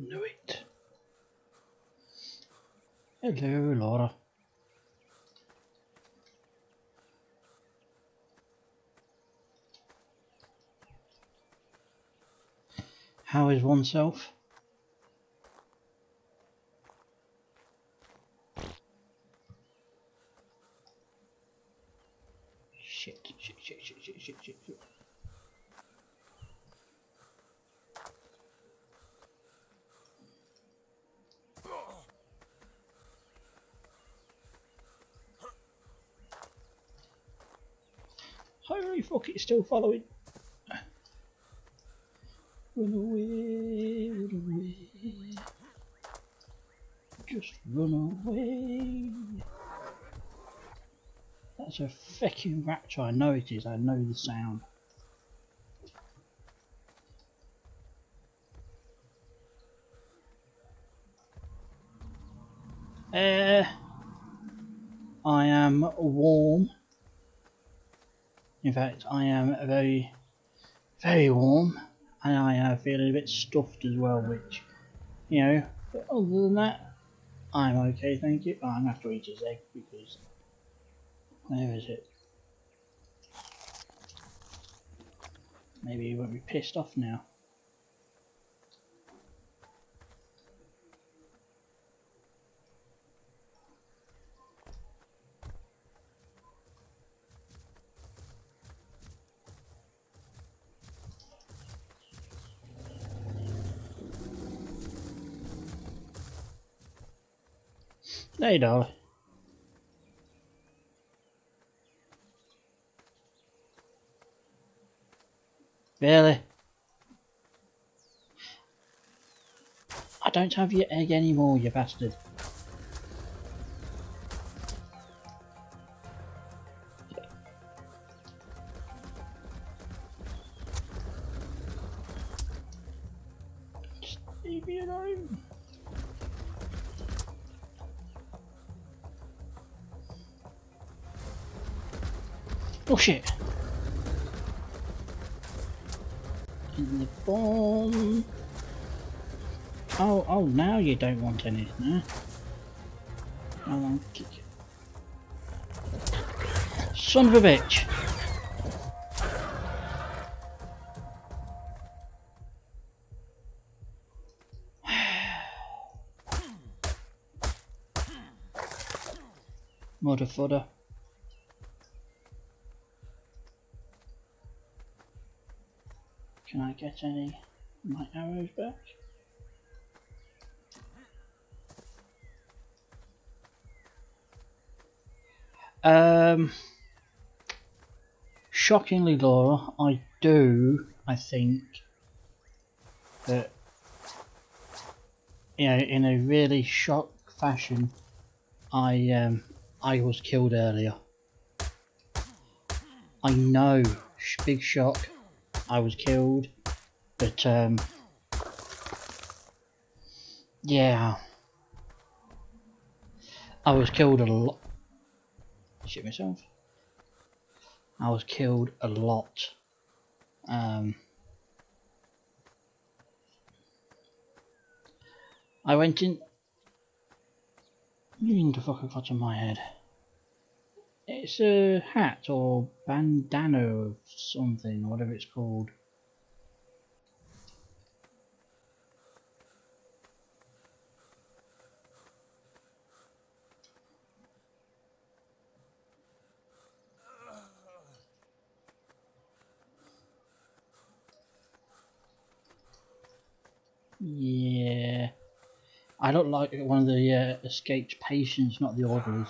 knew it. Hello, Laura. How is oneself? Shit. Holy fuck, it's still following. Run away, run away. Just run away. That's a fucking raptor, I know it is, I know the sound. I am warm. In fact, I am very, very warm, and I am feeling a bit stuffed as well, which, you know, but other than that, I'm okay, thank you. Oh, I'm going to have to eat his egg because, where is it? Maybe he won't be pissed off now. Hey, darling. Really? I don't have your egg anymore, you bastard. Just leave me alone. Oh shit! In the bomb. Oh, now you don't want any, no? I'll kick you. Son of a bitch! Mother fodder. Can I get any of my arrows back? Shockingly, Laura, I think that, you know, in a really shock fashion, I was killed earlier. I know, big shock, I was killed, but yeah, I was killed a lot. Shit myself. I was killed a lot. I went in. You need to fucking got on my head. It's a hat or bandana or something, whatever it's called. Yeah, I look like one of the escaped patients, not the orderlies.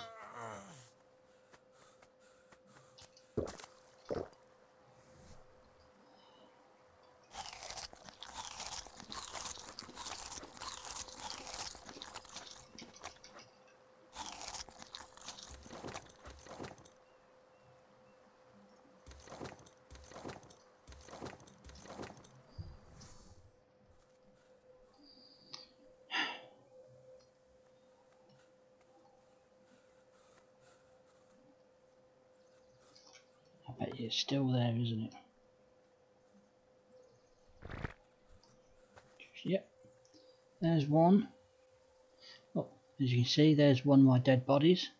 I bet it's still there, isn't it? Yep. There's one. Oh, as you can see, there's one of my dead bodies.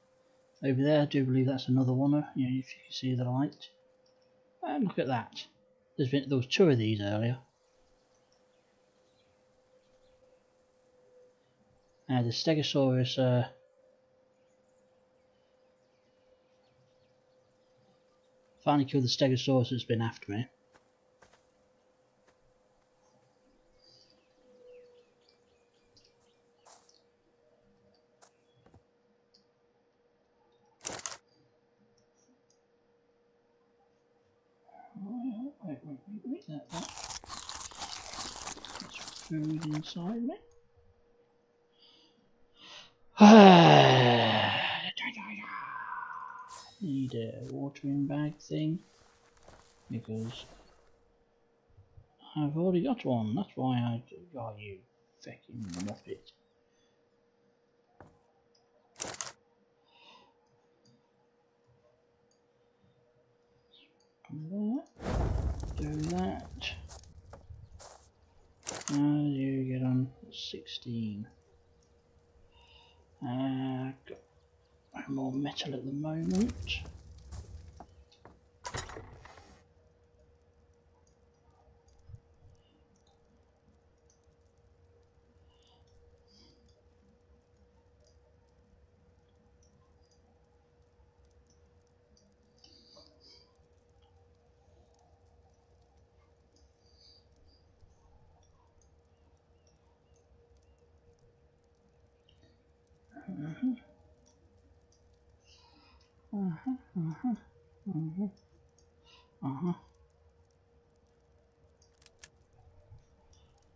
Over there, I do believe that's another one, you know, if you can see the light. And look at that. There was two of these earlier. The Stegosaurus finally killed the Stegosaurus that's been after me. Wait, that's food inside me. Need a watering bag thing because I've already got one. That's why I do. Oh, you fucking muppet. Do that. How do you get on 16? Got more metal at the moment.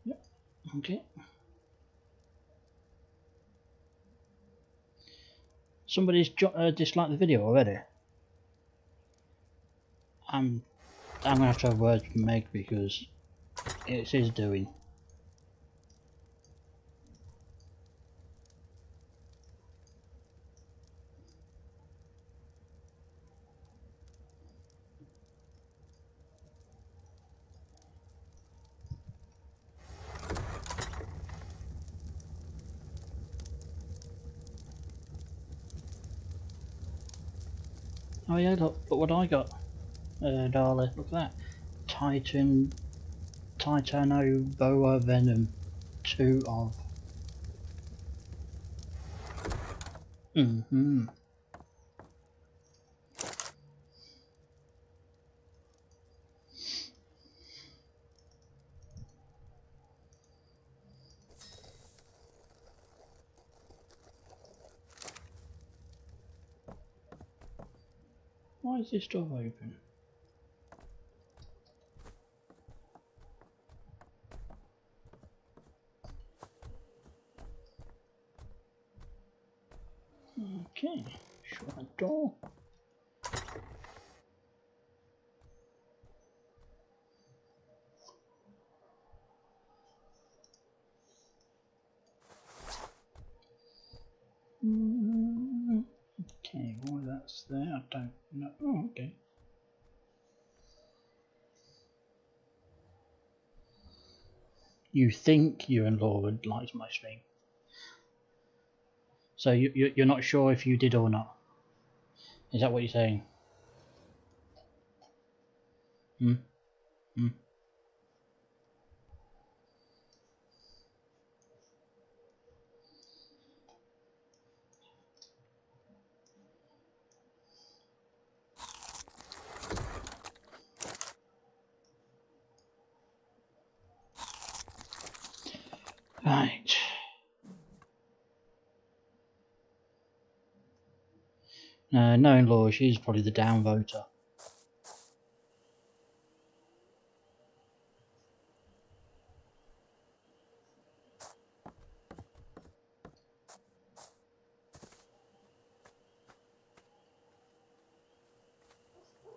Yep. Okay. Somebody's disliked the video already. I'm gonna have to have words with Meg because it's his doing. Oh yeah, look what I got, Darla. Look at that, Titanoboa Venom 2 of. Why is this door open? Okay, shut that door. Okay, why that's there, I don't know. Oh, okay. You think you and Laura would like my stream. So you're not sure if you did or not? Is that what you're saying? Right. Knowing Laura, she's probably the down voter.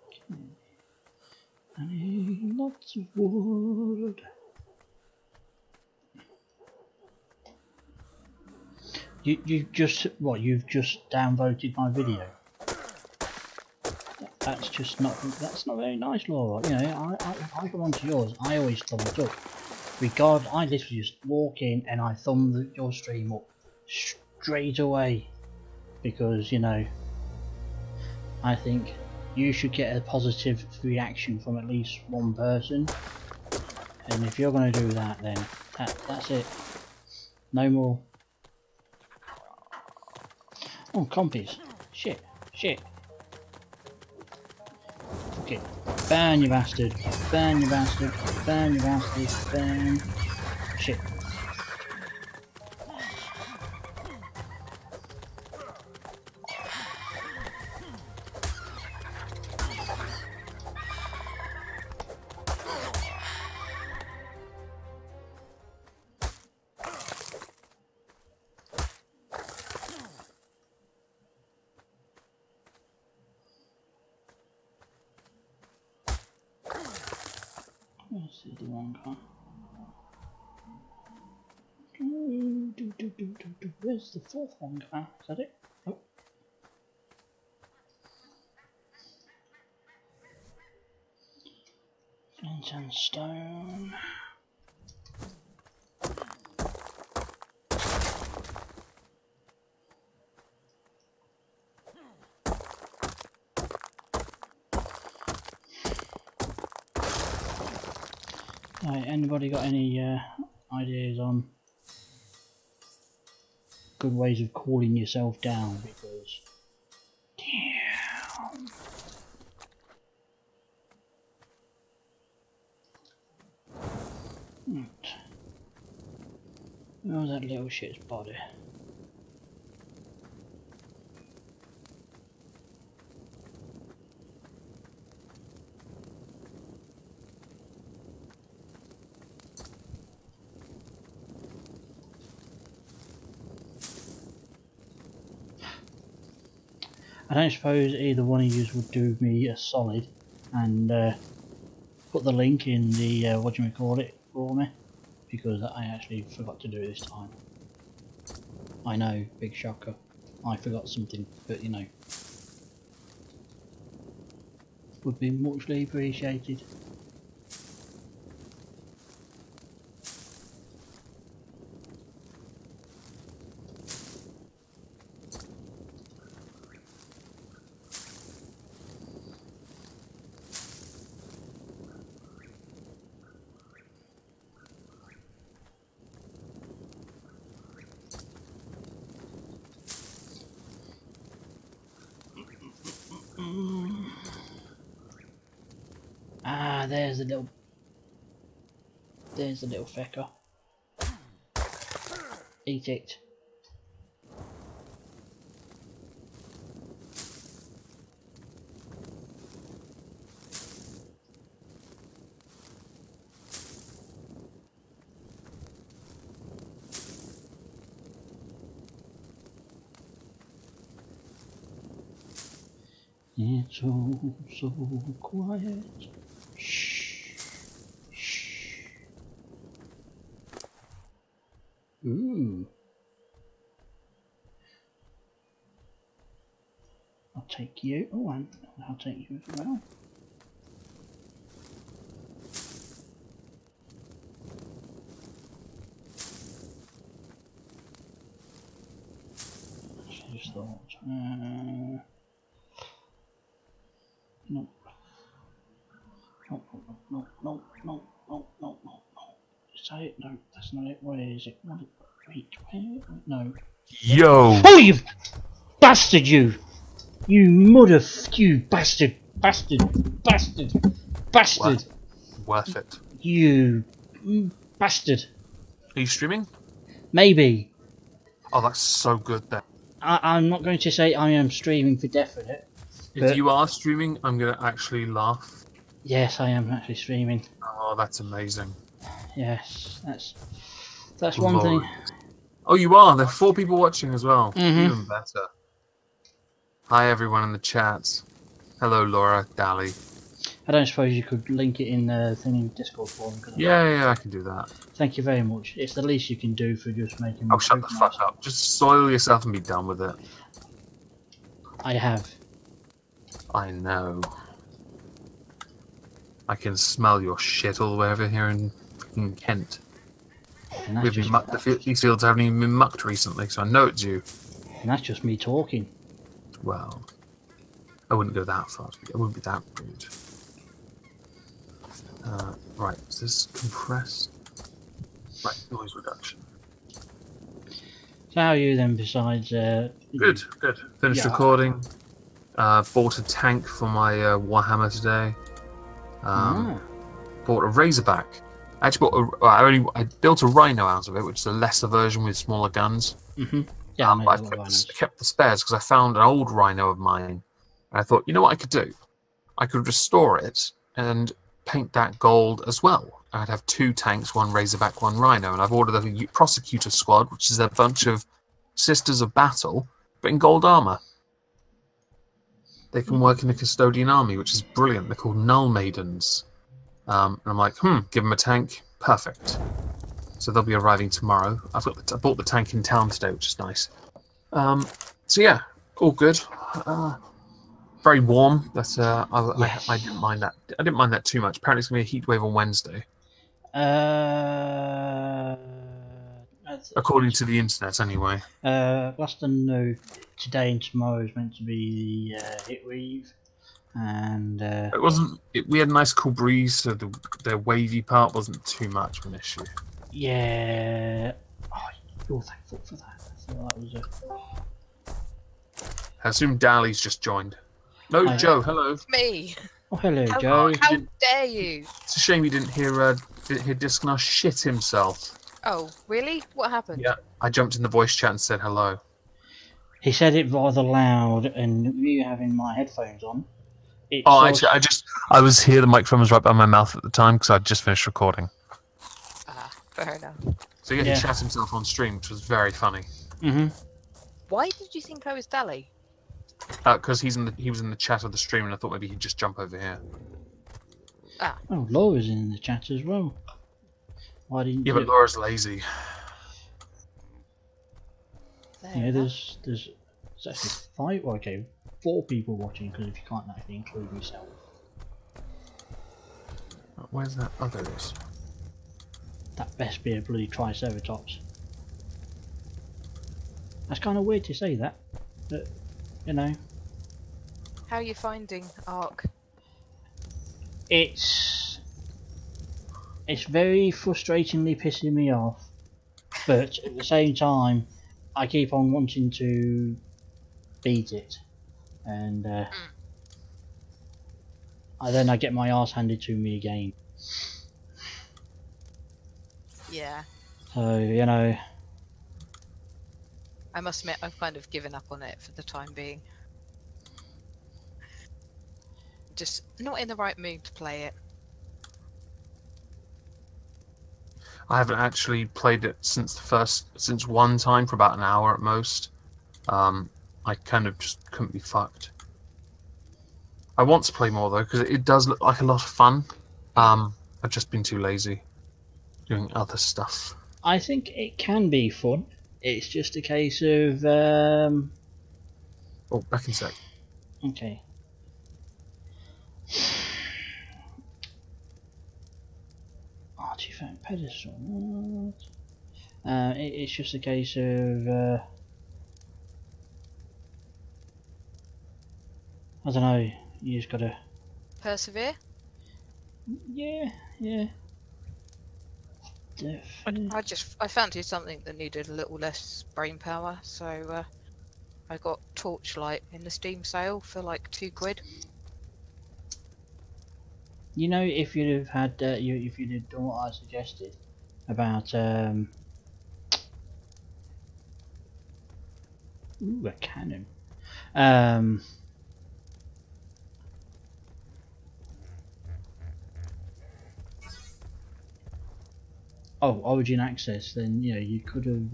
Okay. I need lots of wood. You've just downvoted my video. That's not very nice, Laura. You know, I come onto yours, I always thumbs up. regard, I literally just walk in and I thumb your stream up straight away, because you know, I think you should get a positive reaction from at least one person, and if you're going to do that, then that's it. No more. Oh, compies. Shit. Shit. Fuck it. Burn, you bastard. Burn, you bastard. Burn, you bastard. Burn. Shit. Where's the other one gone? Where's the fourth one gone? Is that it? Oh. Flint and stone. Right, anybody got any ideas on good ways of cooling yourself down? Because damn. Right. Where's that little shit's body? I don't suppose either one of you would do me a solid and put the link in the what do you call it for me, because I actually forgot to do it this time. I know, big shocker. I forgot something, but you know, would be muchly appreciated. Ah, there's the little fecker. Eat it. It's all so quiet. Shh. Shh. Ooh. I'll take you. Oh, and I'll take you as well. I just thought. No. No, no, no, no, no, no, no, no. Is that it? No, that's not it. Where is it? Wait, where? No. Yo! Oh, you bastard, you! You mother, you bastard, bastard, bastard, bastard! Worth it. You bastard. Are you streaming? Maybe. Oh, that's so good then. I'm not going to say I am streaming for definite. If you are streaming, I'm going to actually laugh. Yes, I am actually streaming. Oh, that's amazing. Yes, that's one thing. Oh, you are? There are 4 people watching as well. Mm-hmm. Even better. Hi, everyone in the chat. Hello, Laura, Dally. I don't suppose you could link it in the thing in Discord for them. Yeah, I can do that. Thank you very much. It's the least you can do for just making me. Oh, shut the fuck up. Just soil yourself and be done with it. I have. I know. I can smell your shit all the way over here in fucking Kent. And that's We've been just mucked. These fields haven't even been mucked recently, so I know it's you. me talking. Well, I wouldn't go that far. I wouldn't be that rude. Right, is this compressed? Right, noise reduction. So how are you then? Besides, Good. Finished Yeah. recording. Bought a tank for my Warhammer today. Bought a Razorback. I actually bought I built a Rhino out of it, which is a lesser version with smaller guns. Yeah, But I kept the spares because I found an old Rhino of mine. And I thought, you know what I could do? I could restore it and paint that gold as well. I'd have 2 tanks, 1 Razorback, 1 Rhino. And I've ordered a Prosecutor Squad, which is a bunch of Sisters of Battle, but in gold armor. They can work in the Custodian Army, which is brilliant. They're called Null Maidens. And I'm like, give them a tank. Perfect. So they'll be arriving tomorrow. I bought the tank in town today, which is nice. So yeah, all good. Very warm, but Yes. I didn't mind that. I didn't mind that too much. Apparently, it's gonna be a heat wave on Wednesday, according to the internet, anyway. Last I know, today and tomorrow is meant to be the heat wave, and It wasn't. We had a nice cool breeze, so the wavy part wasn't too much of an issue. yeah. Oh, you're thankful for that. I thought that was I assume Dali's just joined. No, Joe. Hello. Me. Oh, hello, How, Joe. How dare you? It's a shame he didn't hear Discnar shit himself. Oh, really? What happened? Yeah, I jumped in the voice chat and said hello. He said it rather loud, and me having my headphones on. Actually, I was here. The microphone was right by my mouth at the time because I'd just finished recording. Ah, fair enough. So yeah, he shot himself on stream, which was very funny. Why did you think I was Dali? Because he was in the chat of the stream, and I thought maybe he'd just jump over here. Ah. Oh, Laura's in the chat as well. Why didn't Yeah, you... but Laura's lazy. Yeah, there's actually 5. Well, okay, 4 people watching because if you can't actually include yourself. Where's that? Oh, there it is. That best be a bloody Triceratops. That's kind of weird to say that, but you know. How are you finding Ark? It's very frustratingly pissing me off, but at the same time, I keep on wanting to beat it, and then I get my arse handed to me again. Yeah. So you know. I must admit, I've kind of given up on it for the time being. Just not in the right mood to play it. I haven't actually played it since one time for about an hour at most. I kind of just couldn't be fucked. I want to play more though because it does look like a lot of fun. I've just been too lazy doing other stuff. I think it can be fun. It's just a case of Oh, back in a sec. okay. Artifact pedestal. It's just a case of I don't know. You just gotta Persevere? yeah. I fancied something that needed a little less brain power, so I got Torchlight in the Steam sale for like £2. You know, if you'd have had if you'd have done what I suggested about ooh, a cannon. Oh, Origin Access. Then you know you could have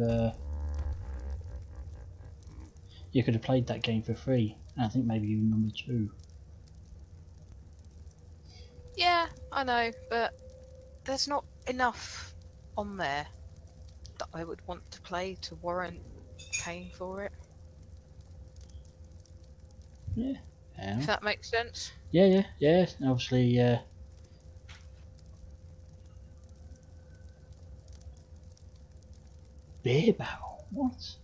played that game for free. And I think maybe even number 2. Yeah, I know, but there's not enough on there that I would want to play to warrant paying for it. Yeah. If that makes sense. Yeah. And obviously, Spear barrel. What?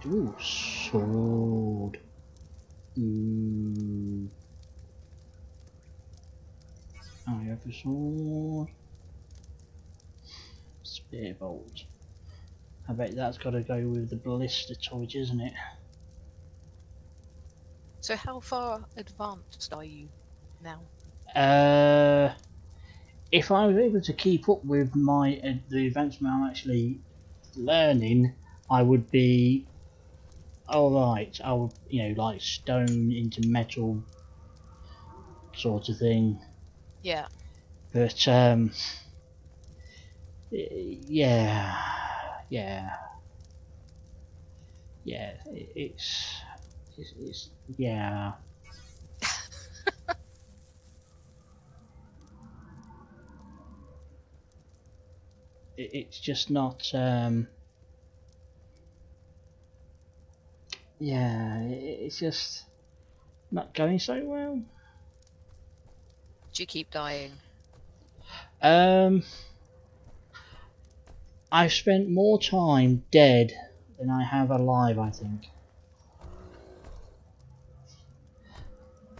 Ooh, sword. I have a sword. Spear bolt. I bet that's got to go with the ballista torch, isn't it? So how far advanced are you now? If I was able to keep up with my the advancement I'm actually learning, I would be alright. I would, like stone into metal sort of thing. Yeah. But yeah, it's yeah. It's just not yeah, it's just not going so well. Do you keep dying? I've spent more time dead than I have alive, I think.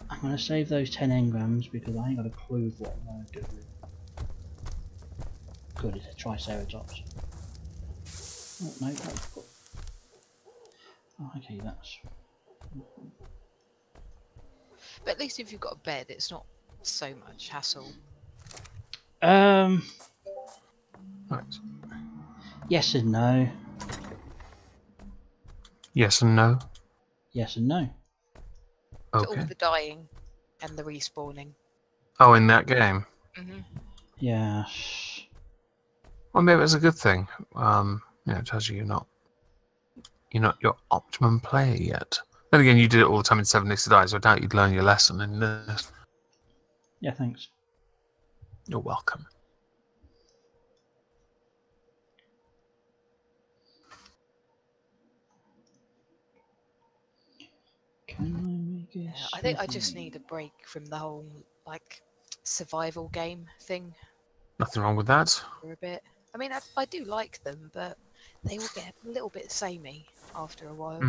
I'm going to save those 10 engrams because I ain't got a clue of what I'm going to do with them. Good, it's a Triceratops. Oh, no, that's good. Oh, okay, that's... But at least if you've got a bed, it's not so much hassle. Right. Yes and no. Yes and no. Yes and no. To Okay. all the dying and the respawning. Oh, in that game. Yes. Well, maybe it's a good thing. It tells you you're not your optimum player yet. Then again, you did it all the time in 7 Days to Die, so I doubt you'd learn your lesson in this. Yeah, thanks. You're welcome. Can I make it? Yeah, I think I just need a break from the whole survival game thing Nothing wrong with that. for a bit. I mean, I do like them, but they all get a little bit samey after a while.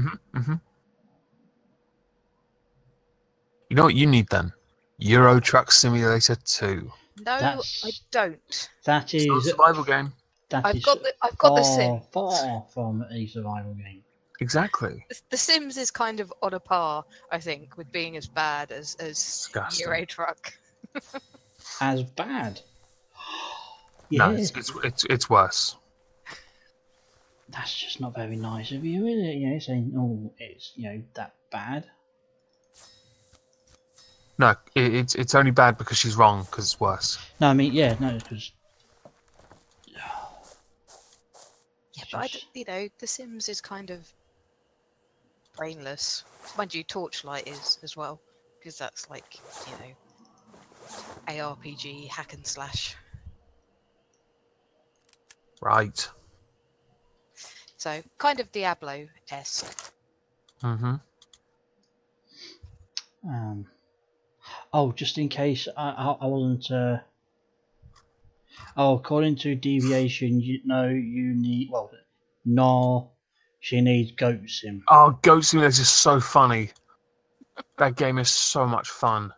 You know what you need then? Euro Truck Simulator 2. No, That's- I don't. That It's not a is... survival game. That I've is got the Sims. far from a survival game. Exactly. The Sims is kind of on a par, I think, with being as bad as Disgusting. Euro Truck. As bad. No, Yeah, it's worse. that's just not very nice of you, is it? Saying, oh, it's, that bad. No, it's only bad because she's wrong, because it's worse. No, I mean, yeah, no, because... Yeah, but The Sims is kind of brainless. Mind you, Torchlight is as well, because that's like, ARPG hack and slash. Right. So kind of Diablo-esque. Oh, just in case I wasn't... Oh, according to Deviation, you need... Well, no, she needs Goat Sim. Oh, Goat Simulator is so funny. That game is so much fun.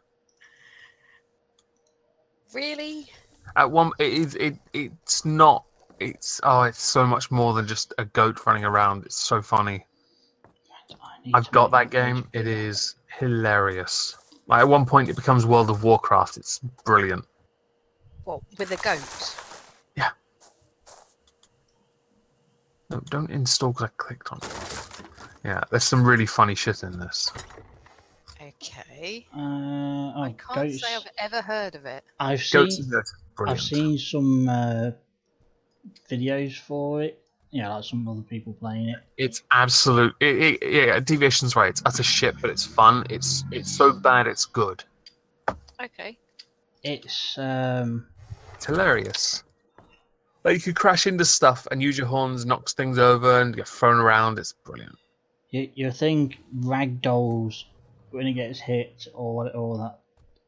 Really? At one, it's not. It's so much more than just a goat running around. It's so funny. I've got that game. It is hilarious. Like at one point, it becomes World of Warcraft. It's brilliant. What, with a goat? Yeah. No, don't install because I clicked on it. Yeah, there's some really funny shit in this. Okay. I can't say I've ever heard of it. I've Goat seen Simulator, brilliant. I've seen some videos for it. Like some other people playing it. It's absolute. Yeah, Deviation's right. It's utter shit, but it's fun. It's so bad, it's good. Okay. It's hilarious. Like you could crash into stuff and use your horns, knocks things over, and get thrown around. It's brilliant. You think ragdolls when it gets hit or that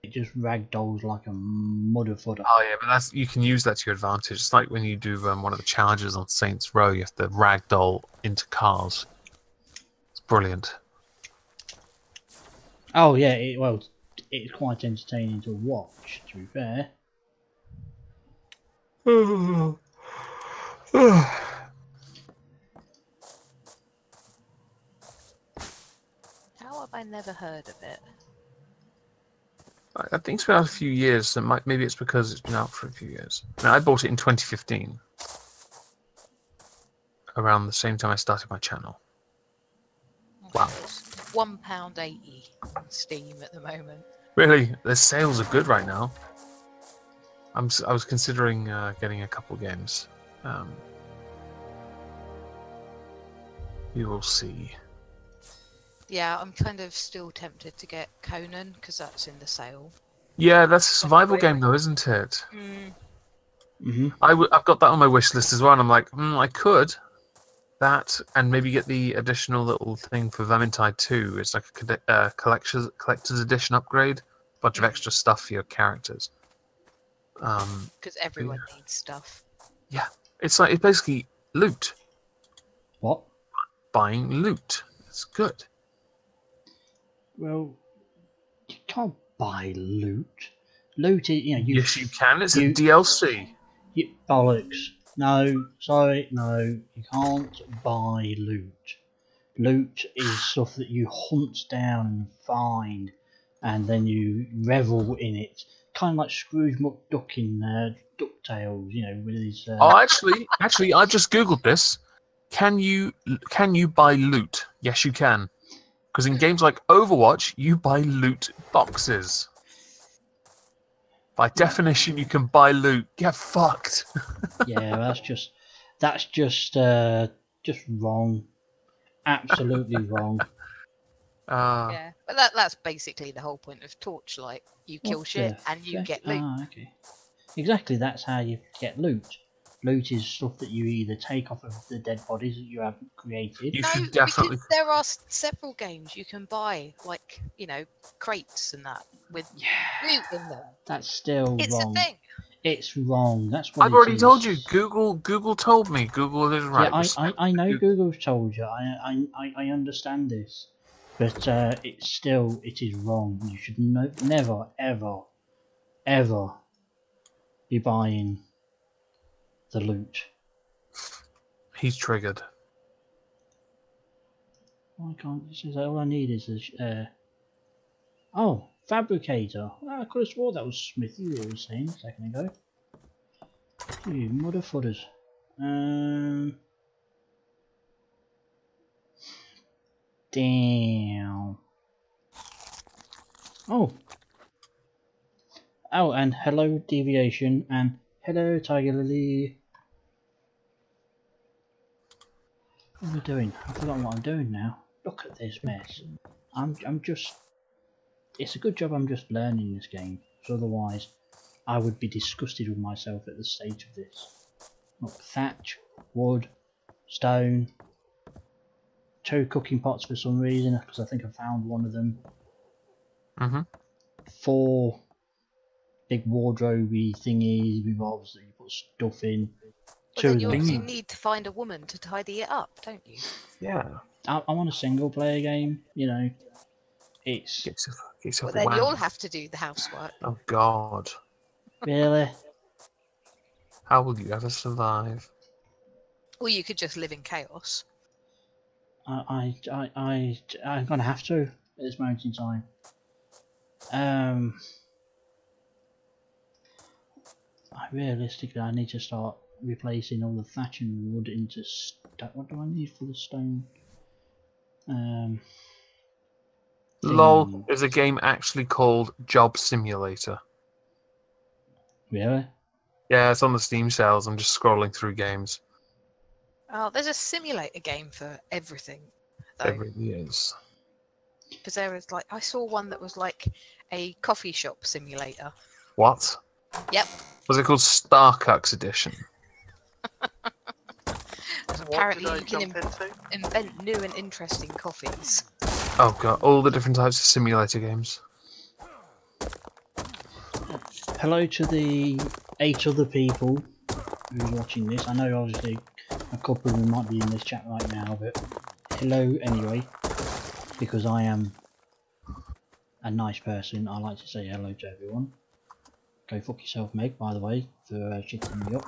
it just ragdolls like a mother fudder. Oh yeah, but you can use that to your advantage. It's like when you do one of the challenges on Saints Row, you have to ragdoll into cars. It's brilliant. Oh yeah, it's quite entertaining to watch, to be fair. How have I never heard of it? I think it's been out a few years. So maybe it's because it's been out for a few years. I bought it in 2015, around the same time I started my channel. Wow. It's £1.80 on Steam at the moment. Really, the sales are good right now. I was considering getting a couple games. We will see. Yeah, I'm kind of still tempted to get Conan because that's in the sale. Yeah, that's a survival game though, isn't it? Mm-hmm. I've got that on my wish list as well, and I'm like, I could. That, and maybe get the additional little thing for Vermintide 2. It's like a collector's edition upgrade. A bunch of extra stuff for your characters. Because everyone needs stuff. Yeah, it's basically loot. What? Buying loot. It's good. Well, you can't buy loot. Loot is, Yes, you can. It's a you- DLC. bollocks. No, sorry, no, you can't buy loot. Loot is stuff that you hunt down and find, and then you revel in it. Kind of like Scrooge McDuck in DuckTales, with his. Oh, actually, I just googled this. Can you buy loot? Yes, you can. Because in games like Overwatch, you buy loot boxes. By definition, you can buy loot. Get fucked. Yeah, that's just wrong. Absolutely wrong. Yeah, but that's basically the whole point of Torchlight. You kill What shit the and you fuck? get loot. Ah, okay. Exactly, that's how you get loot. Loot is stuff that you either take off of the dead bodies that you haven't created. You No, should definitely. because there are several games you can buy, like, crates and that, with loot in them. That's still It's wrong. a thing. It's wrong. That's what I've it already is. told you. Google told me. Google is right. Yeah, I know Google's told you. I understand this, but it is wrong. You should never ever be buying the loot. He's triggered. Why can't you say that? All I need is a fabricator. I could have swore that was Smithy you were saying a second ago. You mother fudders. Damn. Oh, and hello Deviation, and hello Tiger Lily. What am I doing? I've forgotten what I'm doing now. Look at this mess. I'm just. It's a good job I'm just learning this game, because otherwise I would be disgusted with myself at the state of this. Look, thatch, wood, stone, 2 cooking pots for some reason, because I think I found one of them. 4 big wardrobe-y thingies with obs that you put stuff in. But 2 then of you them. obviously need to find a woman to tidy it up, don't you? Yeah. I want a single player game, It's Get yourself Well, a then you'll WAN. have to do the housework. Oh God. really. How will you ever survive? Or you could just live in chaos. I'm gonna have to at this moment in time. Realistically, I need to start replacing all the thatch and wood into stone. What do I need for the stone? LOL is a game actually called Job Simulator. Really? Yeah, it's on the Steam sales. I'm just scrolling through games. Oh, there's a simulator game for everything, though. There really is. Because there was I saw one that was like a coffee shop simulator. What? Yep. Was it called Starcucks Edition? Apparently you can invent new and interesting coffees. Oh God, all the different types of simulator games. hello to the 8 other people who's watching this. I know obviously a couple of them might be in this chat right now, but hello anyway, because I am a nice person. I like to say hello to everyone. Go fuck yourself, Meg, by the way, for shitting me up.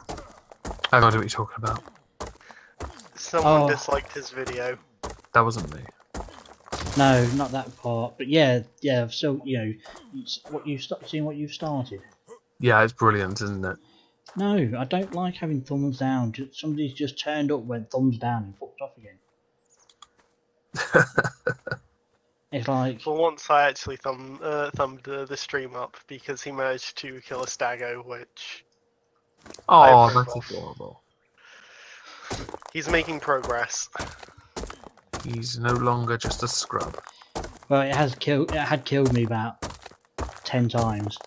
I don't know what you're talking about. Someone Oh. disliked his video. That wasn't me. No, not that part. But yeah. So you know, seeing what you've started. Yeah, it's brilliant, isn't it? No, I don't like having thumbs down. Somebody's just turned up, went thumbs down, and fucked off again. It's like, For once, I actually thumbed the stream up because he managed to kill a Stago, which Oh, approve that's of. adorable. He's making progress. He's no longer just a scrub. well, it had killed me about 10 times.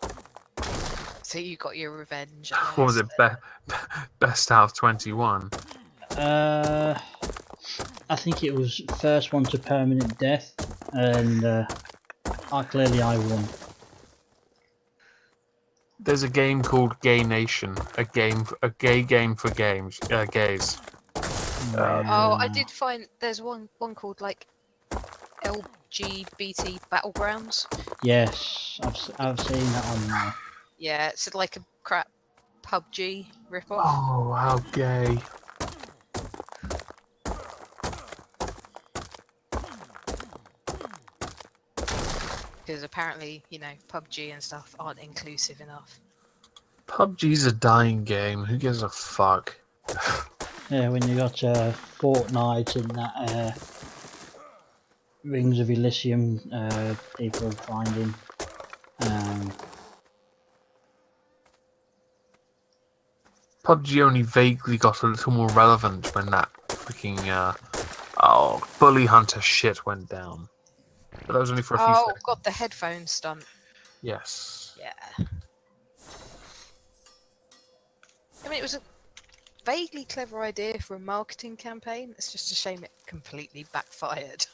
So you got your revenge. What was it? Best out of 21. I think it was first one to permanent death, and I won. There's a game called Gay Nation, a gay game for gays. Oh, I did find there's one called like LGBT Battlegrounds. Yes, I've seen that on there. Yeah, it's like a crap PUBG ripoff. Oh, how gay. Because apparently, you know, PUBG and stuff aren't inclusive enough. PUBG's a dying game. Who gives a fuck? Yeah, when you got Fortnite and that Rings of Elysium people are finding. PUBG only vaguely got a little more relevant when that freaking bully hunter shit went down. But that was only for a few Oh seconds. god, the headphone stunt. Yes. Yeah. I mean, it was a vaguely clever idea for a marketing campaign. It's just a shame it completely backfired.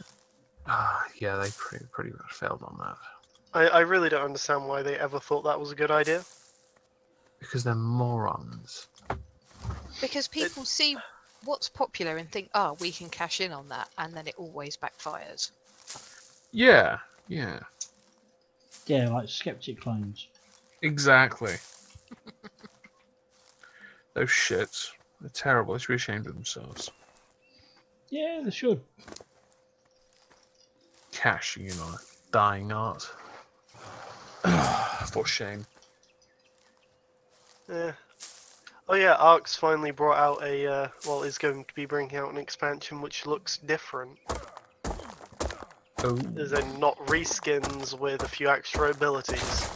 Yeah, they pretty much failed on that. I really don't understand why they ever thought that was a good idea. Because they're morons. Because people see what's popular and think, oh, we can cash in on that, and then it always backfires. Yeah, yeah. Yeah, like Skeptic clones. Exactly. Those shits. They're terrible. They should be ashamed of themselves. Yeah, they should. Cash, you know. Dying art. For shame. Yeah. Oh yeah, Ark's finally brought out a, is going to be bringing out an expansion which looks different. Oh. As in, not reskins with a few extra abilities.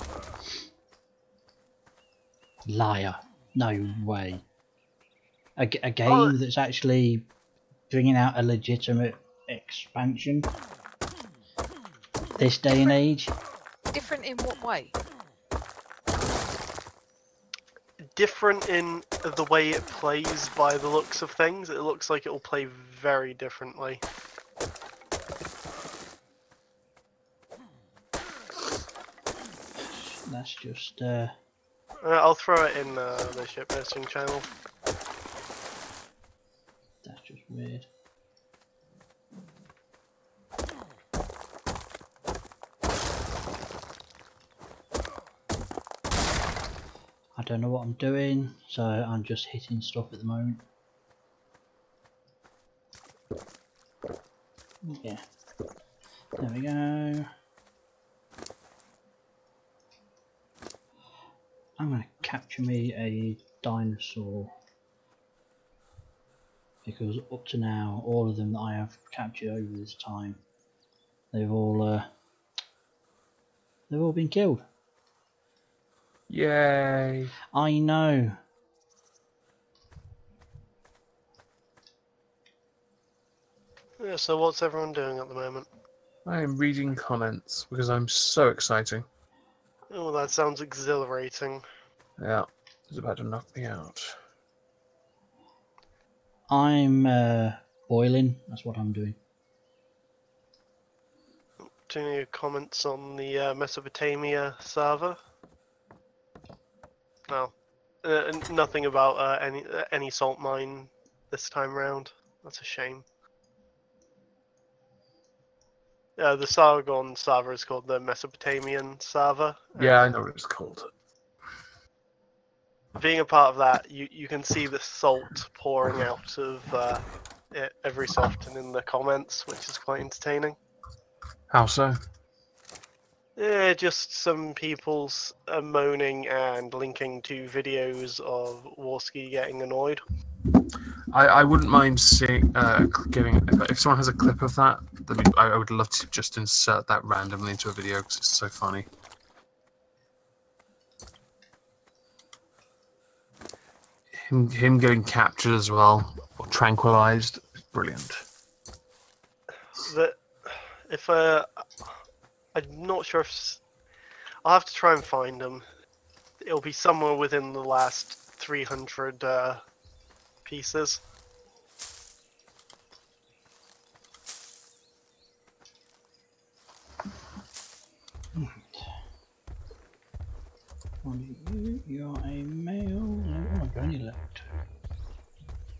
Liar. No way. A game that's actually bringing out a legitimate expansion this day and age. Different in what way? Different in the way it plays by the looks of things. It looks like it will play very differently. That's just I'll throw it in the ship posting channel. that's just weird. I don't know what I'm doing, so I'm just hitting stuff at the moment. Yeah. There we go. I'm going to capture me a dinosaur. Because up to now, all of them that I have captured over this time, they've all been killed. Yay. I know. Yeah, so what's everyone doing at the moment? I am reading comments because I'm so exciting. Oh, that sounds exhilarating. Yeah. It's about to knock me out. I'm boiling. That's what I'm doing. Do you need comments on the Mesopotamia server? Well, nothing about any salt mine this time round. That's a shame. The Sargon Sava is called the Mesopotamian Sava. Yeah, I know what it's called. Being a part of that, you can see the salt pouring out of it every so often in the comments, which is quite entertaining. How so? Yeah, just some people's moaning and linking to videos of Warski getting annoyed. I wouldn't mind seeing giving if someone has a clip of that. I would love to just insert that randomly into a video because it's so funny. Him getting captured as well or tranquilized, brilliant. That if I'm not sure if I'll have to try and find them. It'll be somewhere within the last 300 pieces. You're a male. Oh, I've only left.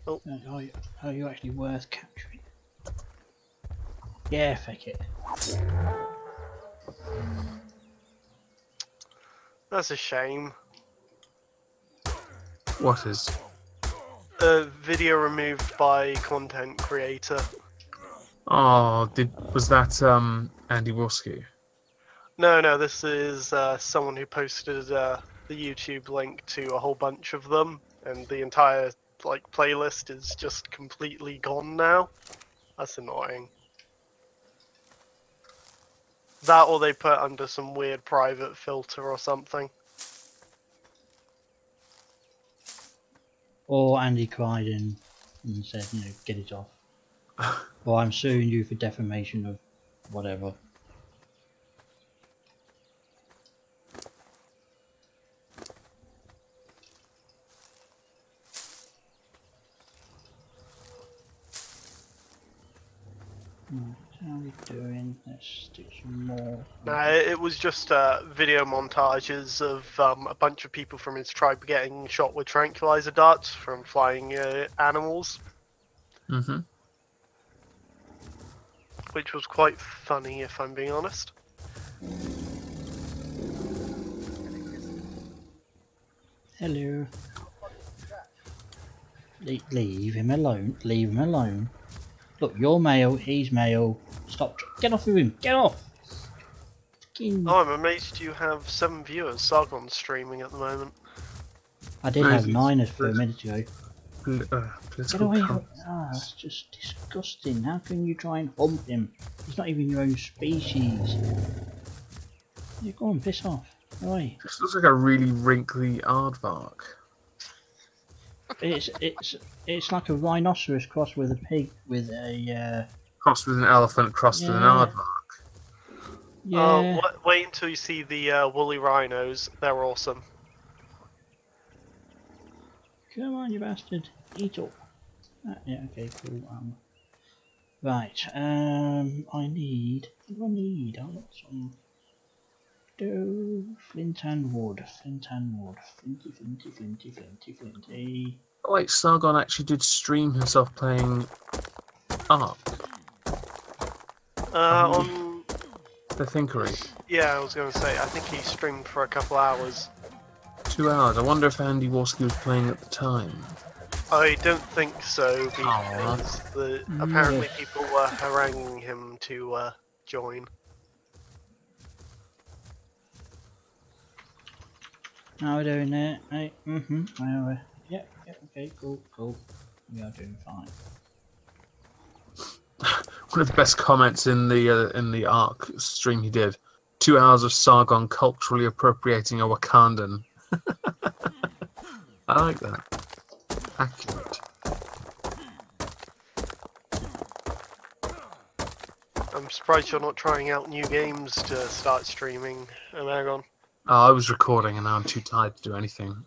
Oh. Are you actually worth capturing? Yeah, fake it. That's a shame. What is? A video removed by content creator. Oh, was that Andy Warski? No, this is someone who posted the YouTube link to a whole bunch of them, and the entire playlist is just completely gone now. That's annoying. That, or they put under some weird private filter or something. Or Andy cried in and said, get it off. Or I'm suing you for defamation of whatever. How are we doing? Let's do some more. Nah, it was just video montages of a bunch of people from his tribe getting shot with tranquilizer darts from flying animals. Mm-hmm. Which was quite funny, if I'm being honest. Hello. Leave him alone. Leave him alone. Look, you're male, he's male. Stop. Get off of him. Get off. Fucking... Oh, I'm amazed you have 7 viewers. Sargon's streaming at the moment. I did have 9 for a minute ago. Get Political away. com- That's just disgusting. How can you try and hump him? He's not even your own species. Yeah, go on, piss off. Go away. This looks like a really wrinkly aardvark. It's like a rhinoceros crossed with a pig with a Crossed with an elephant, crossed with an Yeah. aardvark. yeah. Wait until you see the woolly rhinos. They're awesome. Come on, you bastard. Eat up. Yeah, okay, cool. Right, I need... What do I need? I've got some... Flint and wood. Flint and wood. Flinty, flinty, flinty, flinty, flinty. Oh, wait, Sargon actually did stream himself playing Ark, On... the Thinkery. Yeah, I was going to say, I think he streamed for a couple hours. 2 hours. I wonder if Andy Warski was playing at the time. I don't think so, because apparently people were haranguing him to join. How are we doing there? Hey, yep, okay, cool. We are doing fine. One of the best comments in the Ark stream he did. 2 hours of Sargon culturally appropriating a Wakandan. I like that. Accurate. I'm surprised you're not trying out new games to start streaming, Amagon. Oh, I was recording and now I'm too tired to do anything.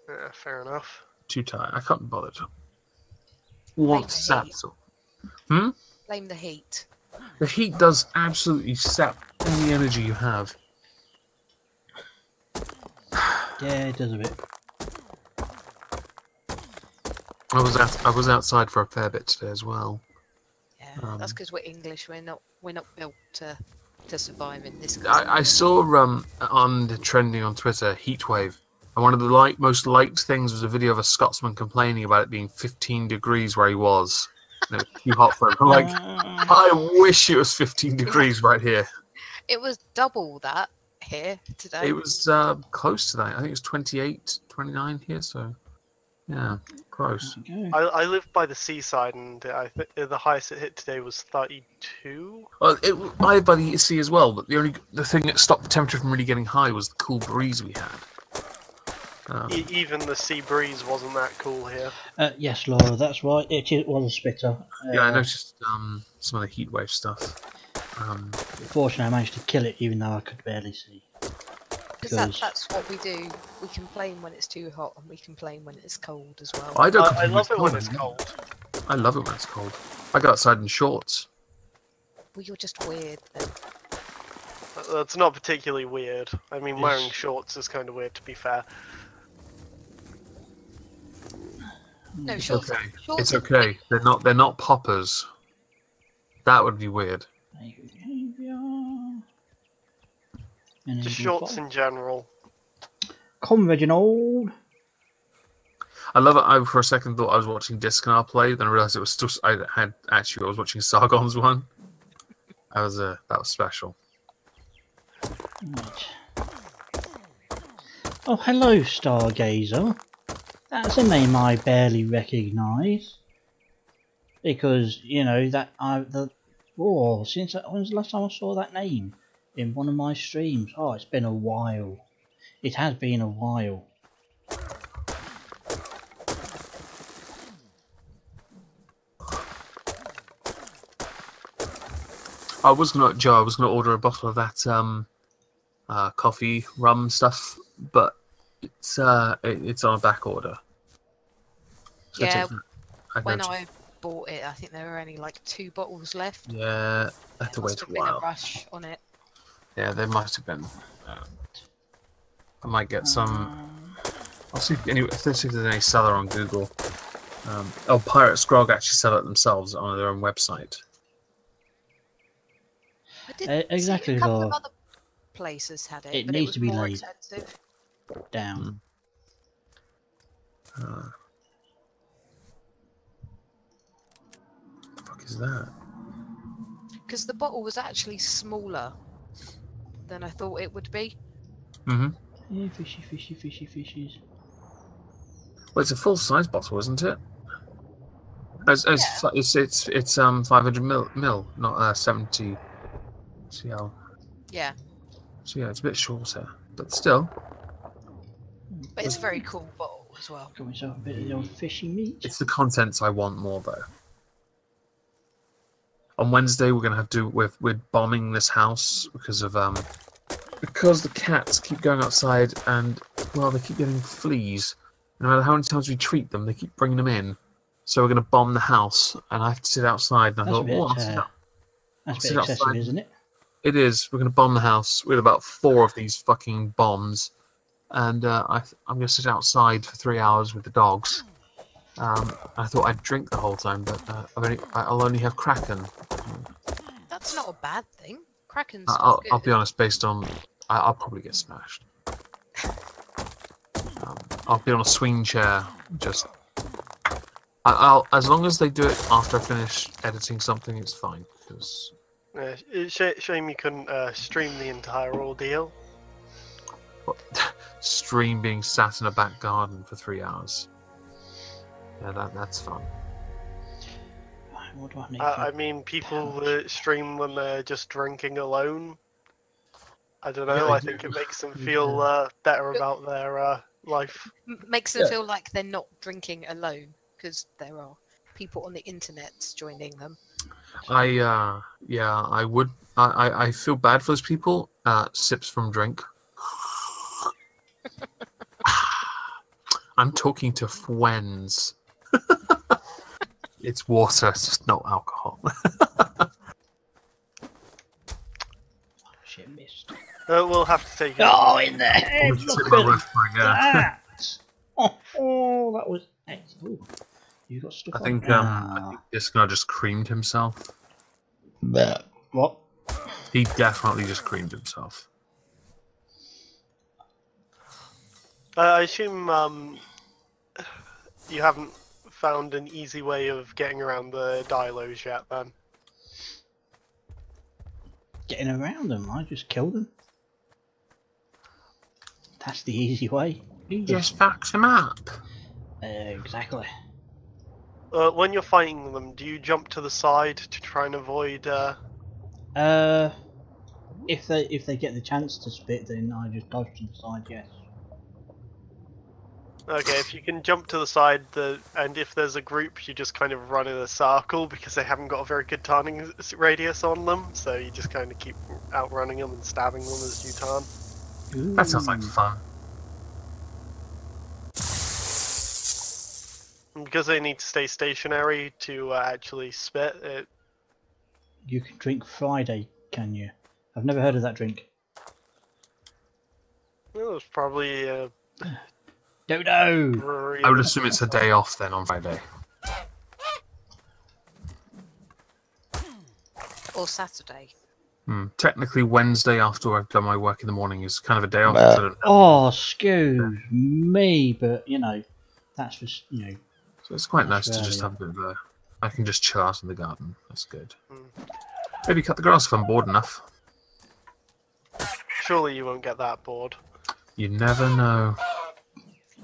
Yeah, fair enough. Too tired. I can't be bothered. What saps? Blame the heat. The heat does absolutely sap any energy you have. Yeah, it does a bit. I was outside for a fair bit today as well. Yeah, that's because we're English. We're not built to survive in this. I saw on the trending on Twitter heatwave, and one of the most liked things was a video of a Scotsman complaining about it being 15 degrees where he was. And it was too hot for him. I'm like, I wish it was 15 degrees right here. It was double that here today. It was close to that. I think it was 28, 29 here. So yeah, close. Okay. I live by the seaside, and I think the highest it hit today was 32. Well, I live by the sea as well, but the thing that stopped the temperature from really getting high was the cool breeze we had. Even the sea breeze wasn't that cool here. Yes, Laura, that's right. It was a spitter. Yeah, I noticed some of the heatwave stuff. Fortunately, I managed to kill it, even though I could barely see. Because that's what we do. We complain when it's too hot, and we complain when it's cold as well. I don't. I love it when it's cold. I love it when it's cold. I go outside in shorts. Well, you're just weird then. That's not particularly weird. I mean, Yes. wearing shorts is kind of weird, to be fair. No, shorts. Okay, Shorts it's okay. They're not poppers. That would be weird. Just shorts in general. Come, Reginald. I love it. I for a second thought I was watching Discnar play, then I realised it was still. I was watching Sargon's one. That was special. Right. Oh, hello, Stargazer. That's a name I barely recognise. Because, you know, since when's the last time I saw that name in one of my streams? Oh, it's been a while. It has been a while. I was gonna order a bottle of that coffee rum stuff, but it's on a back order. So Yeah, I when noticed- I bought it, I think there were only like 2 bottles left. yeah, I have to There wait must a have been a while. rush on it. Yeah, there might have been. I might get some. I'll see if there's any seller on Google. Pirate Scrog actually sell it themselves on their own website. I did exactly, see a couple Laura. of other places had it, It but needs it was to be more laid. expensive. Down. The fuck is that? Because the bottle was actually smaller than I thought it would be. Mm-hmm. Yeah, fishy, fishy, fishy, fishies. Well, it's a full size bottle, isn't it? It's 500 mil, not 70 cl. Yeah, So yeah, it's a bit shorter, but still, but it's a very cool bottle as well. Got myself a bit of the old fishy meat. it's the contents I want more though. On Wednesday, we're gonna have to we're bombing this house because the cats keep going outside and they keep getting fleas. No matter how many times we treat them, they keep bringing them in. So we're gonna bomb the house, and I have to sit outside. And I That's a thought, bit, I'll sit out. that's a sit bit excessive, outside. isn't it? It is. We're going to bomb the house with about 4 of these fucking bombs, and I'm going to sit outside for 3 hours with the dogs. I thought I'd drink the whole time, but I'll only have Kraken. That's not a bad thing. Kraken's I'll good. be honest. Based on, I'll probably get smashed. I'll be on a swing chair. Just, I'll as long as they do it after I finish editing something, it's fine. Because Shame you couldn't stream the entire ordeal. stream being sat in a back garden for 3 hours. Yeah, that's fun. Right, what do I need? I mean, people that stream when they're just drinking alone. I don't know. Yeah, I think it makes them feel better about their life. Makes them Yeah. feel like they're not drinking alone, because there are people on the internet joining them. I would. I feel bad for those people. Sips from drink. I'm talking to friends. It's water. It's just not alcohol. Shit, missed. We'll have to take it. Oh, in the head! Let's Look sit my at left for a go. that! Oh, that was excellent. Ooh, you got stuff I on. think this guy just creamed himself. What? He definitely just creamed himself. I assume you haven't found an easy way of getting around the Dilos yet, then. Getting around them, I just killed them. That's the easy way. He just fucks him up. Exactly. When you're fighting them, do you jump to the side to try and avoid? If they get the chance to spit, then I just dodge to the side. Yes. Okay, if you can jump to the side, and if there's a group, you just kind of run in a circle because they haven't got a very good turning radius on them. So you just kind of keep outrunning them and stabbing them as you turn. Ooh. That sounds like fun. And because they need to stay stationary to actually spit, You can drink Friday, can you? I've never heard of that drink. it's probably Dodo! brewery. I would assume it's a day off then on Friday. Or Saturday. Technically, Wednesday after I've done my work in the morning is kind of a day off. 'cause I don't- Oh, excuse me, but you know, that's just So it's quite nice That's to just fair, have a bit of a... I can just chill out in the garden. That's good. Mm. Maybe cut the grass if I'm bored enough. Surely you won't get that bored. You never know.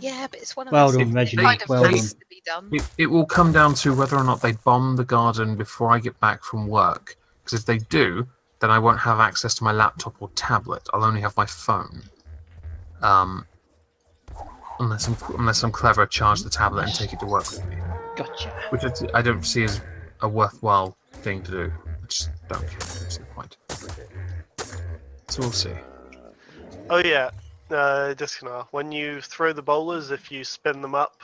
Yeah, but it's one of Well those done, things Reginald, that kind of well needs done. to be done. It will come down to whether or not they bomb the garden before I get back from work. Because if they do, then I won't have access to my laptop or tablet. I'll only have my phone. Unless I'm clever, charge the tablet and take it to work with me. Gotcha. Which I don't see as a worthwhile thing to do. I just don't care. That's the point. So we'll see. Oh yeah, Disconnect. When you throw the bowlers, if you spin them up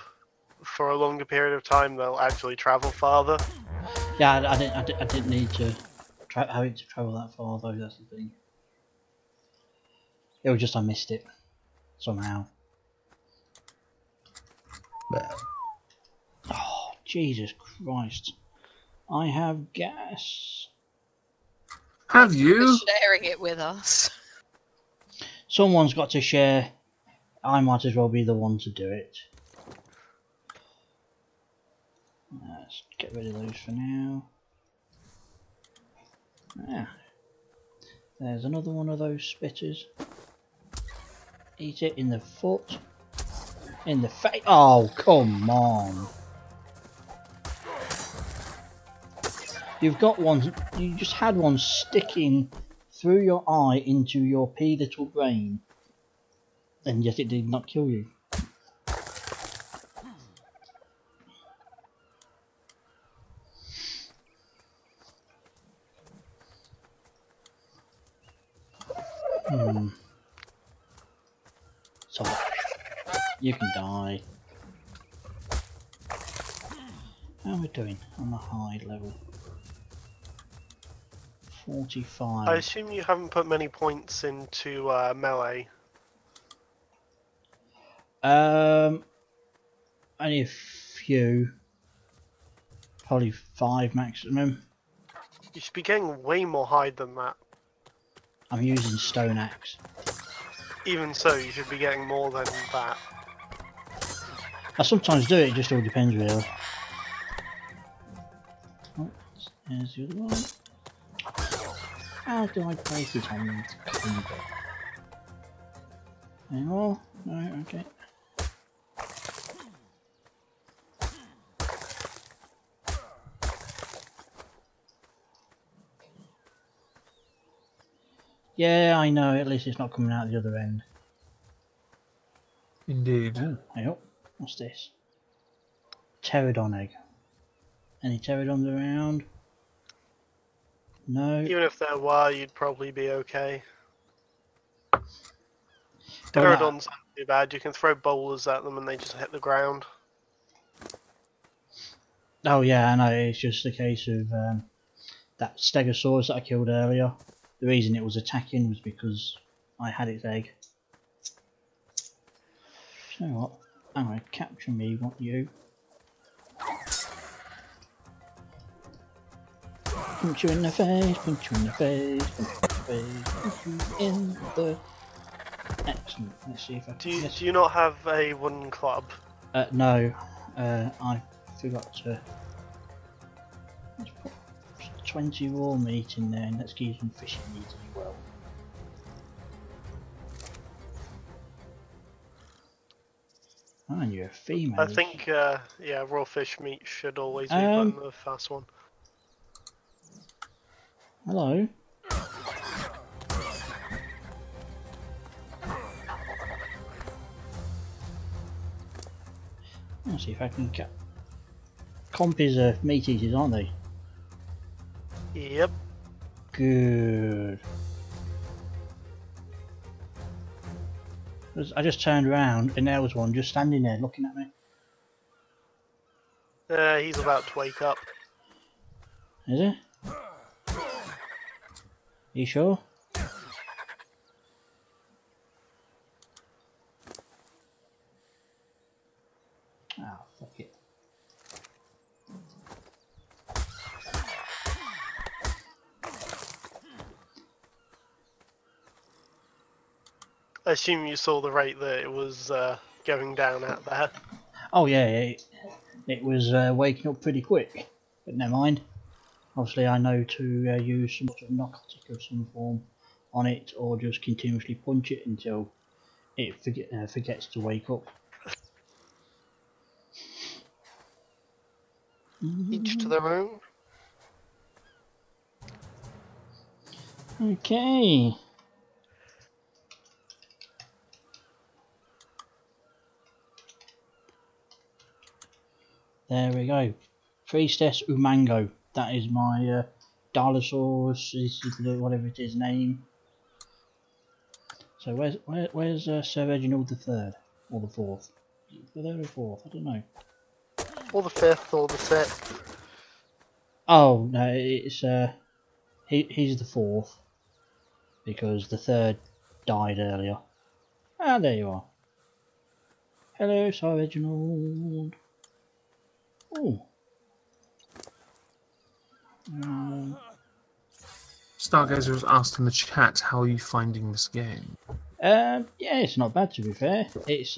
for a longer period of time, they'll actually travel farther. Yeah, I didn't need to have it to travel that far though. That's the thing. It was just I missed it somehow. Oh, Jesus Christ! I have gas. Have you? For sharing it with us. Someone's got to share. I might as well be the one to do it. Let's get rid of those for now. Ah, there's another one of those spitters. Eat it in the foot. In the face. Oh, come on. You've got one. You just had one sticking through your eye into your pea little brain, and yet it did not kill you. So you can die. How are we doing on the hide level? 45. I assume you haven't put many points into melee. Only a few. Probably 5 maximum. You should be getting way more hide than that. I'm using stone axe. Even so, you should be getting more than that. I sometimes do it, just all depends really. Oh, there's the other one. How do I place it on the keyboard? Any more? No, okay. Yeah, I know, at least it's not coming out the other end. Indeed. Oh, hey up. What's this? Pterodon egg. Any pterodons around? No. Even if there were, you'd probably be okay. Well, Pterodons aren't too bad. You can throw bowlers at them and they just hit the ground. Oh yeah, I know, it's just a case of that Stegosaurus that I killed earlier. The reason it was attacking was because I had its egg. You know what? I'm going to capture me, want you. Punch you in the face, punch you in the face, punch you in the face, punch you in the... Excellent. Let's see if I Do can... you, do you not have a wooden club? No. I forgot to... Let's put 20 raw meat in there and let's give some fishing meat as well. Oh, and you're a female. I think, yeah, raw fish meat should always be put in the fast one. Hello. Let's see if I can get... Compies are meat eaters, aren't they? Yep. Good. I just turned around and there was one just standing there looking at me. He's about to wake up. Is he? You sure? Oh, fuck it. I assume you saw the rate that it was going down at there. Oh yeah, it was waking up pretty quick, but never mind. Obviously I know to use some sort of narcotic of some form on it, or just continuously punch it until it forgets to wake up. Each to their own. Okay. There we go. Priestess Umango. That is my Dilosaurus, whatever it is, name. So where's Sir Reginald the Third or the Fourth? The third or fourth? I don't know. Or the fifth, or the sixth. Oh no, it's he's the fourth because the third died earlier. Ah, there you are. Hello, Sir Reginald. Oh. Stargazer was asked in the chat, how are you finding this game? Yeah, it's not bad to be fair. It's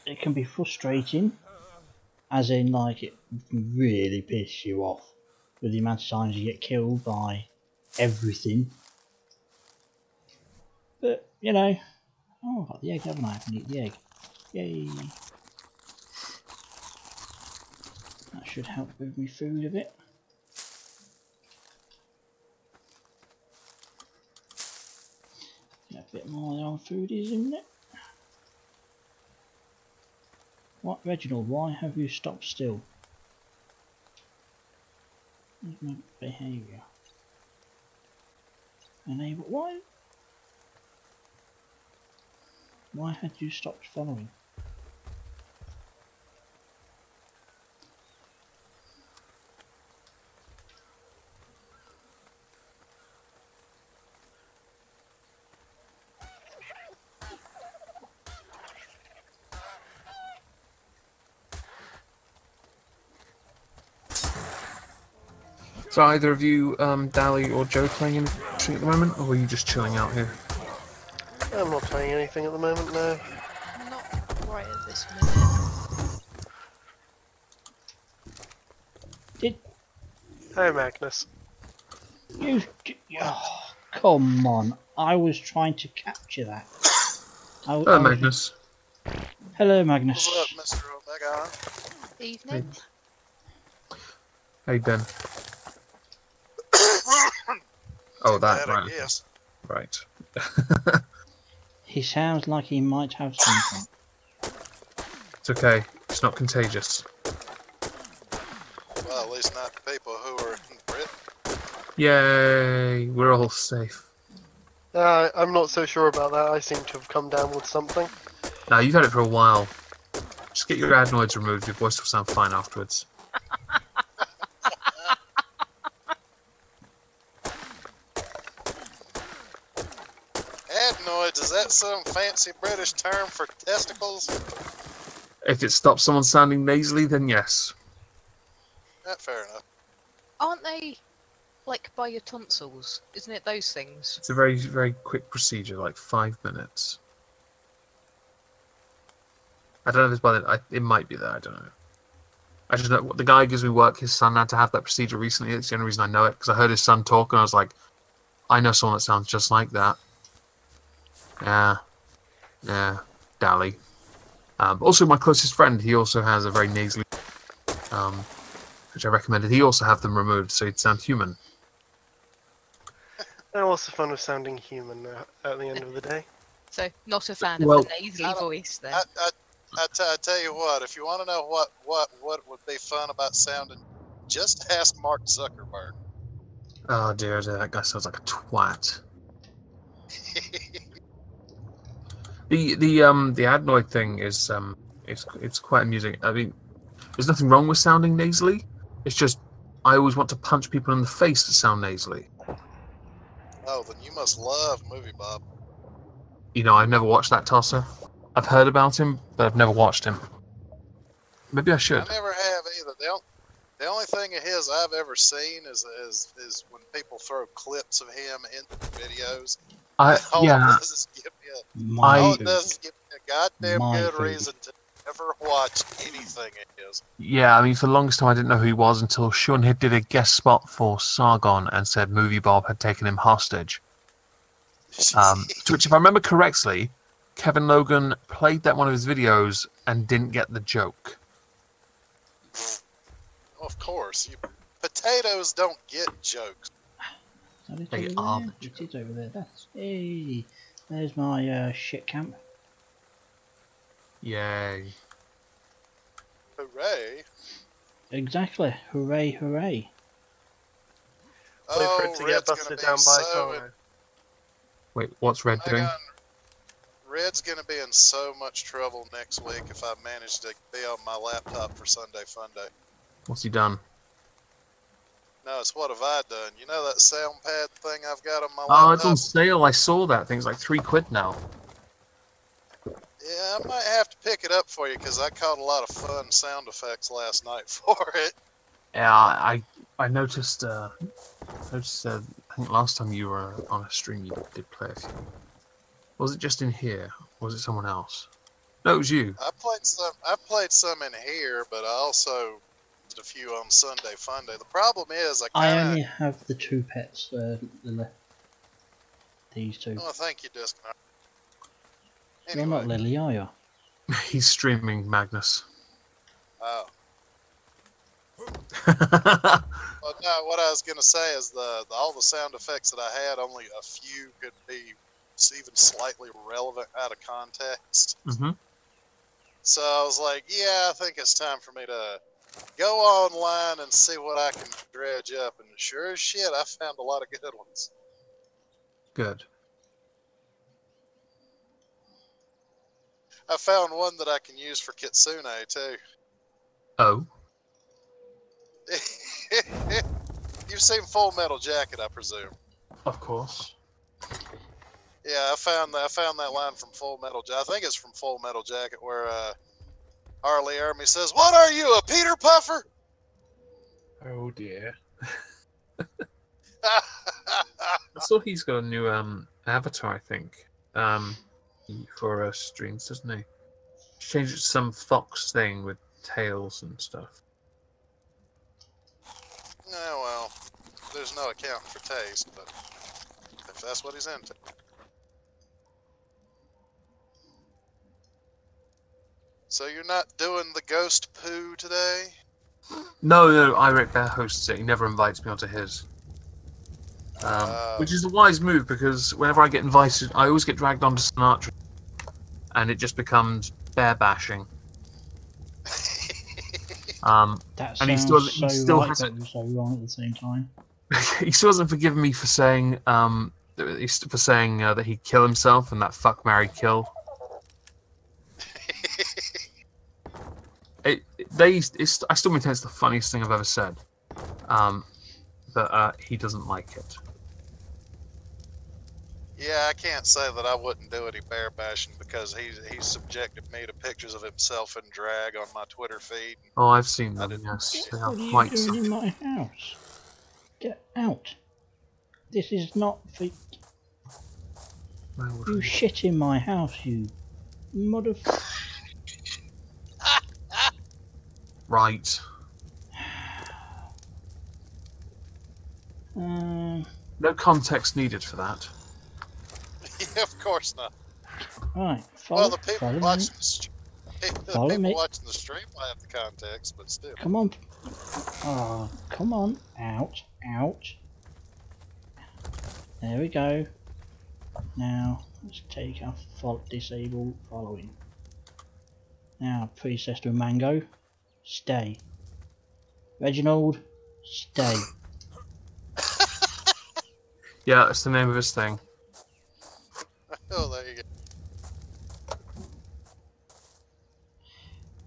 it can be frustrating, as in like it can really piss you off with the amount of times you get killed by everything. But you know, oh, I've got the egg, haven't I? I can eat the egg. Yay! That should help with my food a bit. Get a bit more on foodies, isn't it? What, Reginald? Why have you stopped still? Where's my behaviour? Enable. Why? Why had you stopped following? So either of you, Dally or Joe, playing anything at the moment, or are you just chilling out here? I'm not playing anything at the moment, no. Not right at this minute. Hey, Magnus. You, oh, come on! I was trying to capture that. Hello, Magnus. Hello, Magnus. What's up, Mr. Omega? Evening. Hey, Ben. Oh, that, Bad, I right. guess. Right. He sounds like he might have something. It's okay. It's not contagious. Well, at least not the people who are in Britain. Yay! We're all safe. I'm not so sure about that. I seem to have come down with something. Now, you've had it for a while. Just get your adenoids removed. Your voice will sound fine afterwards. that some fancy British term for testicles? If it stops someone sounding nasally, then yes. Fair enough. Aren't they like by your tonsils? Isn't it those things? It's a very, very quick procedure, like 5 minutes. I don't know if it's by the... it might be there, I don't know. I just know the guy who gives me work, his son had to have that procedure recently. It's the only reason I know it, because I heard his son talk, and I was like, I know someone that sounds just like that. Yeah, Dally. Also, my closest friend, he also has a very nasally, which I recommended. He also have them removed, so he'd sound human. And what's the fun of sounding human at the end of the day? So, not a fan of Well, the nasally voice then. I tell you what, if you want to know what would be fun about sounding, just ask Mark Zuckerberg. Oh dear, that guy sounds like a twat. The adenoid thing is it's quite amusing. I mean, there's nothing wrong with sounding nasally. It's just I always want to punch people in the face that sound nasally. Oh, then you must love Movie Bob. You know, I've never watched that tosser. I've heard about him, but I've never watched him. Maybe I should. I never have either. The only thing of his I've ever seen is when people throw clips of him in videos. All it does is give me a goddamn good reason to never watch anything of his. Yeah, I mean, for the longest time I didn't know who he was until Sean Hidd did a guest spot for Sargon and said Movie Bob had taken him hostage. To which, if I remember correctly, Kevin Logan played that one of his videos and didn't get the joke. Of course. Potatoes don't get jokes. They It are is over there. Hey, there's my shit camp. Yay. Hooray. Exactly. Hooray, hooray. Wait for it Oh, to Red's get gonna busted be down by so Connor. Wait, what's Red Hang doing? on. Red's gonna be in so much trouble next week if I manage to be on my laptop for Sunday Funday. What's he done? No, it's what have I done? You know that sound pad thing I've got on my Oh, it's laptop? on sale. I saw that. Thing's like £3 now. Yeah, I might have to pick it up for you because I caught a lot of fun sound effects last night for it. Yeah, I noticed. I think last time you were on a stream, you did play a few. Was it just in here? Or was it someone else? No, it was you. I played some in here, but I also did a few on Sunday Funday. The problem is I only have the 2 pets, Lily. These 2. Oh, thank you, Discman. You're not Lily, are you? He's streaming Magnus. Oh. Well, no, what I was going to say is all the sound effects that I had, only a few could be even slightly relevant out of context. Mm-hmm. So I was like, yeah, I think it's time for me to go online and see what I can dredge up. And sure as shit, I found a lot of good ones. Good. I found one that I can use for Kitsune, too. Oh. You've seen Full Metal Jacket, I presume. Of course. Yeah, I found that line from Full Metal Jacket. I think it's from Full Metal Jacket where Harley Ermy says, "What are you, a Peter Puffer?" Oh dear. I saw he's got a new avatar, I think, for streams, doesn't he? Changed it to some fox thing with tails and stuff. Yeah, well, there's no account for taste, but if that's what he's into. So you're not doing the ghost poo today? No, Irate Bear hosts it. He never invites me onto his. Which is a wise move, because whenever I get invited, I always get dragged onto Sinatra. And it just becomes bear bashing. That and he sounds still so right, hasn't. but so wrong at the same time. He still hasn't forgiven me for saying that he'd kill himself and that fuck, marry, kill. I still maintain it's the funniest thing I've ever said, but he doesn't like it. Yeah, I can't say that I wouldn't do any bear bashing because he's subjected me to pictures of himself in drag on my Twitter feed. Oh, I've seen them. Yes, they are What are you quite doing in my house? Get out! This is not for you. Shit in my house, you motherfucker! Right. No context needed for that. Yeah, of course not. Right, Well, the people watching me. Watching the stream will have the context, but still. Come on. Oh, come on. Out. There we go. Now, let's take our disable following. Now, Princess to Mango, stay. Reginald, stay. Yeah, that's the name of his thing. Oh, there you go.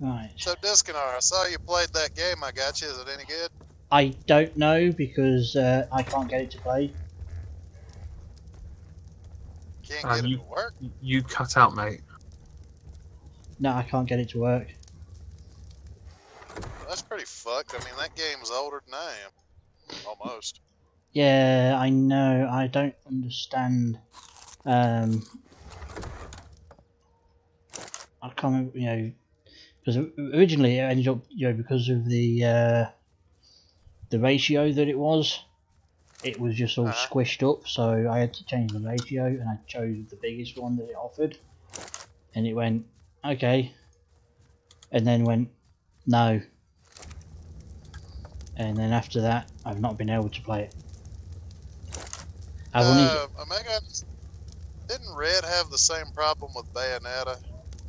Right. So, Discanar, I saw you played that game I got you. Is it any good? I don't know because I can't get it to play. Can't get it to work? You cut out, mate. No, I can't get it to work. That's pretty fucked. I mean, that game's older than I am. Almost. Yeah, I know. I don't understand. I can't remember, you know, because originally it ended up, you know, because of the ratio that it was just all squished up. So I had to change the ratio, and I chose the biggest one that it offered, and it went okay, and then went no, and then after that I've not been able to play it. Omega, didn't Red have the same problem with Bayonetta?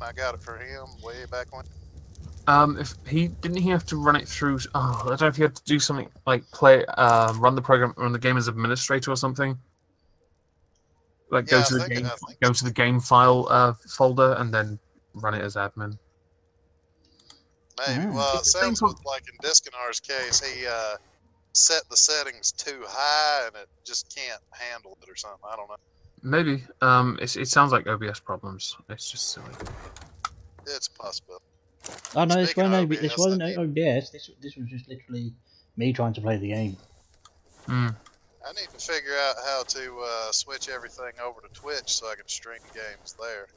I got it for him way back when. If he didn't he have to run it through? Oh, I don't know if he had to do something like run the game as administrator or something. Like go to the game file folder and then run it as admin. Maybe. Well, it sounds like in Discanar's case, he set the settings too high and it just can't handle it or something. I don't know. Maybe. It sounds like OBS problems. It's just silly. It's possible. Oh no, this wasn't OBS. This was just literally me trying to play the game. I need to figure out how to switch everything over to Twitch so I can stream games there.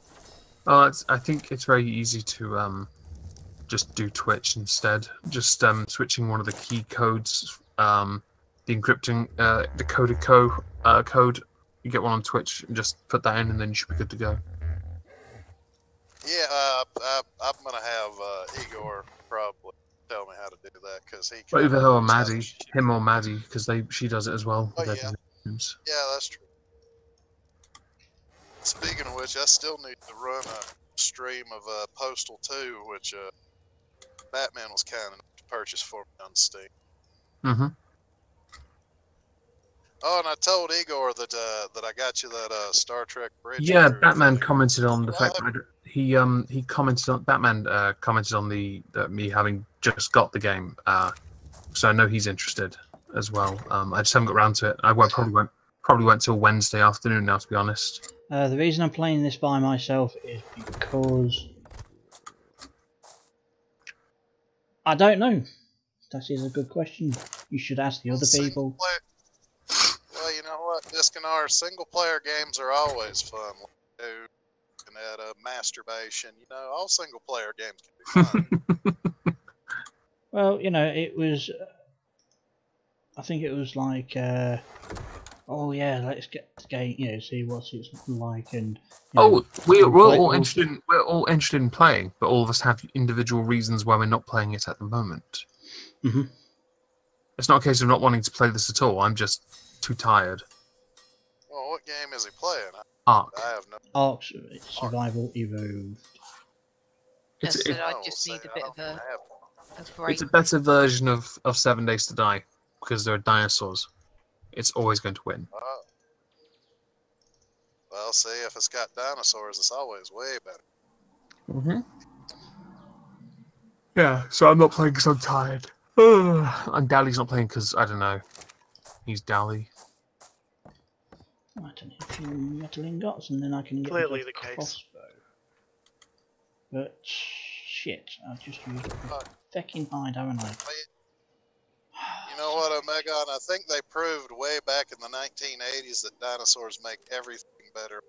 Well, I think it's very easy to just do Twitch instead. Just switching one of the key codes, the encrypting, the coded code. You get one on Twitch and just put that in, and then you should be good to go. Yeah, I'm gonna have Igor probably tell me how to do that because he. Either her or Maddie, him or Maddie, because she does it as well. Oh, yeah. Yeah, that's true. Speaking of which, I still need to run a stream of Postal 2, which Batman was kind enough to purchase for me on Steam. Mm-hmm. Oh, and I told Igor that I got you that Star Trek bridge. Yeah, Batman commented on the fact that he commented on commented on the me having just got the game, so I know he's interested as well. I just haven't got around to it. I probably went till Wednesday afternoon now, to be honest. The reason I'm playing this by myself is because I don't know. That is a good question. You should ask the other people. Well, you know what, Discanar, single-player games are always fun. And masturbation, you know, all single-player games can be fun. Well, you know, it was. I think it was like, oh yeah, let's get the game, you know, see what it's like, and. We're all interested in playing, but all of us have individual reasons why we're not playing it at the moment. Mm-hmm. It's not a case of not wanting to play this at all. I'm just too tired. Well, what game is he playing? Ark. I have no. Ark Survival Evolved. I just need a bit of a break. It's a better version of 7 Days to Die because there are dinosaurs. It's always going to win. Well, see, if it's got dinosaurs, it's always way better. Mm-hmm. Yeah, so I'm not playing because I'm tired. And Dali's not playing because, I don't know, he's Dali. I don't know. metal ingots, and then I can get Clearly a the case. crossbow. But shit, I've just used a fucking hide, haven't I? You know what, Omegon? I think they proved way back in the 1980s that dinosaurs make everything better.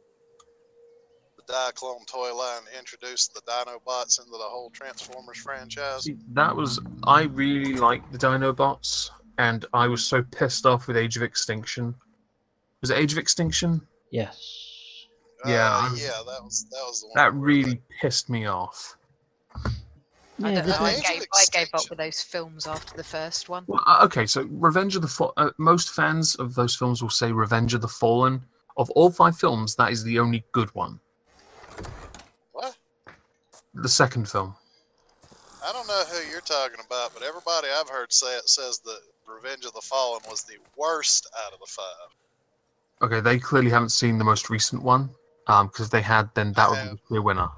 The Diaclone toy line introduced the Dinobots into the whole Transformers franchise. See, I really like the Dinobots, and I was so pissed off with Age of Extinction. Was it Age of Extinction? Yes. Yeah. Yeah, that was the one. That really pissed me off. I Yeah, don't know. I Age of gave up Extinction. with those films after the first one. Well, okay, so Revenge of the most fans of those films will say Revenge of the Fallen. Of all 5 films, that is the only good one. What? The second film. I don't know who you're talking about, but everybody I've heard say it says that Revenge of the Fallen was the worst out of the 5. Okay, they clearly haven't seen the most recent one, because if they had, then that would be the clear winner.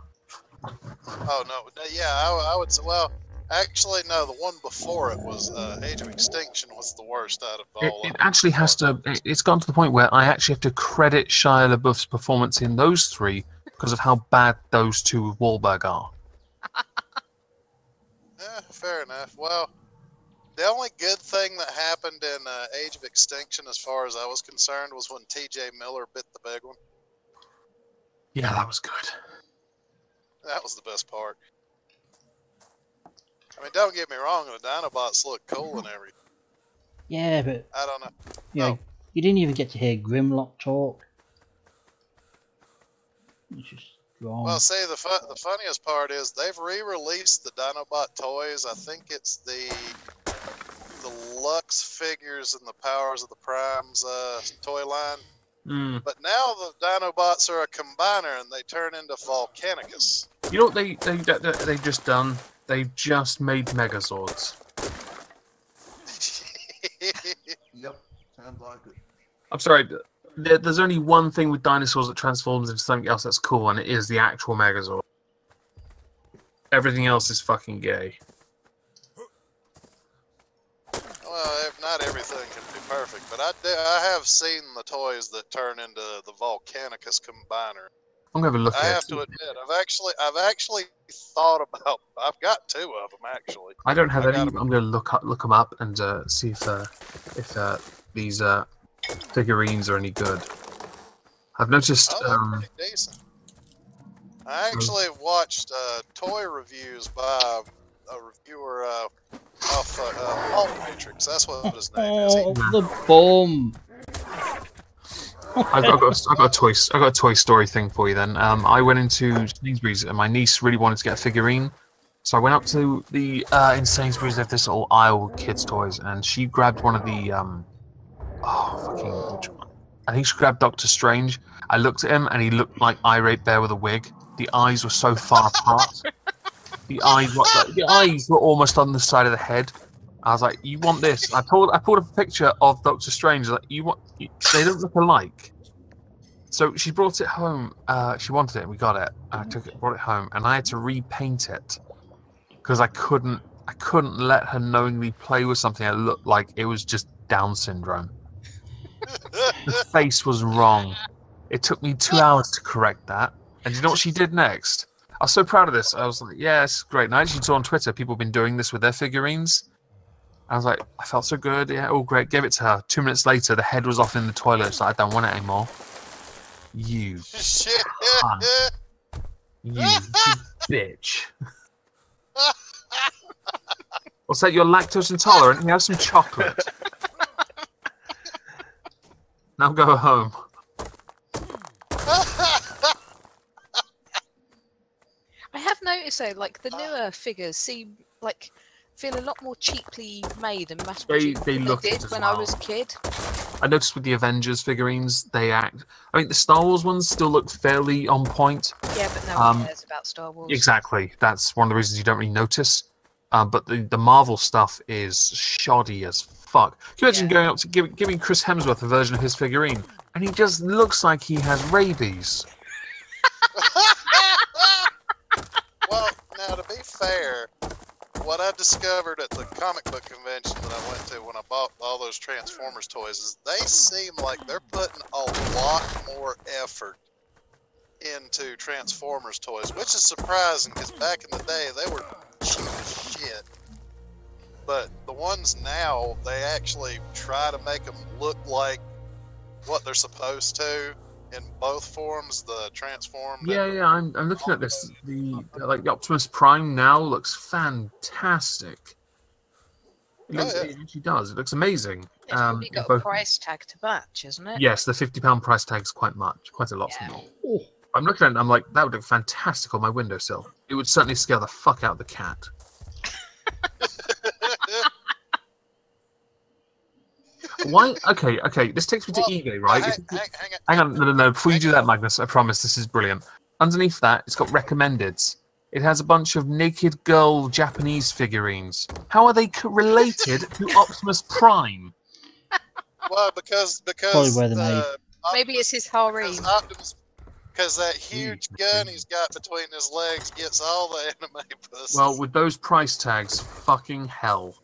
Oh no, yeah, I would say. Well, actually, no, the one before it was Age of Extinction was the worst out of all. It actually has to. It's gotten to the point where I actually have to credit Shia LaBeouf's performance in those 3 because of how bad those 2 with Wahlberg are. Yeah, fair enough. Well, the only good thing that happened in Age of Extinction, as far as I was concerned, was when T.J. Miller bit the big one. Yeah, that was good. That was the best part. I mean, don't get me wrong, the Dinobots look cool and everything. Yeah, but I don't know. yeah, Oh. you didn't even get to hear Grimlock talk. It's just wrong. Well, see, the funniest part is they've re-released the Dinobot toys. I think it's the Lux figures and the Powers of the Primes toy line. Mm. But now the Dinobots are a combiner and they turn into Volcanicus. You know what they've just done? They've just made Megazords. Yep, sounds like it. I'm sorry, there's only one thing with dinosaurs that transforms into something else that's cool, and it is the actual Megazord. Everything else is fucking gay. Well, not everything can be perfect, but I have seen the toys that turn into the Volcanicus combiner. I'm gonna have a look I at have it. to admit, I've actually thought about. I've got 2 of them actually. I don't have I any. got I'm gonna look them up and see if these figurines are any good. I've noticed. Oh, they're pretty decent. I actually watched toy reviews by a reviewer off Alt Matrix. That's what his name is. Oh, the bomb! I've got a Toy Story thing for you then. I went into Sainsbury's and my niece really wanted to get a figurine, so I went up to the in Sainsbury's. They have this little aisle with kids' toys, and she grabbed one of the which one? I think she grabbed Doctor Strange. I looked at him and he looked like Irate Bear with a wig. The eyes were so far apart. The eyes were almost on the side of the head. I was like, "You want this?" I pulled a picture of Doctor Strange. Like, they don't look alike. So she brought it home. She wanted it. We got it. I took it, brought it home, and I had to repaint it because I couldn't let her knowingly play with something that looked like it was just Down syndrome. The face was wrong. It took me 2 hours to correct that. And you know what she did next? I was so proud of this. I was like, "Yeah, it's great." And I actually saw on Twitter people have been doing this with their figurines. I was like, I felt so good. Yeah, all great. Gave it to her. 2 minutes later, the head was off in the toilet. It's like, I don't want it anymore. You Shit. cunt. You bitch. What's that? You're lactose intolerant? You have some chocolate. Now go home. I have noticed though, like the newer figures feel a lot more cheaply made and mass produced They than look they it did as when I well. was a kid. I noticed with the Avengers figurines, they act. I mean, the Star Wars ones still look fairly on point. Yeah, but no one cares about Star Wars. Exactly. That's one of the reasons you don't really notice. But the Marvel stuff is shoddy as fuck. Can you imagine going up to giving Chris Hemsworth a version of his figurine, and he just looks like he has rabies. Well, now to be fair, what I discovered at the comic book convention that I went to when I bought all those Transformers toys is they seem like they're putting a lot more effort into Transformers toys, which is surprising because back in the day they were cheap as shit. But the ones now, they actually try to make them look like what they're supposed to in both forms, the transformed. Yeah, I'm looking at this. The Optimus Prime now looks fantastic. It actually does. It looks amazing. It's probably got a price tag to match, isn't it? Yes, the £50 price tag is quite a lot for me. I'm looking at it and I'm like, that would look fantastic on my windowsill. It would certainly scare the fuck out of the cat. Why? Okay. This takes me to eBay, right? Hang on. No. Before you do that, Magnus, I promise this is brilliant. Underneath that, it's got recommendeds. It has a bunch of naked girl Japanese figurines. How are they related to Optimus Prime? Well, because maybe it's his harem. Because that huge gun he's got between his legs gets all the anime pussies. Well, with those price tags, fucking hell.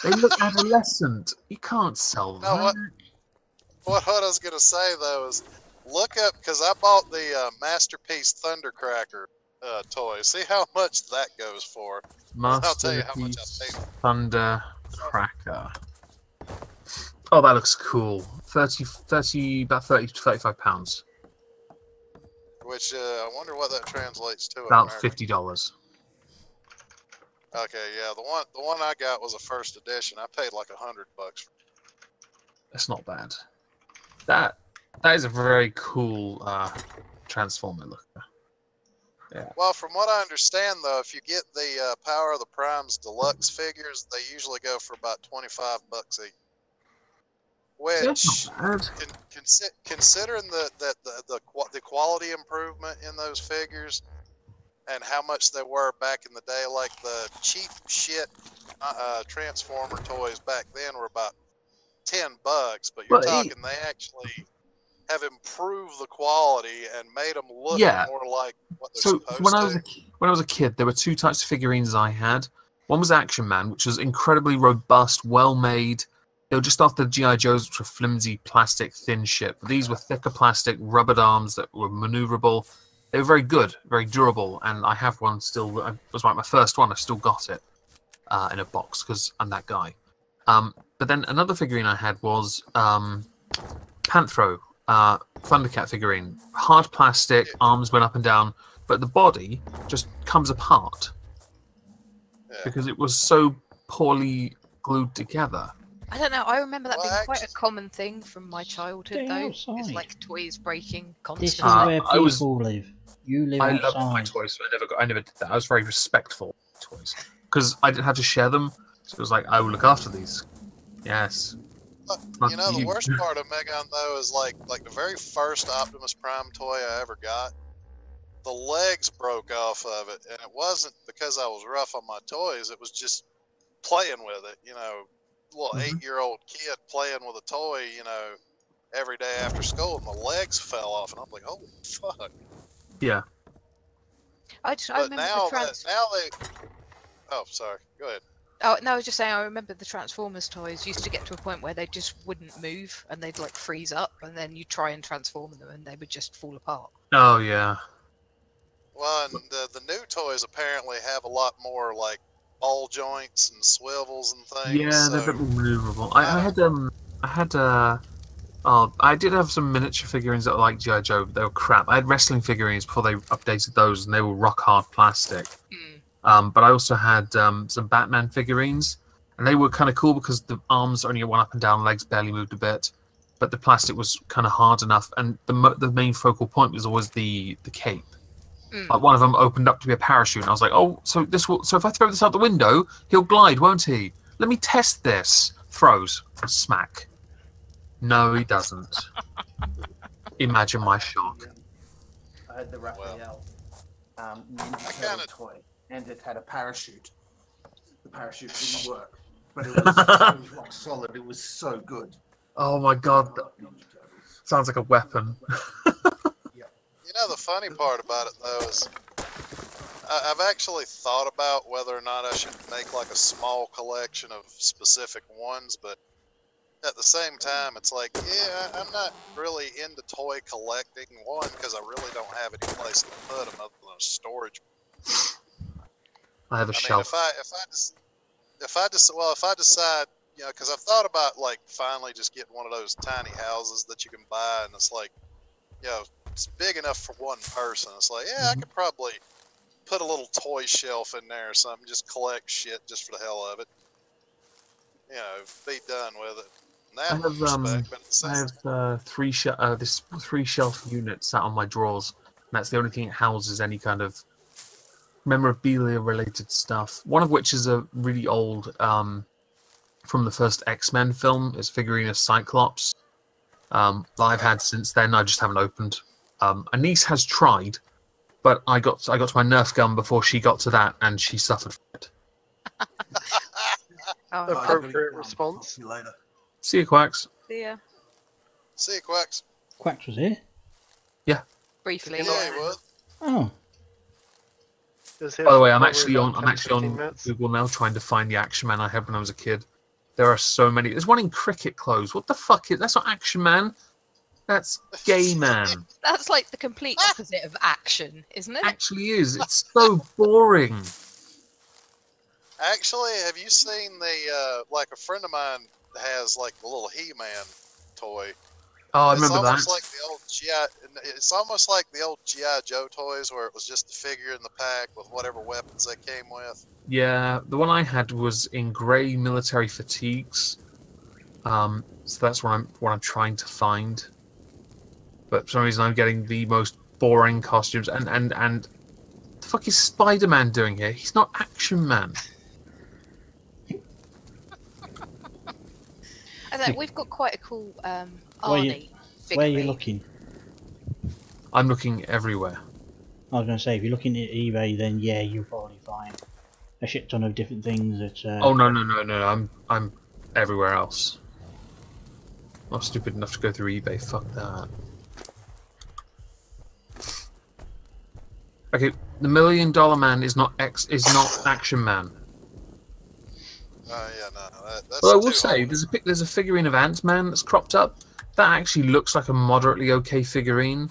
They look adolescent. You can't sell them. No, what I was going to say, though, is look up, because I bought the Masterpiece Thundercracker toy. See how much that goes for. I'll tell you how much I paid. Thundercracker. Oh, that looks cool. About 30 to £35. Which, I wonder what that translates to. About $50. Okay, yeah, the one I got was a first edition. I paid like $100 for it. That's not bad. That is a very cool Transformer look. Yeah. Well, from what I understand, though, if you get the Power of the Primes deluxe figures, they usually go for about $25 each. Which, considering the quality improvement in those figures, and how much they were back in the day, like the cheap shit Transformer toys back then were about $10, but you're talking they actually have improved the quality and made them look more like what they're supposed to. When I was a kid, there were two types of figurines I had. One was Action Man, which was incredibly robust, well made. They were just after the G.I. Joes, which were flimsy, plastic, thin shit. But these were thicker plastic, rubbered arms that were maneuverable. They were very good, very durable, and I have one still. It was like my first one. I've still got it in a box because I'm that guy. But then another figurine I had was Panthro, Thundercat figurine. Hard plastic, arms went up and down, but the body just comes apart because it was so poorly glued together. I don't know. I remember that being quite a common thing from my childhood, though. It's like toys breaking constantly. This is where people live. You live outside. I love my toys, so I never did that. I was very respectful of toys because I didn't have to share them. So it was like I will look after these. Yes. You know, the worst part of Megon though is like the very first Optimus Prime toy I ever got. The legs broke off of it, and it wasn't because I was rough on my toys. It was just playing with it. You know, little 8-year-old kid playing with a toy. You know, every day after school, and the legs fell off, and I'm like, holy fuck. Yeah. I remember now they. Oh, sorry. Go ahead. Oh no, I was just saying. I remember the Transformers toys used to get to a point where they just wouldn't move, and they'd like freeze up, and then you try and transform them, and they would just fall apart. Oh yeah. Well, and the new toys apparently have a lot more like ball joints and swivels and things. Yeah, they're a bit more maneuverable. I did have some miniature figurines that were like G.I. Joe, but they were crap. I had wrestling figurines before they updated those, and they were rock hard plastic. But I also had some Batman figurines, and they were kind of cool because the arms only went up and down, legs barely moved a bit, but the plastic was kind of hard enough, and the main focal point was always the cape. Like one of them opened up to be a parachute, and I was like, oh, so if I throw this out the window, he'll glide, won't he? Let me test this. Throws. Smack. No, he doesn't. Imagine my shock. I had the Raphael Ninja Turtle toy, and it had a parachute. The parachute didn't work, but it was rock solid. It was so good. Oh my god. Sounds like a weapon. You know, the funny part about it, though, is I've actually thought about whether or not I should make like a small collection of specific ones, but at the same time, it's like, yeah, I'm not really into toy collecting. One, because I really don't have any place to put them other than a storage. I have a shelf. If I decide, you know, because I've thought about like finally just getting one of those tiny houses that you can buy, and it's like, you know, it's big enough for one person. It's like, yeah, I could probably put a little toy shelf in there or something, just collect shit just for the hell of it. You know, be done with it. I have three shelf units sat on my drawers, and that's the only thing it houses any kind of memorabilia related stuff. One of which is a really old from the first X-Men film. It's a figurine of Cyclops that I've had since then. I just haven't opened. A niece has tried, but I got to my Nerf gun before she got to that, and she suffered from it. Appropriate response. See you later. See you, Quacks. See ya. See you, Quacks. Quacks was here? Yeah. Briefly. Yeah, he was. Oh. By the way, I'm actually on Google now trying to find the Action Man I had when I was a kid. There are so many. There's one in cricket clothes. What the fuck is that's not Action Man. That's Gay Man. That's like the complete opposite of action, isn't it? Actually is. It's so boring. Actually, have you seen the like a friend of mine has like the little He-Man toy? Oh, I remember that. Like the old it's almost like the old G.I. Joe toys where it was just a figure in the pack with whatever weapons they came with. Yeah, the one I had was in grey military fatigues. So that's what I'm trying to find. But for some reason I'm getting the most boring costumes. And the fuck is Spider-Man doing here? He's not Action Man. I know, we've got quite a cool Arnie figurine. Where are you looking? I'm looking everywhere. I was going to say, if you're looking at eBay, then yeah, you'll probably find a shit ton of different things that... Oh, no. I'm everywhere else. I'm not stupid enough to go through eBay. Fuck that. Okay, the $1 Million Man is not Action Man. Yeah, no. That's well, I will say there's a figurine of Ant-Man that's cropped up. That actually looks like a moderately okay figurine.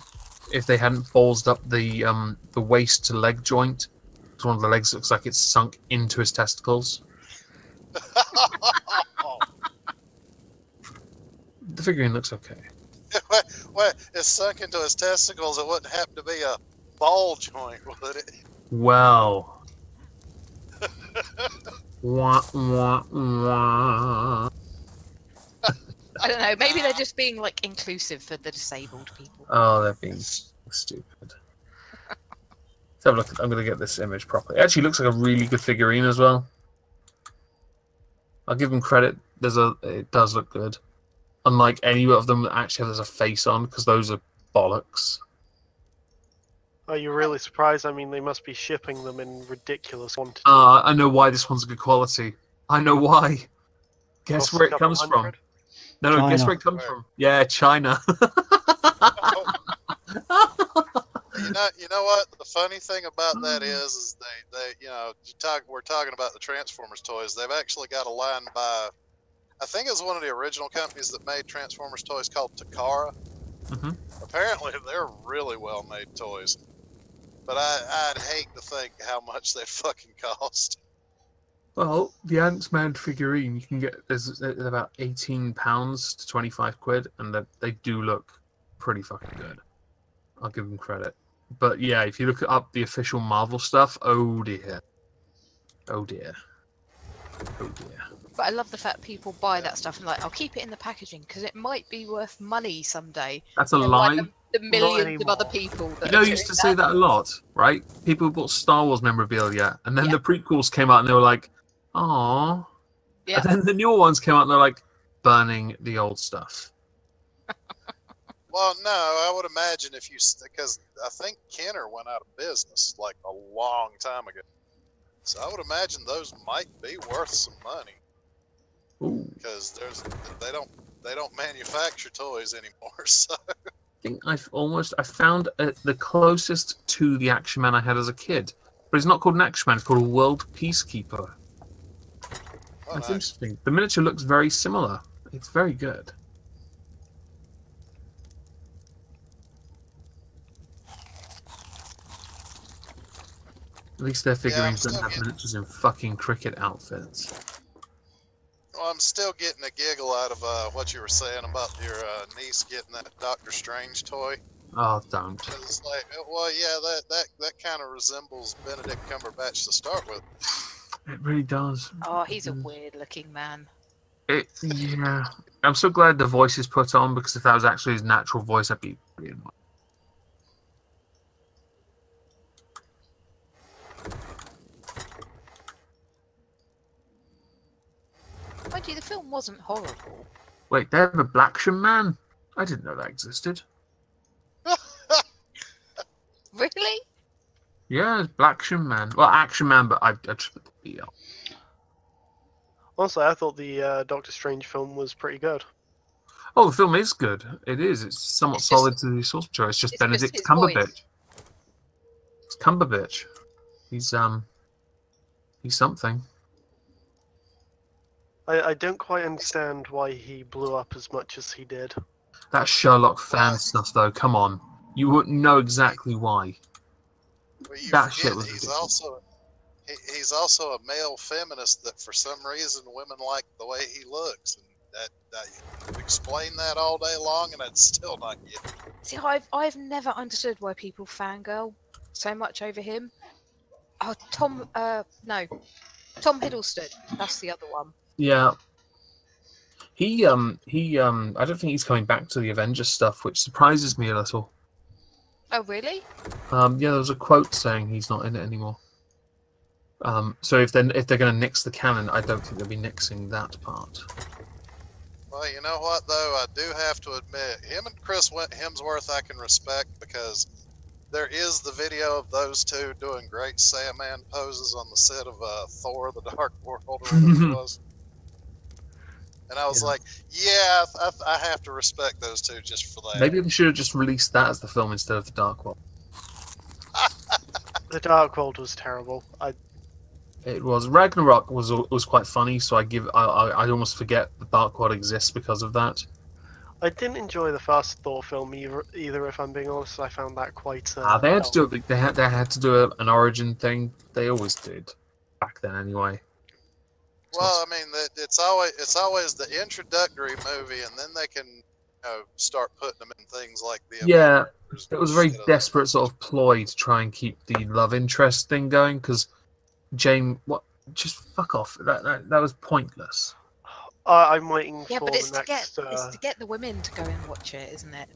If they hadn't ballsed up the waist to leg joint, because one of the legs looks like it's sunk into his testicles. The figurine looks okay. Well, it's sunk into his testicles. It wouldn't happen to be a ball joint, would it? Well. Wah, wah, wah. I don't know, maybe they're just being like inclusive for the disabled people. Oh, they're being stupid. Let's have a look. I'm going to get this image properly. It actually looks like a really good figurine as well. I'll give them credit. It does look good. Unlike any of them that actually has a face on, because those are bollocks. Are you really surprised? I mean, they must be shipping them in ridiculous quantities. I know why this one's good quality. I know why. Guess where it comes from. No, guess where it comes from. Yeah, China. You know what? The funny thing about that is they you know, we're talking about the Transformers toys. They've actually got a line by, I think it was one of the original companies that made Transformers toys called Takara. Mm-hmm. Apparently, they're really well-made toys. But I'd hate to think how much they fucking cost. Well, the Ant-Man figurine you can get is about £18 to 25 quid, and they do look pretty fucking good. I'll give them credit. But yeah, if you look up the official Marvel stuff, oh dear. Oh dear. Oh dear. But I love the fact people buy that stuff and like, I'll keep it in the packaging because it might be worth money someday. That's a lie. Like the millions of other people that I used to say that a lot, right? People bought Star Wars memorabilia, and then the prequels came out, and they were like, "Aww." Yeah. And then the newer ones came out, and they're like, burning the old stuff. Well, no, I would imagine because I think Kenner went out of business like a long time ago. So I would imagine those might be worth some money. Because they don't manufacture toys anymore. So I think I found the closest to the Action Man I had as a kid, But it's not called an Action Man, it's called a World Peacekeeper. Oh, That's nice. interesting. The miniature looks very similar. It's very good. At least their figurines don't have miniatures in fucking cricket outfits. Well, I'm still getting a giggle out of what you were saying about your niece getting that Doctor Strange toy. Oh, don't. It's like, well, yeah, that kind of resembles Benedict Cumberbatch to start with. It really does. Oh, he's a weird-looking man. Yeah. I'm so glad the voice is put on, because if that was actually his natural voice, I'd be really annoyed. Mind you, the film wasn't horrible. Wait, they have a Blacksham Man? I didn't know that existed. Really? Yeah, it's Blacksham Man. Well, Action Man, but I just put the B out. Honestly, I thought the Doctor Strange film was pretty good. Oh, the film is good. It is. It's somewhat It's solid just- to the source material. It's just it's just Benedict his Cumberbatch. voice. It's Cumberbatch. He's something. I don't quite understand why he blew up as much as he did. That Sherlock fan stuff, though. Come on, you wouldn't know exactly why. Well, you That forget shit was he's ridiculous. he's also a male feminist that for some reason women like the way he looks, and that explain that all day long, and I'd still not get it. See, I've never understood why people fangirl so much over him. Oh, Tom Hiddleston. That's the other one. Yeah. I don't think he's coming back to the Avengers stuff, which surprises me a little. Oh, really? Yeah, there was a quote saying he's not in it anymore. So if they're going to nix the canon, I don't think they'll be nixing that part. Well, you know what though, I do have to admit, him and Chris Hemsworth I can respect, because there is the video of those two doing great Sandman poses on the set of Thor: The Dark World, or whatever it was. And I was like, yeah, I have to respect those two just for that. Maybe they should have just released that as the film instead of The Dark World. The Dark World was terrible. It was. Ragnarok was quite funny, so I almost forget The Dark World exists because of that. I didn't enjoy the first Thor film either. If I'm being honest, I found that quite. They had to do it. They had to do an origin thing. They always did back then, anyway. Well, I mean, it's always the introductory movie, and then they can start putting them in things like the Yeah, Avengers it was a very instead of- desperate sort of ploy to try and keep the love interest thing going, because Jane, just fuck off. That was pointless. I'm waiting Yeah, for but it's the to get next. it's to get the women to go and watch it, isn't it?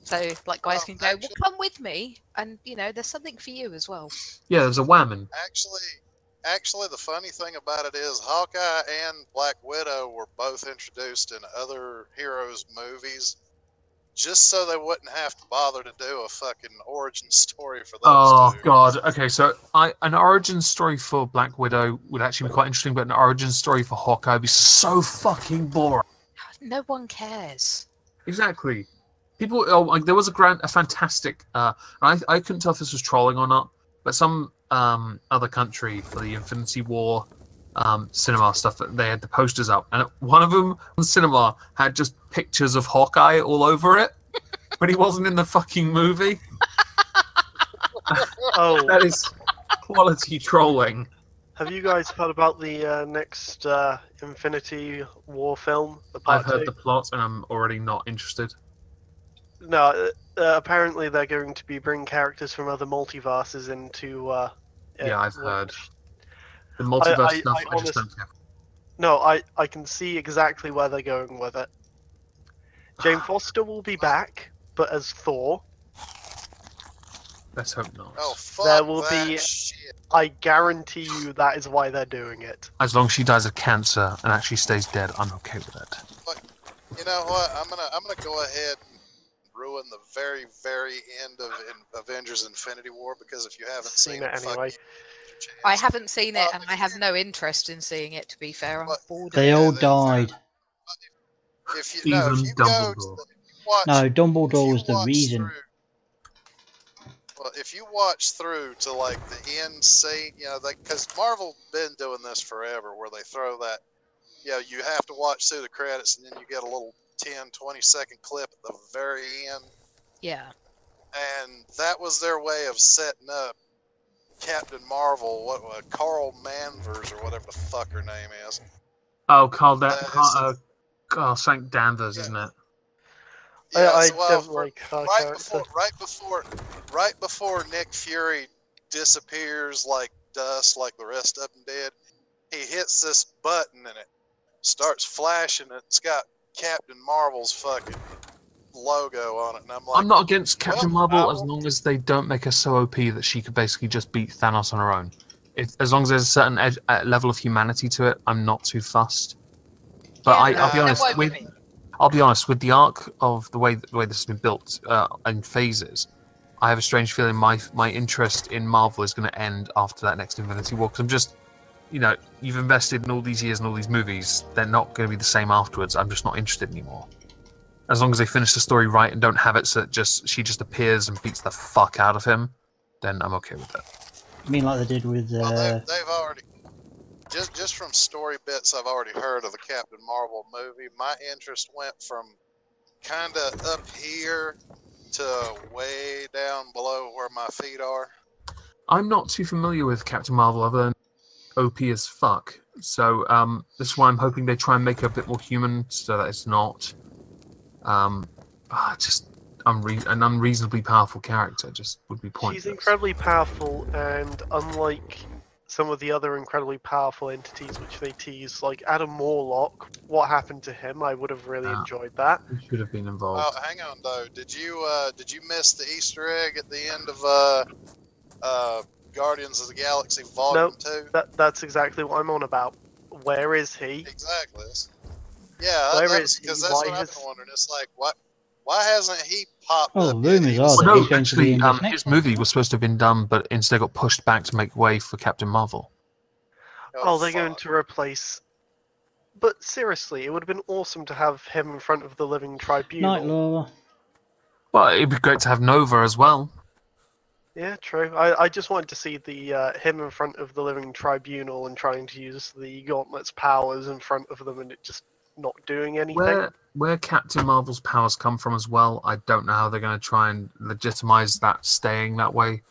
So like guys Well, can go, actually- well, come with me, and there's something for you as well. Yeah, there's a whammon. Actually, the funny thing about it is Hawkeye and Black Widow were both introduced in other heroes' movies, just so they wouldn't have to bother to do a fucking origin story for those Oh two. god. Okay, so an origin story for Black Widow would actually be quite interesting, but an origin story for Hawkeye would be so fucking boring. No one cares. Exactly. People. Oh, like there was a fantastic. I couldn't tell if this was trolling or not, but some other country for the Infinity War cinema stuff, that they had the posters up, and one of them on cinema had just pictures of Hawkeye all over it, but he wasn't in the fucking movie. Oh, That is quality trolling. have you guys heard about the next Infinity War film? The I've part heard two? the plot, and I'm already not interested. No, apparently they're going to be bringing characters from other multiverses into. Yeah, I've which- heard. The multiverse stuff, I just don't care. No, I can see exactly where they're going with it. Jane Foster will be back, but as Thor. Let's hope not. Oh, fuck There will that be- shit. I guarantee you that is why they're doing it. As long as she dies of cancer and actually stays dead, I'm okay with it. You know what? I'm gonna go ahead and ruin the very, very end of Avengers: Infinity War, because if you haven't seen it, anyway. I haven't seen it, and I have no interest in seeing it. To be fair, I'm What? bored. They of it. all died. If you go Even to Dumbledore. watch, No, if Dumbledore you was the watch reason. Well, if you watch through to like the end scene, you know, because Marvel been doing this forever, where they throw that, you know, you have to watch through the credits, and then you get a little 10-20 second clip at the very end. Yeah. And that was their way of setting up Captain Marvel, what Carl Manvers or whatever the fuck her name is. Oh, Frank Danvers, isn't it? Yeah, I well, don't like her character. Right before Nick Fury disappears like dust, like the rest of them did, he hits this button and it starts flashing. It's got Captain Marvel's fucking logo on it, and I'm like, I'm not against Captain Marvel as long as they don't make her so OP that she could basically just beat Thanos on her own. As long as there's a certain level of humanity to it, I'm not too fussed. But I'll be honest with the arc of the way this has been built in phases. I have a strange feeling my interest in Marvel is going to end after that next Infinity War, because I'm just, you know, you've invested in all these years in all these movies, they're not going to be the same afterwards. I'm just not interested anymore. As long as they finish the story right and don't have it so that she just appears and beats the fuck out of him, then I'm okay with that. You mean like they did with? Well, they've already just from story bits I've already heard of the Captain Marvel movie. My interest went from kind of up here to way down below where my feet are. I'm not too familiar with Captain Marvel other than OP as fuck. So this is why I'm hoping they try and make her a bit more human, so that it's not just an unreasonably powerful character. Just would be pointless. She's incredibly powerful, and unlike some of the other incredibly powerful entities which they tease, like Adam Warlock, what happened to him? I would have really enjoyed that. He should have been involved. Oh, hang on though. Did you miss the Easter egg at the end of Guardians of the Galaxy Volume 2? That's exactly what I'm on about. Where is he? Exactly. Yeah, because that's what I've been wondering. It's like, why hasn't he popped up? Rumors are that he's going to be his movie was supposed to have been done, but instead got pushed back to make way for Captain Marvel. They're going to replace. But seriously, it would have been awesome to have him in front of the Living Tribunal. Night Laura. Well, it'd be great to have Nova as well. Yeah, true. I just wanted to see the him in front of the Living Tribunal and trying to use the Gauntlet's powers in front of them, and it just not doing anything. Where Captain Marvel's powers come from as well, I don't know how they're going to try and legitimize that staying that way,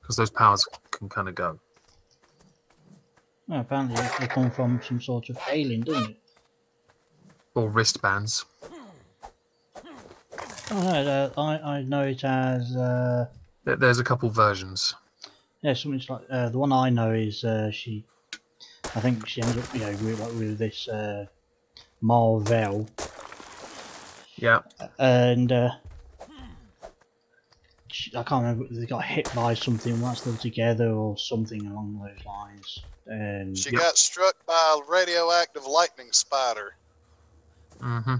because those powers can kind of go. Well, apparently they come from some sort of alien, doesn't it? Or wristbands. Oh no, I know it as. There's a couple versions. Yeah, something like the one I know is she. I think she ends up, with this Marvel. Yeah. And I can't remember. They got hit by something once they were together, or something along those lines. And she got struck by a radioactive lightning spider. Mm-hmm.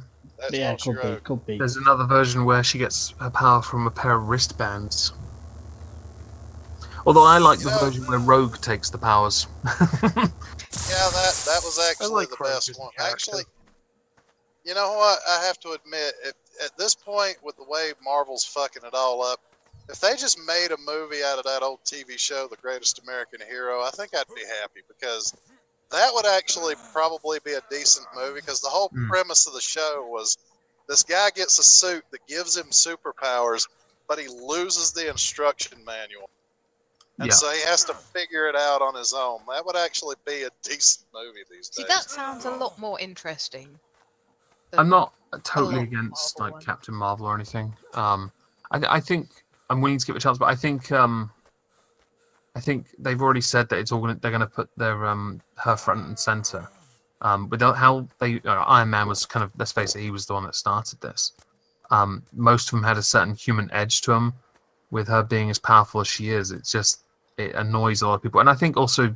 Yeah, could be. There's another version where she gets her power from a pair of wristbands. Although I like the version where Rogue takes the powers. Yeah, that was actually the best one. Actually, you know what? I have to admit, at this point, with the way Marvel's fucking it all up, if they just made a movie out of that old TV show, The Greatest American Hero, I think I'd be happy, because that would actually probably be a decent movie, because the whole premise of the show was this guy gets a suit that gives him superpowers, but he loses the instruction manual. And so he has to figure it out on his own. That would actually be a decent movie these days. See, that sounds a lot more interesting. I'm not totally against like Captain Marvel or anything. I think I'm willing to give it a chance, but I think they've already said that they're going to put their her front and center. Without how Iron Man was kind of, let's face it, he was the one that started this. Most of them had a certain human edge to them. With her being as powerful as she is, it annoys a lot of people. And I think also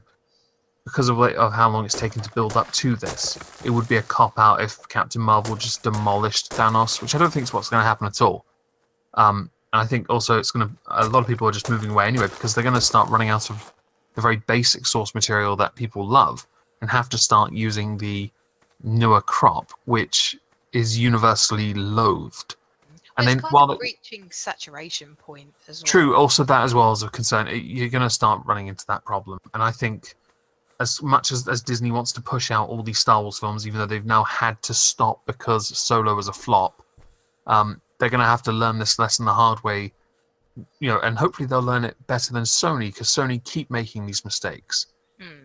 because of how long it's taken to build up to this, it would be a cop-out if Captain Marvel just demolished Thanos, which I don't think is what's going to happen at all. And I think also a lot of people are just moving away anyway, because they're going to start running out of the very basic source material that people love and have to start using the newer crop, which is universally loathed. And it's then kind while of reaching saturation point as well. True, also that as well is a concern. You're going to start running into that problem. And I think as much as Disney wants to push out all these Star Wars films, even though they've now had to stop because Solo was a flop, they're going to have to learn this lesson the hard way, and hopefully they'll learn it better than Sony, because Sony keep making these mistakes.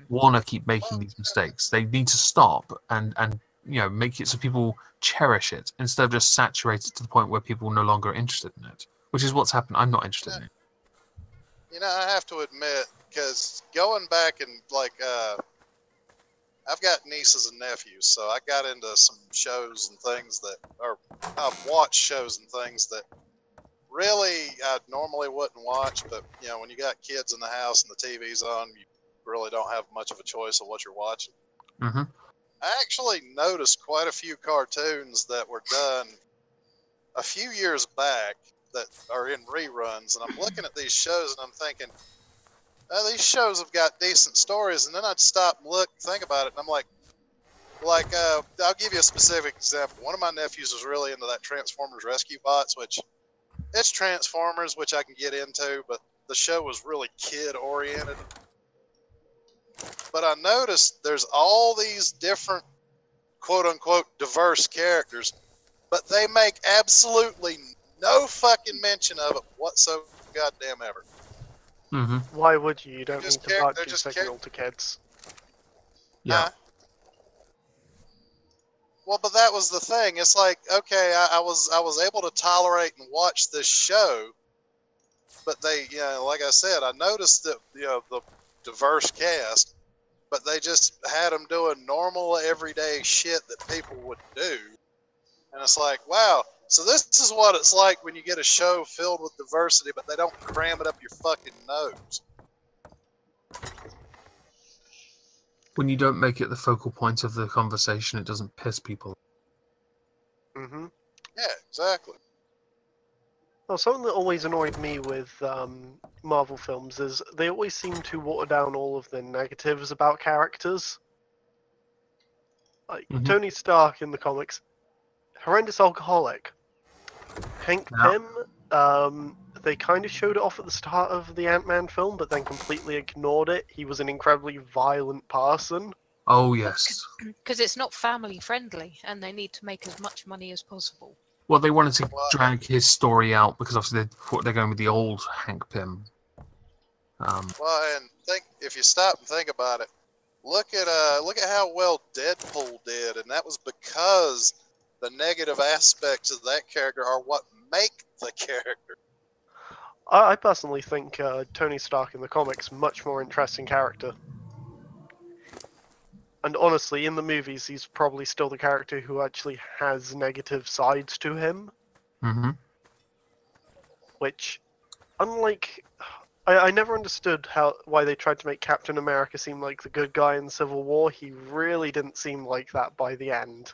Warner keep making these mistakes. They need to stop and make it so people cherish it instead of just saturate it to the point where people are no longer interested in it, which is what's happened. I'm not interested in it. I have to admit, because going back and I've got nieces and nephews, so I got into some shows and things I've watched shows and things that really I normally wouldn't watch, but when you got kids in the house and the TV's on, you really don't have much of a choice of what you're watching. I actually noticed quite a few cartoons that were done a few years back that are in reruns, and I'm looking at these shows and I'm thinking, these shows have got decent stories, and then I'd stop and think about it, and I'm like, I'll give you a specific example. One of my nephews was really into that Transformers Rescue Bots, which it's Transformers, which I can get into, but the show was really kid-oriented. But I noticed there's all these different, quote-unquote, diverse characters, but they make absolutely no fucking mention of it whatsoever, goddamn ever. Why would you? You don't need to they're just signal to kids. Yeah. Well, but that was the thing. It's like, okay, I was able to tolerate and watch this show, but they, like I said, I noticed that the diverse cast, but they just had them doing normal everyday shit that people would do, and it's like, wow. So this is what it's like when you get a show filled with diversity, but they don't cram it up your fucking nose. When you don't make it the focal point of the conversation, it doesn't piss people. Yeah, exactly. Well, something that always annoyed me with Marvel films is they always seem to water down all of the negatives about characters. Like Tony Stark in the comics, horrendous alcoholic. Hank Pym, they kind of showed it off at the start of the Ant-Man film, but then completely ignored it. He was an incredibly violent person. Oh, yes. Because it's not family friendly, and they need to make as much money as possible. Well, they wanted to drag his story out because obviously they're going with the old Hank Pym. Well, and if you stop and think about it, look at how well Deadpool did, and that was because the negative aspects of that character are what make the character. I personally think Tony Stark in the comics much more interesting character. And honestly, in the movies, he's probably still the character who actually has negative sides to him. Which, unlike... I never understood why they tried to make Captain America seem like the good guy in Civil War. He really didn't seem like that by the end.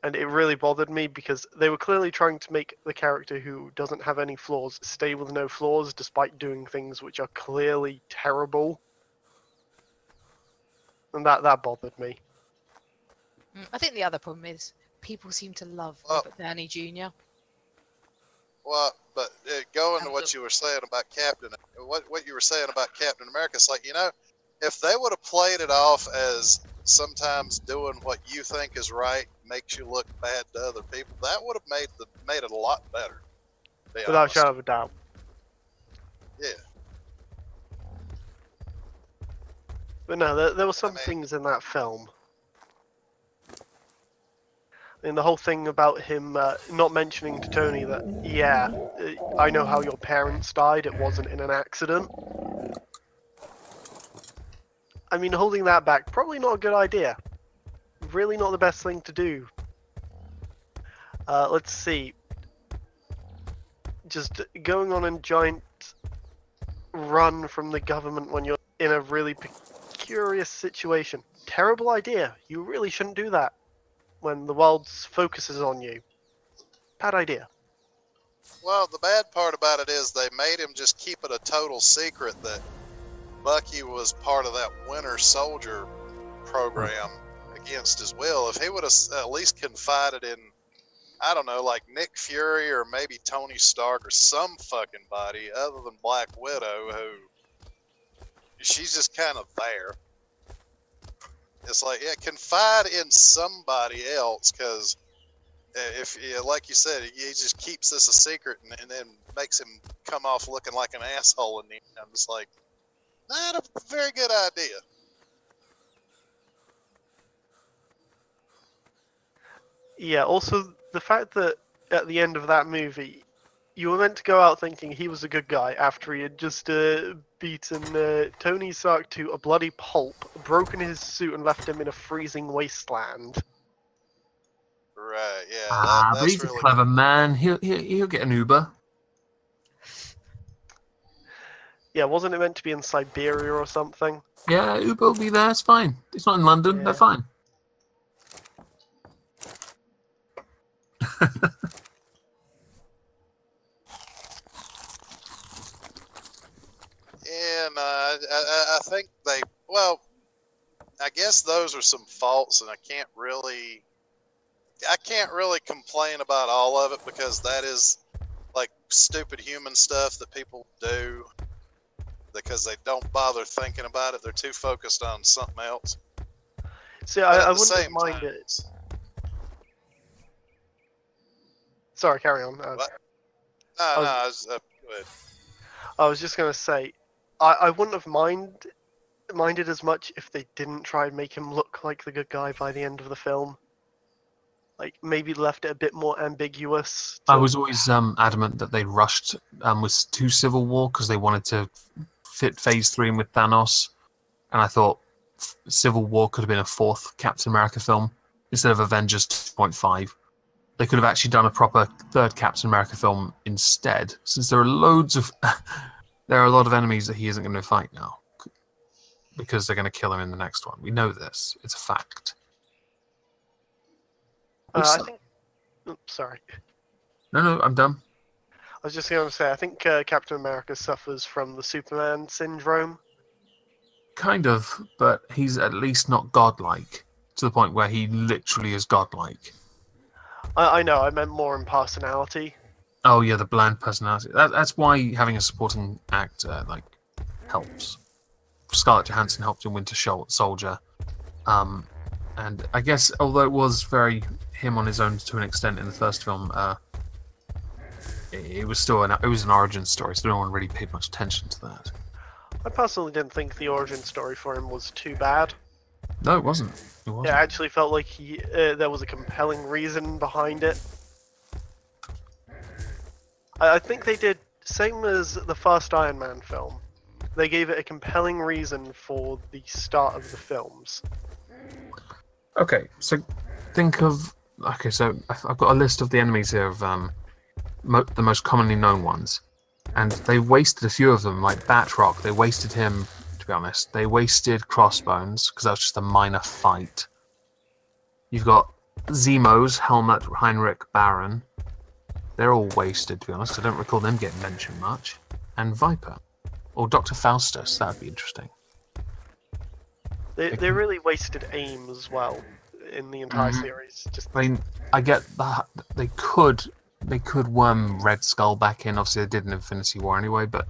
And it really bothered me because they were clearly trying to make the character who doesn't have any flaws stay with no flaws despite doing things which are clearly terrible. And that bothered me. I think the other problem is people seem to love Robert Downey Jr. Well, but going to what you were saying about what you were saying about Captain America, it's like, if they would have played it off as sometimes doing what you think is right makes you look bad to other people, that would have made it a lot better. Without a shadow of a doubt. Yeah. But no, there were some things in that film. And the whole thing about him not mentioning to Tony that, I know how your parents died, it wasn't in an accident. I mean, holding that back, probably not a good idea. Really not the best thing to do. Let's see. Just going on a giant run from the government when you're in a really precarious situation. Terrible idea. You really shouldn't do that when the world's focus is on you. Bad idea. Well, the bad part about it is they made him just keep it a total secret that Bucky was part of that Winter Soldier program against his will. If he would have at least confided in I don't know, like Nick Fury or maybe Tony Stark or some fucking body other than Black Widow, who she's just kind of there. It's like, yeah, confide in somebody else, because if, like you said, he just keeps this a secret and then makes him come off looking like an asshole, and I'm just like, not a very good idea. Yeah, also the fact that at the end of that movie, you were meant to go out thinking he was a good guy after he had just beaten Tony Stark to a bloody pulp, broken his suit, and left him in a freezing wasteland. Right, yeah. But he's really a clever man. He'll get an Uber. Yeah, wasn't it meant to be in Siberia or something? Yeah, Uber will be there. It's fine. It's not in London. Yeah. They're fine. And I think well, I guess those are some faults, and I can't really complain about all of it, because that is like stupid human stuff that people do because they don't bother thinking about it. They're too focused on something else. See, I wouldn't mind it. Sorry, carry on. What? No, go ahead. I was just going to say, I wouldn't have minded as much if they didn't try and make him look like the good guy by the end of the film. Like, maybe left it a bit more ambiguous. I was always adamant that they rushed to Civil War because they wanted to fit Phase 3 in with Thanos. And I thought Civil War could have been a fourth Captain America film instead of Avengers 2.5. They could have actually done a proper third Captain America film instead, since there are loads of there are a lot of enemies that he isn't going to fight now because they're going to kill him in the next one. We know this; it's a fact. I think. Oops, sorry. No, I'm done. I was just going to say, I think Captain America suffers from the Superman syndrome. Kind of, but he's at least not godlike to the point where he literally is godlike. I know, I meant more in personality. Oh yeah, the bland personality. That's why having a supporting actor helps. Scarlett Johansson helped in Winter Soldier, and I guess although it was very him on his own to an extent in the first film, it was still an origin story, so no one really paid much attention to that. I personally didn't think the origin story for him was too bad. No, it wasn't. It actually felt like there was a compelling reason behind it. I think they did, same as the first Iron Man film, they gave it a compelling reason for the start of the films. Okay, so think of... Okay, so I've got a list of the enemies here of the most commonly known ones. And they wasted a few of them, like Batroc. They wasted him, to be honest. They wasted Crossbones, because that was just a minor fight. You've got Zemos, Helmut, Heinrich, Baron. They're all wasted, to be honest. I don't recall them getting mentioned much. And Viper. Or Dr. Faustus, that would be interesting. They really wasted AIM as well in the entire series. I mean, I get that they could worm Red Skull back in. Obviously, they did in Infinity War anyway, but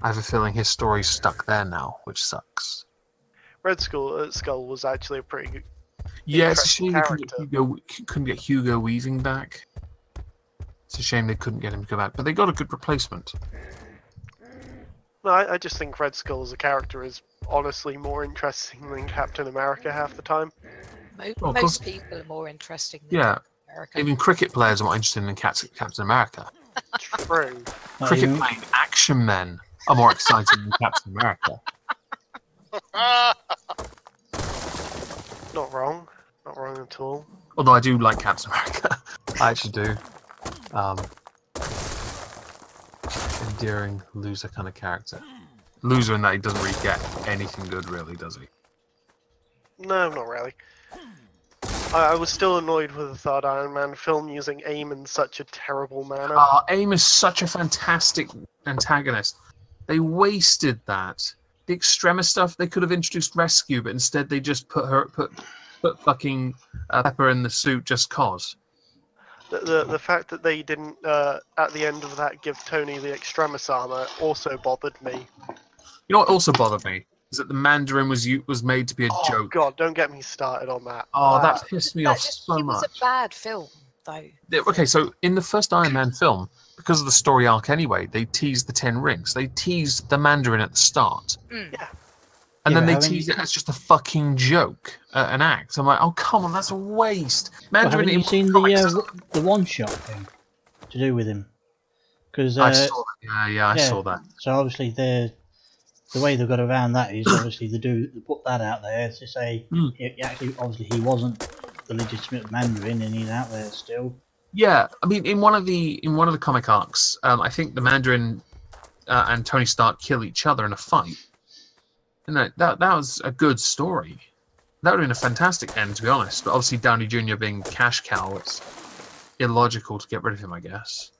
I have a feeling his story's stuck there now, which sucks. Red Skull was actually a pretty good. Yeah, it's a shame they couldn't get Hugo Weaving back. It's a shame they couldn't get him to go back, but they got a good replacement. No, I just think Red Skull as a character is honestly more interesting than Captain America half the time. Most people are more interesting than Captain America. Even cricket players are more interested in Captain America. True. Cricket playing action men are more exciting than Captain America. Not wrong. Not wrong at all. Although I do like Captain America. I actually do. Endearing loser kind of character. Loser in that he doesn't really get anything good, really, does he? No, not really. I was still annoyed with the third Iron Man film using AIM in such a terrible manner. AIM is such a fantastic antagonist. They wasted that. The Extremis stuff, they could have introduced Rescue, but instead they just put fucking Pepper in the suit just cause. The fact that they didn't at the end of that give Tony the Extremis armor also bothered me. You know what also bothered me is that the Mandarin was made to be a joke. God, don't get me started on that. Oh, that pissed me off so much. It was a bad film, though. Okay, so in the first Iron Man film, because of the story arc anyway, they teased the 10 rings. They teased the Mandarin at the start. Yeah. And then they teased it as just a fucking joke, an act. I'm like, oh, come on, that's a waste. Mandarin, have you seen the one-shot thing to do with him? Because I saw that. I saw that. So obviously the way they got around that is obviously they put that out there to say obviously he wasn't the legitimate Mandarin and he's out there still. Yeah, I mean, in one of the comic arcs, I think the Mandarin and Tony Stark kill each other in a fight. And that was a good story. That would have been a fantastic end, to be honest. But obviously, Downey Jr. being cash cow, it's illogical to get rid of him, I guess.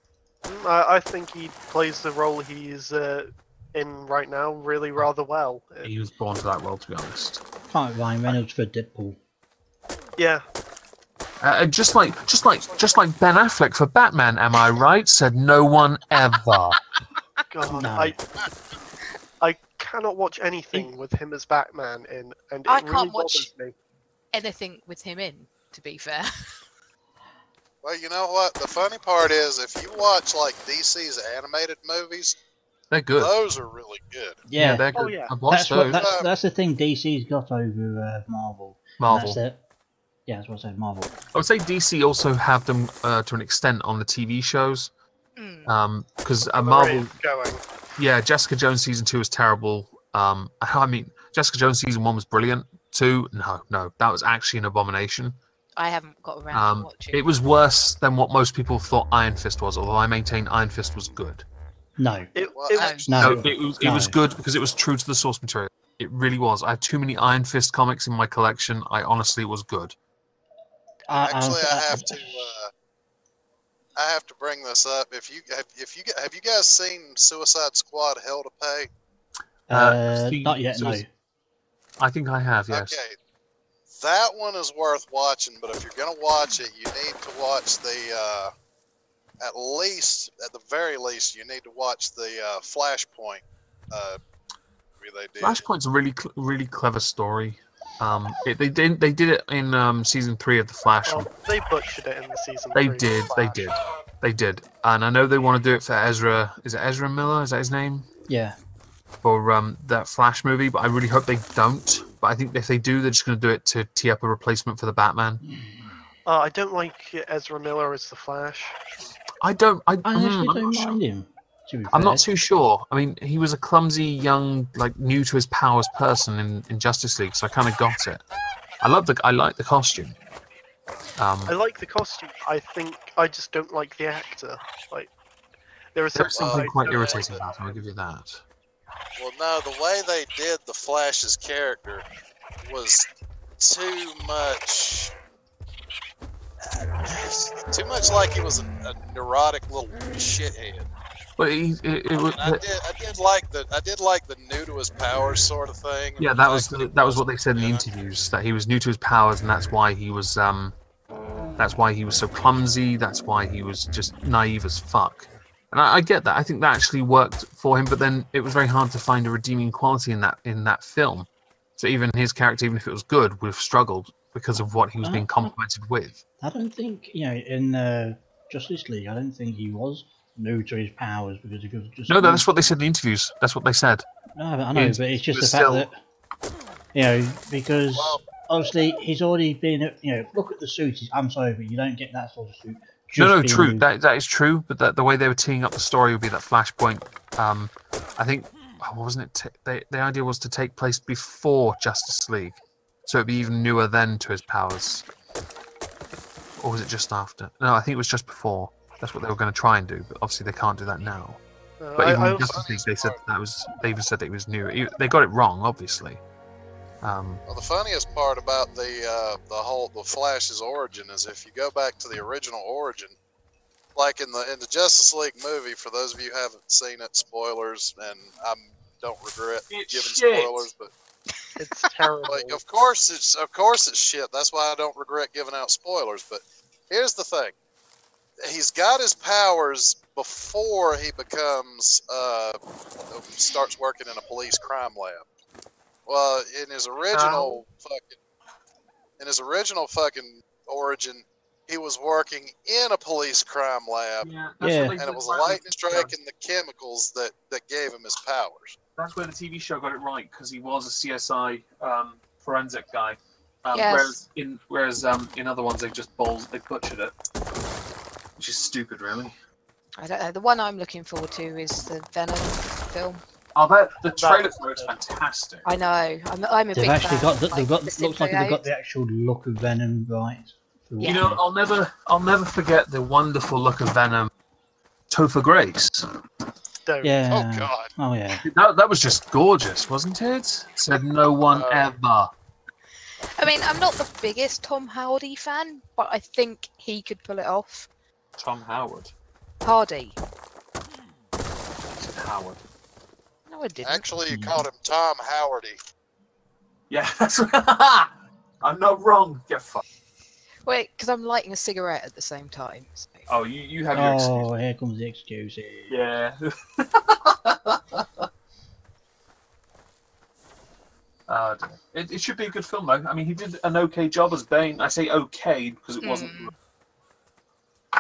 I think he plays the role he's in right now really rather well. He was born to that role, to be honest. Can't Ryan Reynolds for Deadpool. Yeah. Just like Ben Affleck for Batman, am I right? Said no one ever. God, No. I cannot watch anything with him as Batman in, and I it can't really watch bothers me. anything with him in, to be fair. Well, you know what? The funny part is, if you watch like DC's animated movies, They're good. those are really good. Yeah, they're good. Oh, yeah. I've watched those. That's the thing DC's got over Marvel. Marvel. That's it. Yeah, that's what I said, Marvel. I would say DC also have them to an extent on the TV shows. Because The Marvel... rate going. Yeah, Jessica Jones season 2 was terrible. I mean, Jessica Jones season 1 was brilliant. 2, no, that was actually an abomination. I haven't got around to watching. It was worse than what most people thought Iron Fist was, although I maintain Iron Fist was good. No. It was good because it was true to the source material. It really was. I have too many Iron Fist comics in my collection. I honestly was good. Actually, I have to bring this up. Have you guys seen Suicide Squad: Hell to Pay? Not yet, no. I think I have, yes. Okay, that one is worth watching. But if you're gonna watch it, you need to watch the at the very least, you need to watch the Flashpoint. They did. Flashpoint's a really clever story. They did it in season 3 of the Flash. Well, they butchered it in the season. They 3 did, of they Flash. did, they did, and I know they want to do it for Ezra. Is it Ezra Miller? Is that his name? Yeah. For that Flash movie, but I really hope they don't. But I think if they do, they're just going to do it to tee up a replacement for the Batman. I don't like Ezra Miller as the Flash. I don't. I actually don't mind him. I'm not too sure. I mean, he was a clumsy, young, like new to his powers person in Justice League, so I kind of got it. I like the costume. I like the costume. I just don't like the actor. Like, there's something quite irritating about him. I'll give you that. Well, no, the way they did the Flash's character was too much like he was a neurotic little shithead. But I did like the new to his powers sort of thing. Yeah, that was what they said in the interviews, that he was new to his powers, and that's why he was so clumsy. That's why he was just naive as fuck. And I get that. I think that actually worked for him, but then it was very hard to find a redeeming quality in that film. So even his character, even if it was good, would have struggled because of what he was being complimented with. I don't think, in Justice League, I don't think he was new to his powers because he was just... No, that's what they said in the interviews. That's what they said. No, I know, but it's just the fact that, because obviously he's already been, look at the suit. I'm sorry, but you don't get that sort of suit. No, true. That is true. But the way they were teeing up the story would be that Flashpoint. I think, wasn't it? The idea was to take place before Justice League, so it'd be even newer then to his powers. Or was it just after? No, I think it was just before. That's what they were going to try and do, but obviously they can't do that now. But even in Justice League, they said they even said it was new. They got it wrong, obviously. Well, the funniest part about the Flash's origin is if you go back to the original origin, like in the Justice League movie. For those of you who haven't seen it, spoilers, and I don't regret giving spoilers, but it's terrible. Like, of course it's shit. That's why I don't regret giving out spoilers. But here's the thing: he's got his powers before he becomes starts working in a police crime lab. Well, in his original fucking origin, he was working in a police crime lab, Yeah. and it was a lightning strike and the chemicals that gave him his powers. That's where the TV show got it right, because he was a CSI forensic guy. Yes. Whereas in other ones they butchered it, which is stupid, really. I don't know. The one I'm looking forward to is the Venom film. I bet the trailer for it's fantastic. I know. I'm a They've big actually fan. looks like they've got the actual look of Venom right. Yeah. You know, I'll never forget the wonderful look of Venom. Topher Grace. Yeah. Oh God. Oh yeah. That was just gorgeous, wasn't it? Said no one ever. I mean, I'm not the biggest Tom Hardy fan, but I think he could pull it off. Tom Howard. Hardy. Said Howard. No, I didn't. Actually, you called him Tom Howardy. Yeah, that's I'm not wrong. Get fucked. Wait, because I'm lighting a cigarette at the same time. So. Oh, you have your excuse. Oh, here comes the excuses. Yeah. It should be a good film, though. I mean, he did an okay job as Bane. I say okay because it wasn't.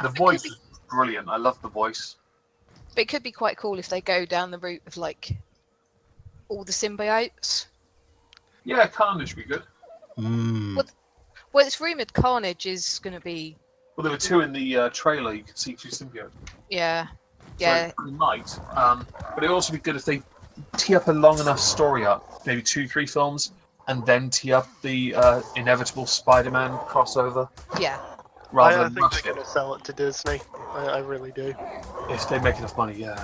The voice is brilliant. I love the voice. But it could be quite cool if they go down the route of, like, all the symbiotes. Yeah, Carnage would be good. Well, it's rumoured Carnage is going to be... Well, there were two in the trailer. You could see two symbiotes. Yeah. Yeah. So it might. But it would also be good if they tee up a long enough story up, maybe 2-3 films, and then tee up the inevitable Spider-Man crossover. Yeah. I think they're going to sell it to Disney. I really do. If they make enough money, yeah.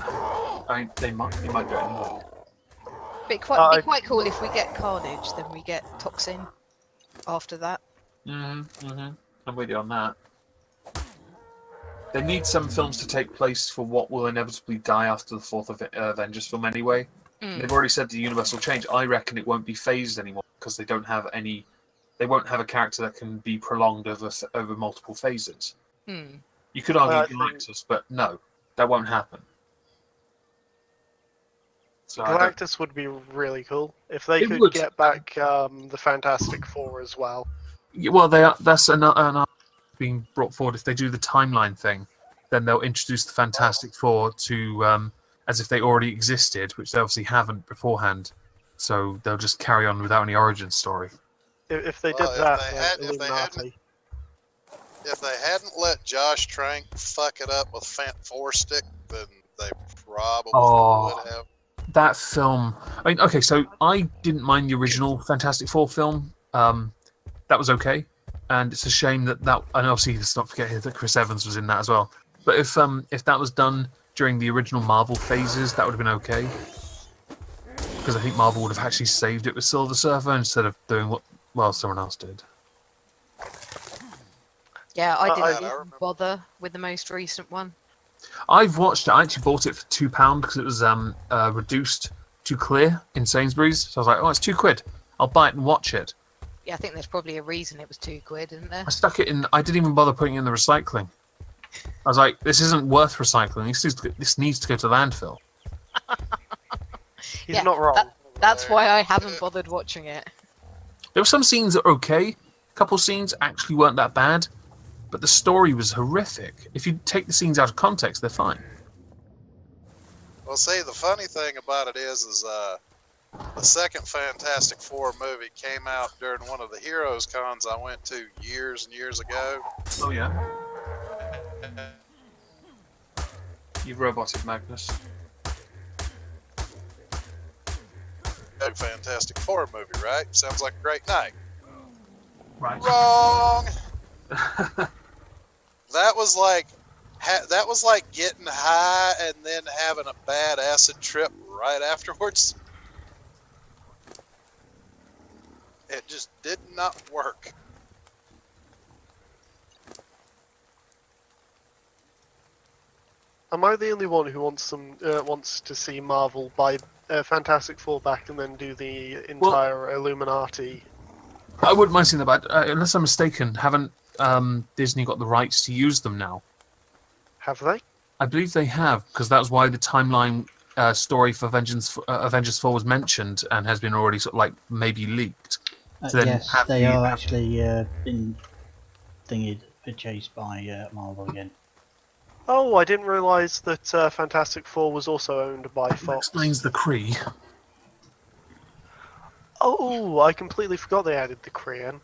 I mean, they might do it anyway. But it'd be quite cool if we get Carnage, then we get Toxin after that. I'm with you on that. They need some films to take place for what will inevitably die after the fourth Avengers film anyway. They've already said the universe will change. I reckon it won't be phased anymore because they don't have any. They won't have a character that can be prolonged over multiple phases. You could argue Galactus, but no, that won't happen. So Galactus would be really cool if they could get back the Fantastic Four as well. Yeah, well, that's another being brought forward. If they do the timeline thing, then they'll introduce the Fantastic Four to as if they already existed, which they obviously haven't beforehand. So they'll just carry on without any origin story. If they did that, if they hadn't let Josh Trank fuck it up with Fant Four Stick, then they probably would have. That film. I mean, okay, so I didn't mind the original Fantastic Four film. That was okay, and it's a shame that and obviously let's not forget that Chris Evans was in that as well. But if that was done during the original Marvel phases, that would have been okay. Because I think Marvel would have actually saved it with Silver Surfer instead of doing what someone else did. Yeah, I didn't even bother with the most recent one. I've watched it. I actually bought it for £2 because it was reduced to clear in Sainsbury's. So I was like, oh, it's £2. I'll buy it and watch it. Yeah, I think there's probably a reason it was £2, isn't there? I stuck it in. I didn't even bother putting it in the recycling. I was like, this isn't worth recycling. This needs to go to landfill. He's not wrong. That's why I haven't bothered watching it. There were some scenes that were okay. A couple of scenes actually weren't that bad. But the story was horrific. If you take the scenes out of context, they're fine. Well, see, the funny thing about it is the second Fantastic Four movie came out during one of the Heroes Cons I went to years and years ago. Oh, yeah? You've roboted Magnus. Fantastic Four movie, right? Sounds like a great night. Right. Wrong! That was like getting high and then having a bad acid trip right afterwards. It just did not work. Am I the only one who wants to see Marvel buy Fantastic Four back and then do the entire Illuminati? I wouldn't mind seeing that, but unless I'm mistaken, haven't Disney got the rights to use them now? Have they? I believe they have, because that's why the timeline story for Avengers 4 was mentioned and has been already sort of like maybe leaked. To then Yes, have they the- are actually been purchased by Marvel again. Oh, I didn't realise that Fantastic Four was also owned by That Fox. explains the Kree. Oh, I completely forgot they added the Kree in.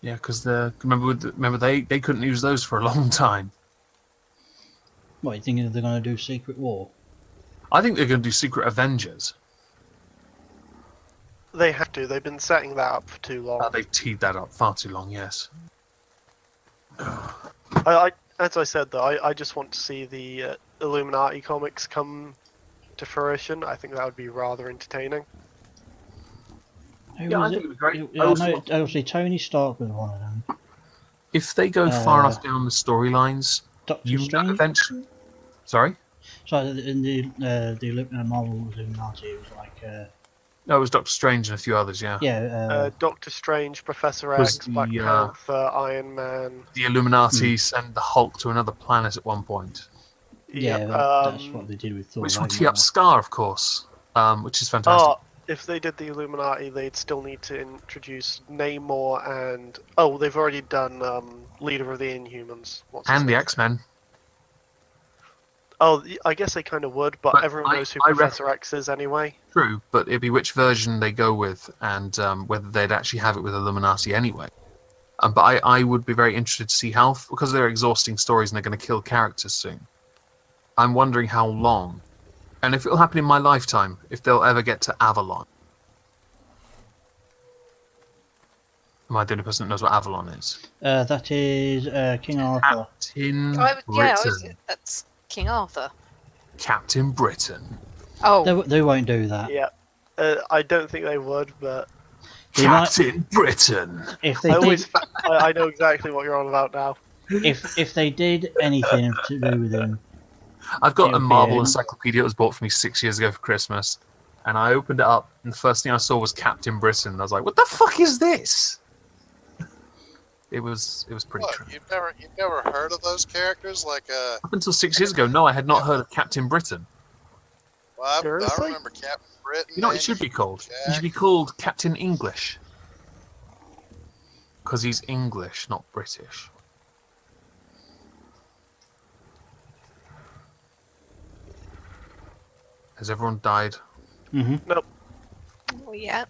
Yeah, because remember they couldn't use those for a long time. What, you thinking they're going to do Secret War? I think they're going to do Secret Avengers. They have to. They've been setting that up for too long. They've teed that up far too long. Yes. As I said, though, I just want to see the Illuminati comics come to fruition. I think that would be rather entertaining. Who Yeah, I was think it? it'd be great. Obviously, Tony Stark was one of them. If they go far enough down the storylines, Doctor you know, Strange. eventually. Sorry. So in the Marvel Illuminati, it was like No, it was Doctor Strange and a few others. Yeah. Doctor Strange, Professor Was X, Black the, Panther, Iron Man. The Illuminati send the Hulk to another planet at one point. yeah, that's what they did with Thor. Which will Ragnarok. tee up Scar, of course, which is fantastic. Oh, if they did the Illuminati, they'd still need to introduce Namor and... Oh, they've already done Leader of the Inhumans. What's his And the name? X-Men. Oh, I guess they kind of would, but everyone knows who I Professor X is anyway. True, but it'd be which version they go with, and whether they'd actually have it with Illuminati anyway. But I would be very interested to see how, because they're exhausting stories and they're going to kill characters soon. I'm wondering how long, and if it'll happen in my lifetime, if they'll ever get to Avalon. Am I the only person that knows what Avalon is? That is King Arthur. Captain That's King Arthur. Captain Britain. Oh, They won't do that. Yeah. I don't think they would, but... They might- Captain Britain. If they I, did, always, I know exactly what you're on about now. if they did anything to do with him, I've got It a would be Marvel a- encyclopedia that was bought for me 6 years ago for Christmas, and I opened it up, and the first thing I saw was Captain Britain. And I was like, "What the fuck is this?" It was pretty What? true. You've never heard of those characters? Like Up until 6 years ago, no, I had not heard of Captain Britain. well, I Seriously? remember Captain Britain. You know what it and should be called? He Jack. should be called Captain English, because he's English, not British. Has everyone died? Nope. oh yeah.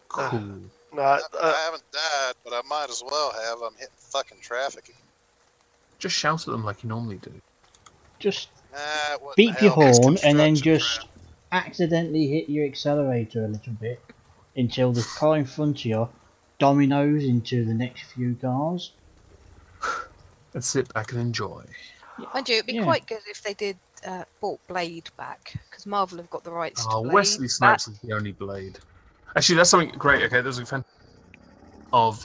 Cool. No, I haven't died, but I might as well have. I'm hitting fucking traffic. Just shout at them like you normally do. just What beep the your hell? It's horn and then construction just traffic. accidentally hit your accelerator a little bit until the car in front of you dominoes into the next few cars. Let's sit back and enjoy. Mind you, it'd be Yeah. quite good if they did bought Blade back, because Marvel have got the rights to Oh, Blade. Wesley Snipes is the only Blade. Actually, that's something great. Okay, there's a fan of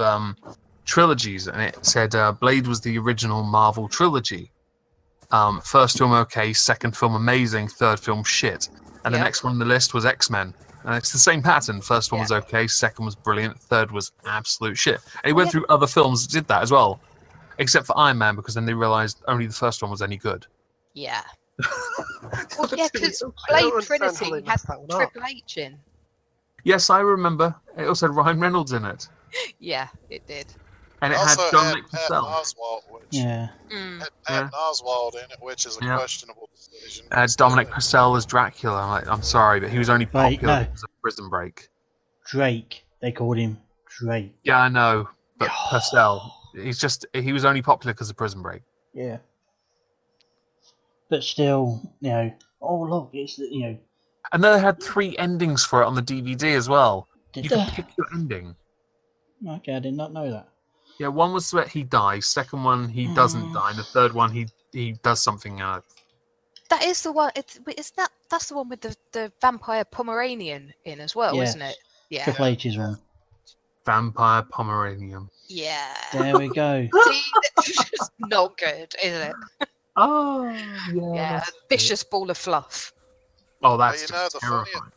trilogies, and it said Blade was the original Marvel trilogy. First film okay, second film amazing, third film shit, and the Yep. next one on the list was X-Men. And it's the same pattern. First one was okay, second was brilliant, third was absolute shit. And he went through other films that did that as well, except for Iron Man, because then they realised only the first one was any good. Yeah. Well, yeah, because I don't Blade understand how Trinity they had messed that one up. Triple H in. Yes, I remember. It also had Ryan Reynolds in it, Yeah, it did. and it Also had Dominic had Patton Purcell. Oswalt, which Yeah. Mm. had Patton Oswalt in it, which is a Yeah. questionable decision. Dominic Purcell as Dracula. I'm sorry, but he was only Wait, popular no. because of Prison Break. Drake. They called him Drake. Yeah, I know, but Purcell, he was only popular because of Prison Break. Yeah. But still, oh look, it's And then they had 3 endings for it on the DVD as well. did You could they? pick your ending. Okay, I did not know that. Yeah, one was where he dies, second one he doesn't die, and the third one he does something. That is the one. That's the one with the vampire Pomeranian in as well, Yes. isn't it? Yeah. Triple H's one. Vampire Pomeranian. Yeah. There we go. See, it's just not good, isn't it? Oh, Yeah. Vicious ball of fluff. Oh, that's Well, you know, just the funny- terrifying.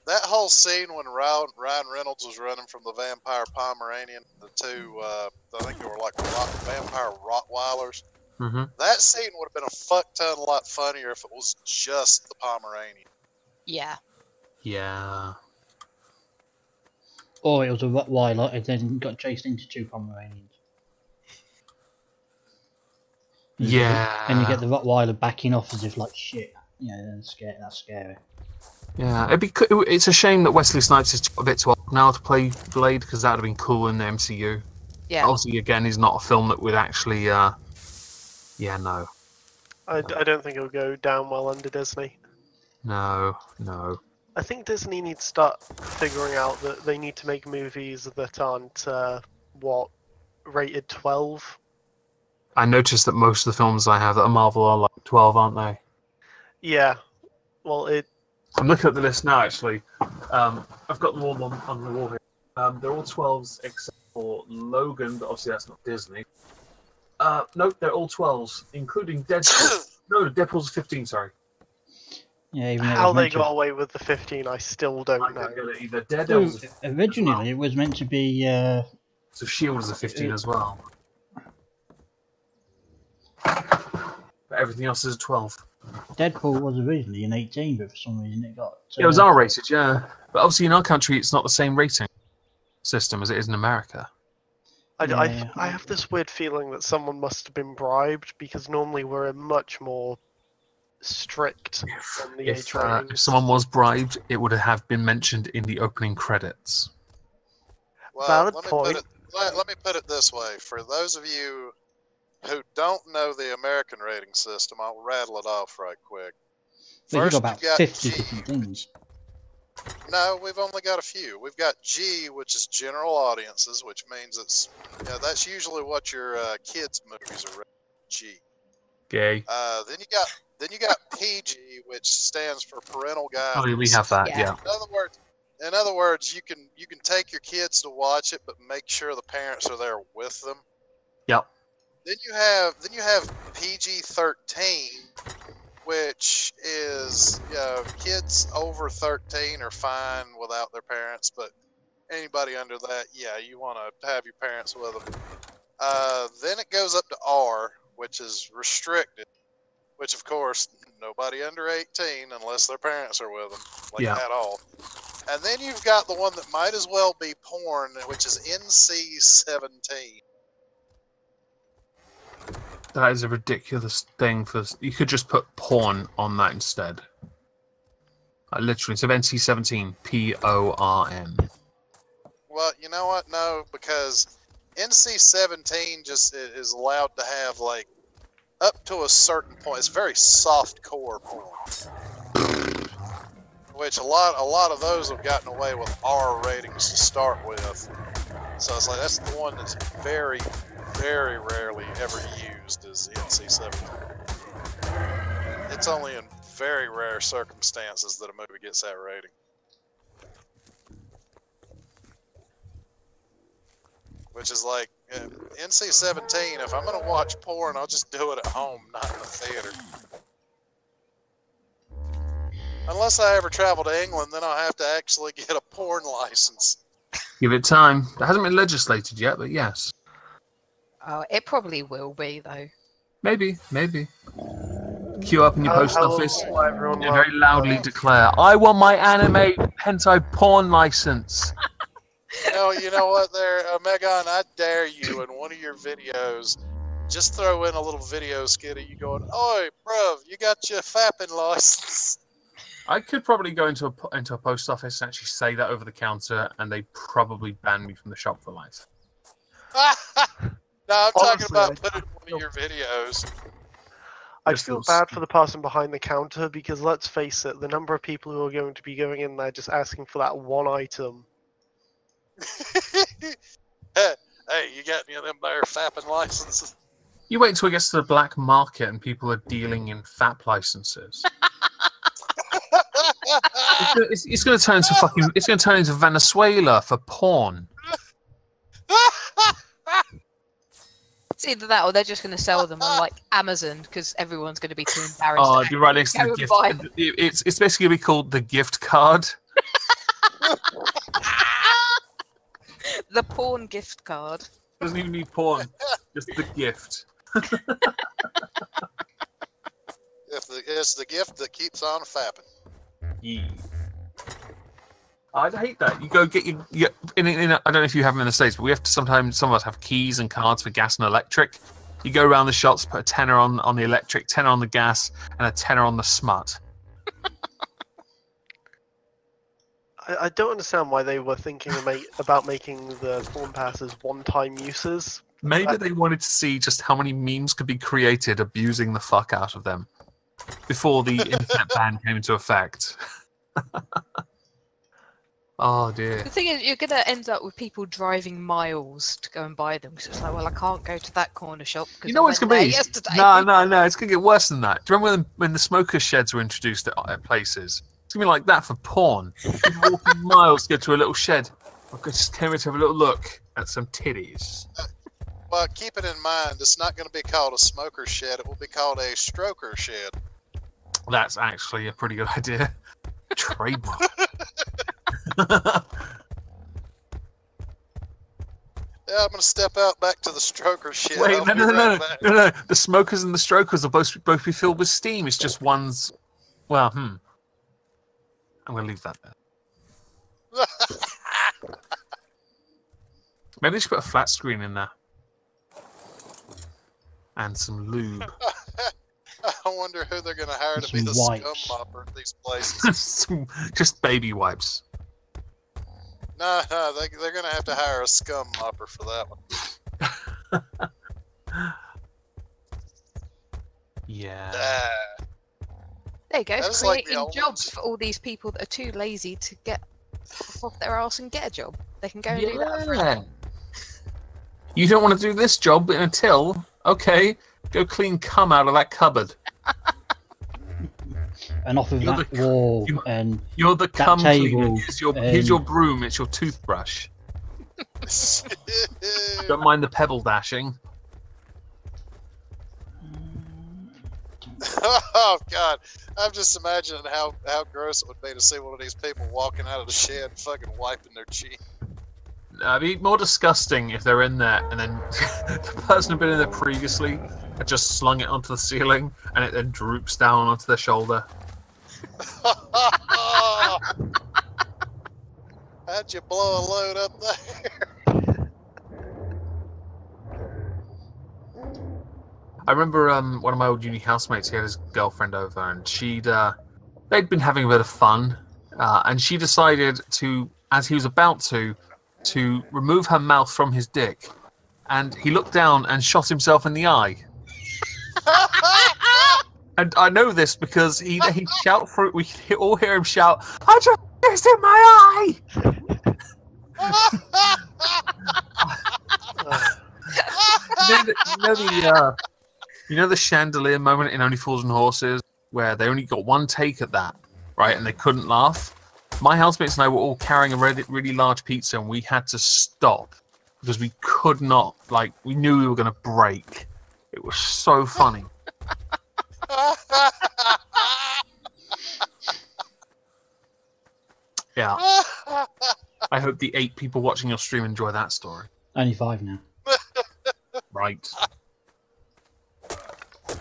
That whole scene when Ryan Reynolds was running from the vampire Pomeranian, the two, I think they were like vampire Rottweilers. That scene would have been a fuck ton a lot funnier if it was just the Pomeranian. Yeah. Yeah. Or it was a Rottweiler and then got chased into 2 Pomeranians. And Yeah. you get the Rottweiler backing off as if like shit. Yeah, that's scary. Yeah, it's a shame that Wesley Snipes is a bit too old now to play Blade, because that would have been cool in the MCU. Yeah. Obviously, again, he's not a film that would actually... Yeah, no. I don't think it'll go down well under Disney. No. I think Disney needs to start figuring out that they need to make movies that aren't, rated 12? I noticed that most of the films I have that are Marvel are like 12, aren't they? Yeah. Well, I'm looking at the list now, actually. I've got them all on the wall here. They're all 12s except for Logan, but obviously that's not Disney. No, they're all 12s, including Deadpool. No, Deadpool's 15, sorry. Yeah, even how they got away with the 15, I still don't know. Get it either. Daredevil's originally, it was meant to be... So S.H.I.E.L.D. is a 15 as well. But everything else is a 12. Deadpool was originally an 18, but for some reason it got... It was R-rated, yeah. But obviously in our country, it's not the same rating system as it is in America. I have this weird feeling that someone must have been bribed, because normally we're much more strict on the age range. If someone was bribed, it would have been mentioned in the opening credits. Well, Valid let point. me put it this way. For those of you who don't know the American rating system, I'll rattle it off right quick. But you've got about you got 50 G. different things. No, we've only got a few. We've got G, which is general audiences, which means it's that's usually what your kids' movies are rated. G. Gay. Then you got PG, which stands for parental guidance. Oh, we have that. Yeah. In other words, you can take your kids to watch it, but make sure the parents are there with them. Yep. Then you have PG-13, which is kids over 13 are fine without their parents, but anybody under that, yeah, you want to have your parents with them. Then it goes up to R, which is restricted, which of course nobody under 18 unless their parents are with them, at all. And then you've got the one that might as well be porn, which is NC-17. That is a ridiculous thing you could just put porn on that instead. Literally, so NC-17, P-O-R-N. Well, you know what? No, because NC-17 just is allowed to have up to a certain point. It's very soft core porn, which a lot of those have gotten away with R ratings to start with. So it's that's the one that's very, very rarely ever used is NC-17. It's only in very rare circumstances that a movie gets that rating. Which is NC-17, if I'm going to watch porn, I'll just do it at home, not in the theater. Unless I ever travel to England, then I'll have to actually get a porn license. Give it time. It hasn't been legislated yet, but yes. Oh, it probably will be, though. Maybe. Queue up in your post office and very loudly declare, I want my anime hentai porn license. No, you know what there, Megan, I dare you in one of your videos, just throw in a little video skit of you going, oi, bruv, you got your fapping license. I could probably go into a post office and actually say that over the counter, and they'd probably ban me from the shop for life. No, I'm talking Honestly, about putting one of your videos. I feel bad for the person behind the counter because, let's face it, the number of people who are going to be going in there just asking for that one item. Hey, you got any of them there fapping licenses? You wait until it gets to the black market and people are dealing in FAP licenses. It's going to turn into it's going to turn into Venezuela for porn. It's either that or they're just going to sell them on Amazon because everyone's going to be too embarrassed. Oh, you're right next to the gift. It's basically going to be called the gift card. The porn gift card. Doesn't even need porn, just the gift. It's the gift that keeps on fapping. Yeah. I'd hate that. You go get your I don't know if you have them in the States, but we have to sometimes. Some of us have keys and cards for gas and electric. You go around the shops, put a tenner on the electric, tenner on the gas, and a tenner on the smut. I don't understand why they were thinking about making the Spawn Passes one-time uses. Maybe they wanted to see just how many memes could be created abusing the fuck out of them before the internet ban came into effect. Oh dear. The thing is, you're going to end up with people driving miles to go and buy them. Because it's like, well, I can't go to that corner shop because you know what it's going to be? Yesterday. No, it's going to get worse than that. Do you remember when the smoker sheds were introduced at places? It's going to be like that for porn. People walking miles to go to a little shed. I just came here to have a little look at some titties. Well, keep it in mind, it's not going to be called a smoker shed. It will be called a stroker shed. That's actually a pretty good idea. Trademark. Yeah, I'm going to step out back to the stroker shed. Wait, no. The smokers and the strokers will both be filled with steam. It's just one's... Well, I'm going to leave that there. Maybe they should put a flat screen in there. And some lube. I wonder who they're going to hire to be the scum mopper at these places. Just baby wipes. No, they're going to have to hire a scum mopper for that one. Yeah. There you go. It's Like creating jobs for all these people that are too lazy to get off their arse and get a job. They can go and do that for free. You don't want to do this job in a till? Okay, go clean cum out of that cupboard. And off of that wall, and you're the cum table. Cleaner. Here's your broom. It's your toothbrush. Don't mind the pebble dashing. Oh God! I'm just imagining how gross it would be to see one of these people walking out of the shed, fucking wiping their cheek. It'd be more disgusting if they're in there and then the person who'd been in there previously had just slung it onto the ceiling and it then droops down onto their shoulder. How'd you blow a load up there? I remember one of my old uni housemates, he had his girlfriend over and they'd been having a bit of fun and she decided to, as he was about to remove her mouth from his dick, and he looked down and shot himself in the eye. And I know this because he shout for it. We all hear him shout, "I just pissed in my eye!" You know the chandelier moment in Only Fools and Horses, where they only got one take at that, right? And they couldn't laugh. My housemates and I were all carrying a really large pizza, and we had to stop because we could not, we knew we were going to break. It was so funny. Yeah. I hope the 8 people watching your stream enjoy that story. Only 5 now. Right.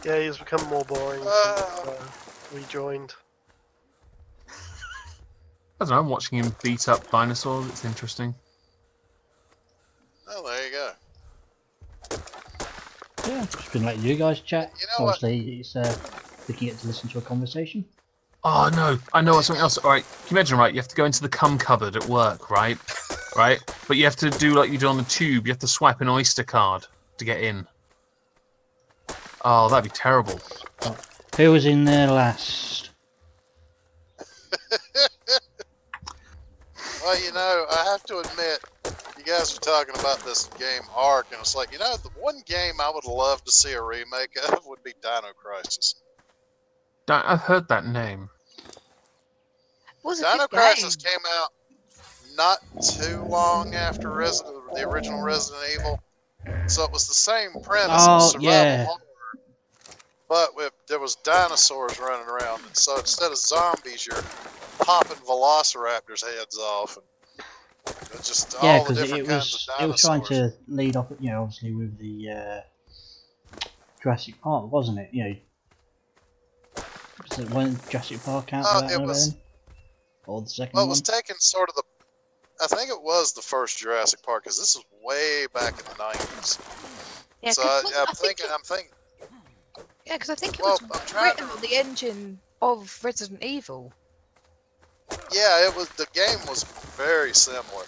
Yeah, he's become more boring since we joined. I don't know, I'm watching him beat up dinosaurs. It's interesting. Oh, there you go. Yeah, just been letting you guys chat. You know Obviously, it's we can get to listen to a conversation. Oh no, I know something else. All right, can you imagine? Right, you have to go into the cum cupboard at work, right? Right, but you have to do like you do on the tube. You have to swipe an Oyster card to get in. Oh, that'd be terrible. Who was in there last? Well, you know, I have to admit, you guys are talking about this game Ark, and it's like, you know, the one game I would love to see a remake of would be Dino Crisis. I've heard that name. Dino Crisis came out not too long after the original Resident Evil, so it was the same premise of survival horror, but there was dinosaurs running around, and so instead of zombies, you're popping velociraptors' heads off, and just all the different kinds of dinosaurs. It was trying to lead off, obviously with the Jurassic Park, wasn't it? You know, was it when Jurassic Park out? Oh, it was. Or the second Well, it one? was taken sort of the. I think it was the first Jurassic Park because this was way back in the 90s. Yeah, So I'm thinking. Yeah, because I think it Well, was I'm trying written on the engine of Resident Evil. Yeah, it was. The game was very similar.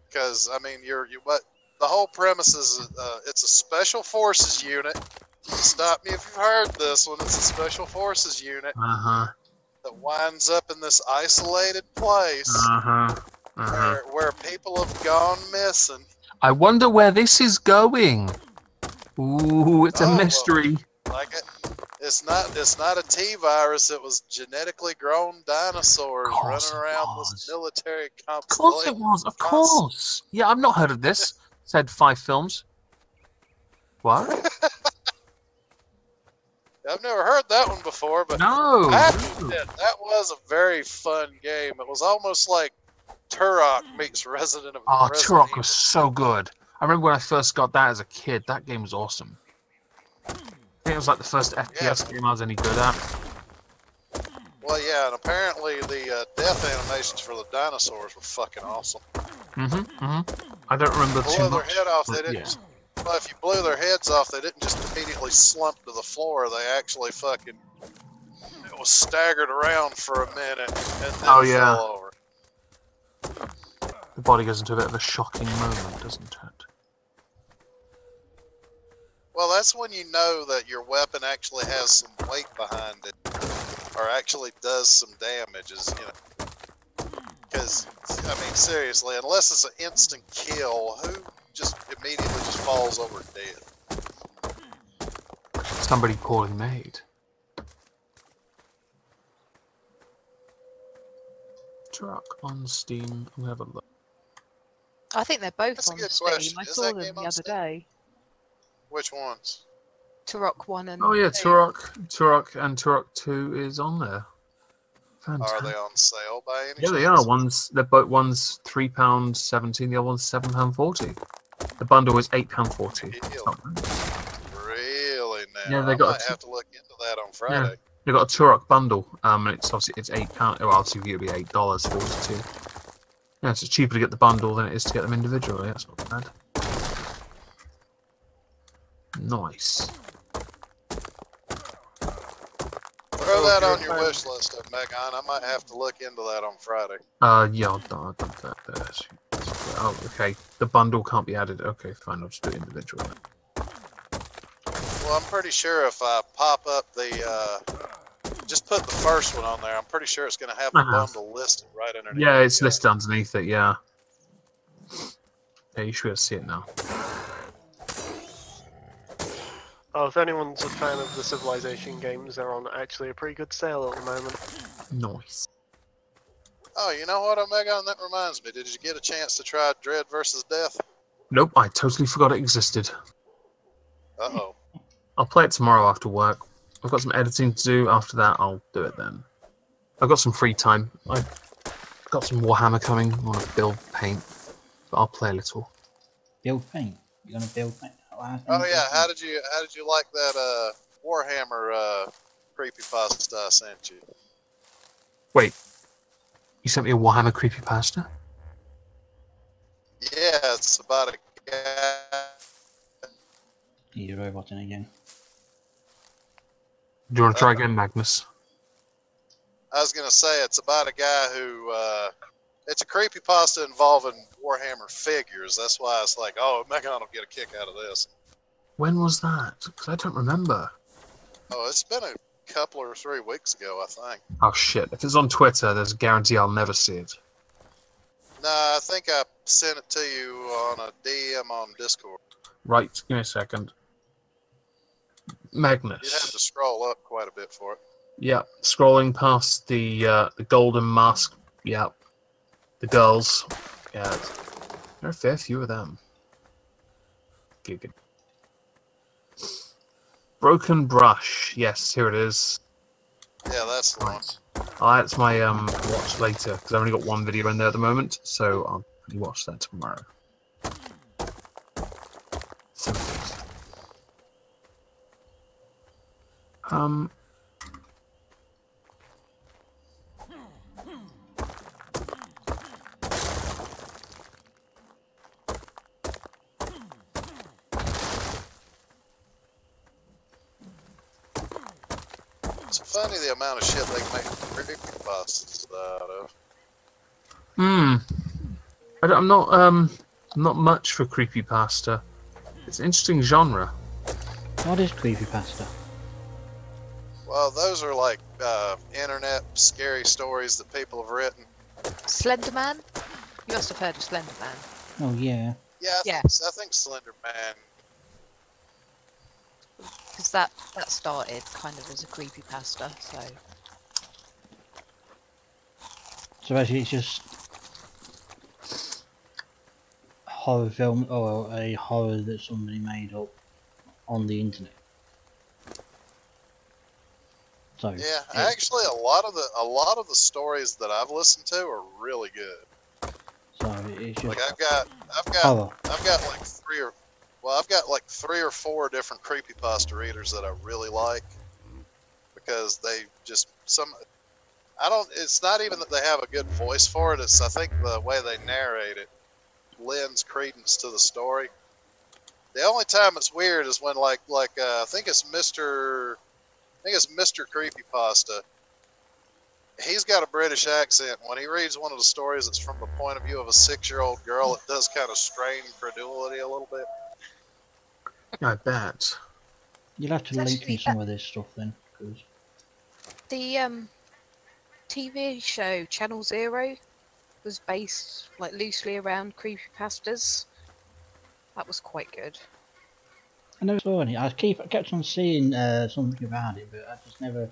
Because I mean, what the whole premise is. It's a special forces unit. Stop me if you've heard this one. It's a special forces unit that winds up in this isolated place where people have gone missing. I wonder where this is going. Ooh, it's a mystery. Well, it's not a T-virus. It was genetically grown dinosaurs running around this military complex. Of course it was. Of course. Yeah, I've not heard of this. Said 5 films. What? I've never heard that one before, but no. I have to admit, that was a very fun game. It was almost like Turok meets Resident Evil. Oh, Turok was so good. I remember when I first got that as a kid. That game was awesome. I think it was like the first FPS game I was any good at. Well, yeah, and apparently the death animations for the dinosaurs were fucking awesome. I don't remember too much. Blew their head off. They didn't. Well, if you blew their heads off, they didn't just immediately slump to the floor. They actually fucking was staggered around for a minute and then fell over. The body goes into a bit of a shocking moment, doesn't it? Well, that's when you know that your weapon actually has some weight behind it, or actually does some damage. Because I mean, seriously, unless it's an instant kill, who just immediately just falls over dead? Somebody poorly made. Turok on Steam. We'll have a look. I think they're both That's on a good Steam. question. I Is saw that them game the on other Steam? day. Which ones? Turok 1 and Oh yeah, 2. Turok and Turok 2 is on there. Fantastic. Are they on sale by any Yeah, chance? they are. They're both one's £3.17, the other one's £7.40. The bundle is £8.40. Really now? Yeah, they I got might have to look into that on Friday. Yeah, they got a Turok bundle. And it's obviously it's £8. Well, obviously it'll be $8.42. Yeah, so it's cheaper to get the bundle than it is to get them individually. That's not bad. Nice. Throw that on your wish list, Megan. I might have to look into that on Friday. Yeah, I'll do that there. Oh, okay. The bundle can't be added. Okay, fine. I'll just do it individually. Well, I'm pretty sure if I pop up the, just put the first one on there, I'm pretty sure it's going to have the bundle listed right underneath. Yeah, it's listed underneath it, yeah. Yeah, you should be able to see it now. Oh, if anyone's a fan of the Civilization games, they're on actually a pretty good sale at the moment. Nice. Oh, you know what, Omega? That reminds me. Did you get a chance to try Dread vs. Death? Nope, I totally forgot it existed. Uh-oh. I'll play it tomorrow after work. I've got some editing to do. After that, I'll do it then. I've got some free time. I've got some Warhammer coming. I want to build paint. But I'll play a little. Build paint? You're going to build paint? Oh yeah, how did you like that Warhammer creepypasta I sent you? Wait, you sent me a Warhammer creepypasta? Yeah, it's about a guy. You're roboting again. Do you want to try again, Magnus? I was gonna say it's about a guy who it's a creepypasta involving Warhammer figures. That's why it's like, oh, Megan will get a kick out of this. When was that? Because I don't remember. Oh, it's been a couple or 3 weeks ago, I think. Oh shit! If it's on Twitter, there's a guarantee I'll never see it. Nah, I think I sent it to you on a DM on Discord. Right, give me a second. Magnus. You'd have to scroll up quite a bit for it. Yeah, scrolling past the golden mask. Yeah, the girls. Yeah, there are a fair few of them. Giggity. Broken Brush. Yes, here it is. Yeah, that's the one. That's my watch later because I've only got one video in there at the moment, so I'll watch that tomorrow. It's funny the amount of shit they can make creepypastas out of. I'm not much for creepypasta. It's an interesting genre. What is creepypasta? Well, those are like internet scary stories that people have written. Slenderman? You must have heard of Slenderman. Oh yeah. Yeah, I think Slender Man. Because that started kind of as a creepypasta, so... So basically it's just a horror film, or a horror that somebody made up on the internet. So Yeah, actually a lot of the stories that I've listened to are really good. So it's just Like I've got horror. I've got like three or four different creepypasta readers that I really like because they just it's not even that they have a good voice for it, it's I think the way they narrate it lends credence to the story. The only time it's weird is when I think it's Mr. Creepypasta. He's got a British accent. When he reads one of the stories that's from the point of view of a 6-year-old girl, it does kind of strain credulity a little bit. I bet. You'll have to It's link me actually some of this stuff then, because The TV show Channel Zero was based like loosely around creepypastas. That was quite good. I never saw any. I kept on seeing something about it, but I just never.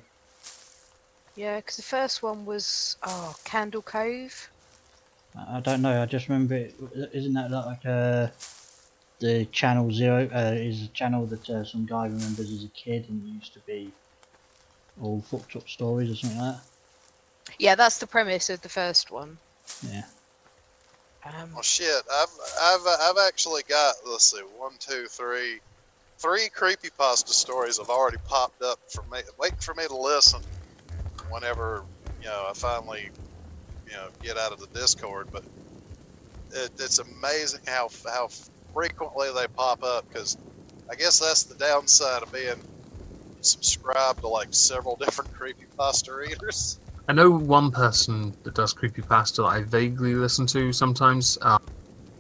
Yeah, because the first one was Candle Cove. I don't know. I just remember it. Isn't that like the Channel Zero? Is a channel that some guy remembers as a kid and used to be all fucked up stories or something like that. Yeah, that's the premise of the first one. Yeah. Well, shit, I've actually got, let's see, 3 creepypasta stories have already popped up for me, waiting for me to listen whenever, I finally, get out of the Discord. But it's amazing how frequently they pop up, because I guess that's the downside of being subscribed to like several different creepypasta readers. I know one person that does creepypasta that I vaguely listen to sometimes. I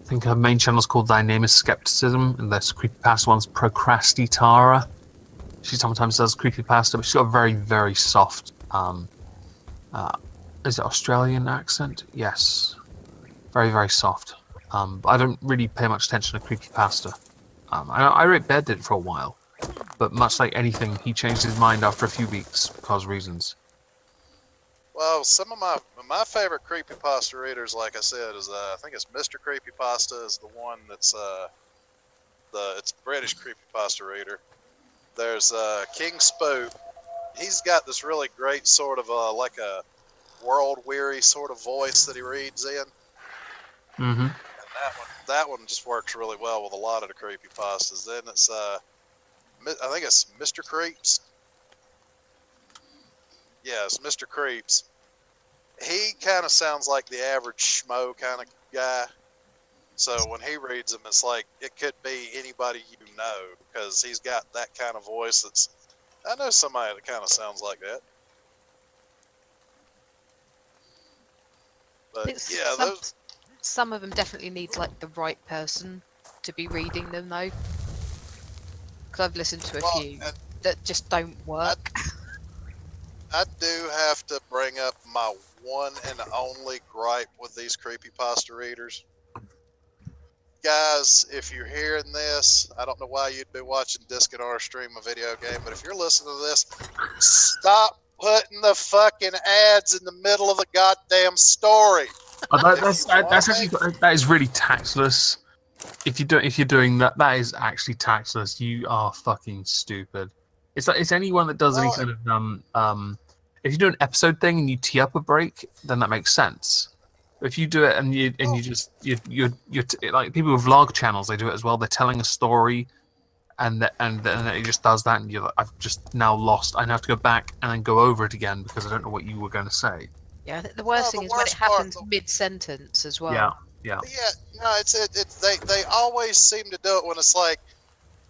think her main channel is called Thy Name is Skepticism, and this creepypasta one's Procrastitara. She sometimes does creepypasta, but she's got a very, very soft, is it Australian accent? Yes. Very, very soft. But I don't really pay much attention to creepypasta. I Rate Bear did it for a while, but much like anything, he changed his mind after a few weeks because of reasons. Well, some of my favorite creepypasta readers, like I said, is I think it's Mr. Creepypasta is the one that's it's a British creepypasta reader. There's King Spook. He's got this really great sort of like a world weary sort of voice that he reads in. Mm-hmm. And that one just works really well with a lot of the creepypastas. Then it's I think it's Mr. Creeps. Yeah, it's Mr. Creeps. He kind of sounds like the average schmo kind of guy. So when he reads them, it's like it could be anybody you know, because he's got that kind of voice that's... I know somebody that kind of sounds like that. But yeah, some of them definitely need like the right person to be reading them though. Because I've listened to a few that just don't work. I do have to bring up my one and only gripe with these creepypasta readers. Guys, if you're hearing this, I don't know why you'd be watching Discadar stream a video game, but if you're listening to this, stop putting the fucking ads in the middle of the goddamn story. That is really tactless. If you're doing that, that is actually tactless. You are fucking stupid. It's anyone that does any kind of if you do an episode thing and you tee up a break, then that makes sense. But if you do it and you're like people with vlog channels, they do it as well. They're telling a story, and then it just does that, and you're like, I've just now lost. I now have to go back and then go over it again because I don't know what you were going to say. Yeah, I think the worst thing is when it happens mid-sentence as well. Yeah. No, they always seem to do it when it's like,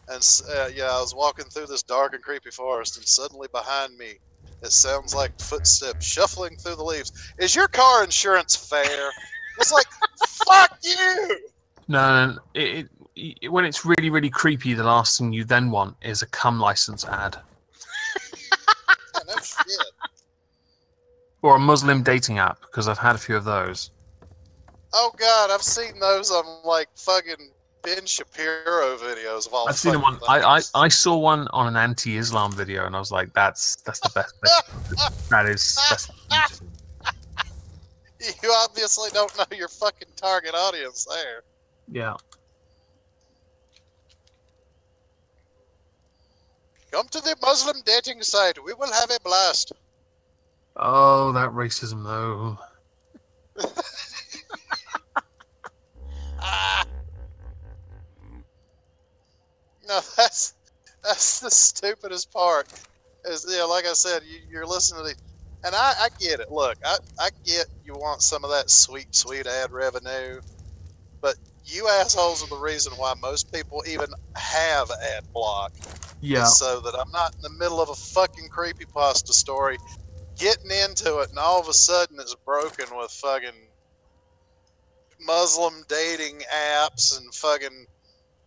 and I was walking through this dark and creepy forest, and suddenly behind me, it sounds like footsteps shuffling through the leaves. Is your car insurance fair? It's like, fuck you! No, when it's really, really creepy, the last thing you then want is a cum license ad. Yeah, no shit. Or a Muslim dating app, because I've had a few of those. Oh god, I've seen those on like fucking Ben Shapiro videos of all. I've seen them on. I saw one on an anti-Islam video, and I was like, "That's the best." That's You obviously don't know your fucking target audience there. Yeah. Come to the Muslim dating site. We will have a blast. Oh, that racism though. No, that's the stupidest part. Is like I said, you're listening to the, and I get it. Look, I get you want some of that sweet ad revenue, but you assholes are the reason why most people even have ad block. Yeah. So that I'm not in the middle of a fucking creepypasta story, getting into it, and all of a sudden it's broken with fucking Muslim dating apps and fucking.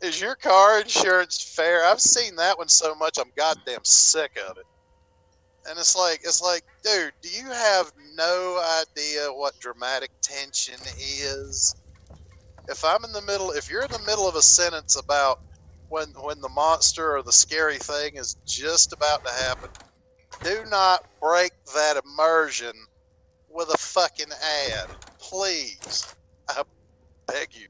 Is your car insurance fair? I've seen that one so much I'm goddamn sick of it. And it's like, dude, do you have no idea what dramatic tension is? If you're in the middle of a sentence about when the monster or the scary thing is just about to happen, do not break that immersion with a fucking ad. Please. I beg you.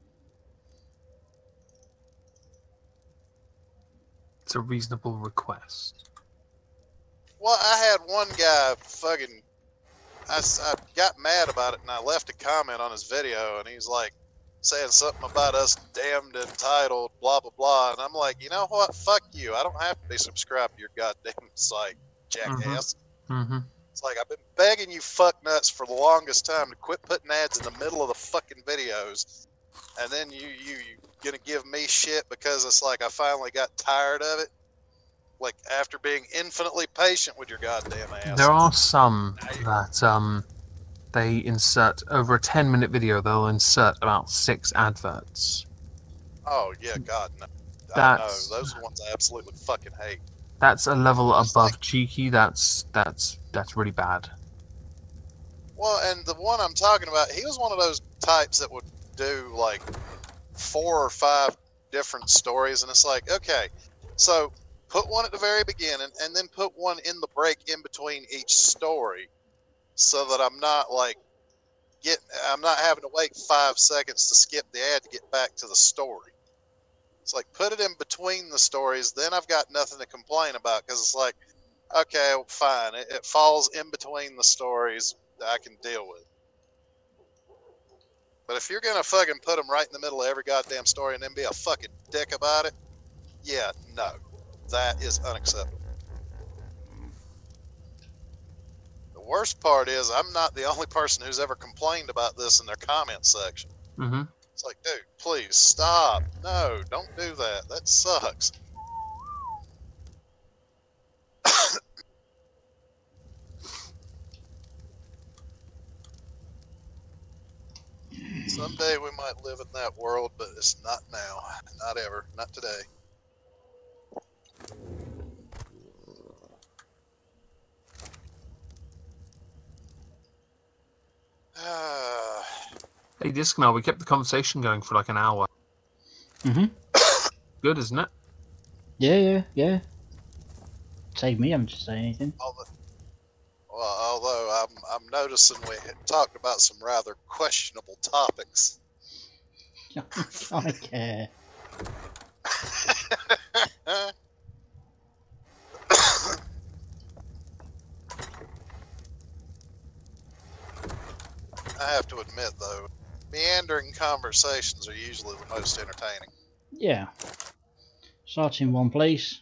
It's a reasonable request. Well, I had one guy fucking. I got mad about it and I left a comment on his video and he's like saying something about us damned entitled, blah, blah, blah. And I'm like, you know what? Fuck you. I don't have to be subscribed to your goddamn site, jackass. Mm-hmm. It's like, I've been begging you fucknuts for the longest time to quit putting ads in the middle of the fucking videos. And then you gonna give me shit because it's like I finally got tired of it? Like, after being infinitely patient with your goddamn ass. There are some that they insert over a 10-minute video. They'll insert about 6 adverts. Oh yeah, God no. I know those are the ones I absolutely fucking hate. That's a level above cheeky. That's really bad. Well, and the one I'm talking about, he was one of those types that would do like 4 or 5 different stories, and it's like, okay, so put one at the very beginning and then put one in the break in between each story, so that I'm not having to wait 5 seconds to skip the ad to get back to the story. It's like, put it in between the stories, then I've got nothing to complain about, because it's like, okay, well, fine, it falls in between the stories that I can deal with. But if you're gonna fucking put them right in the middle of every goddamn story and then be a fucking dick about it, yeah, no, that is unacceptable. The worst part is I'm not the only person who's ever complained about this in their comment section. Mm-hmm. It's like, dude, please stop. No, don't do that. That sucks. Someday we might live in that world, but it's not now. Not ever. Not today. Hey, Discmel, we kept the conversation going for like an hour. Mm-hmm. Good, isn't it? Yeah. Save me having to say anything. Although I'm noticing we had talked about some rather questionable topics. I care. I have to admit, though, meandering conversations are usually the most entertaining. Yeah. start in one place,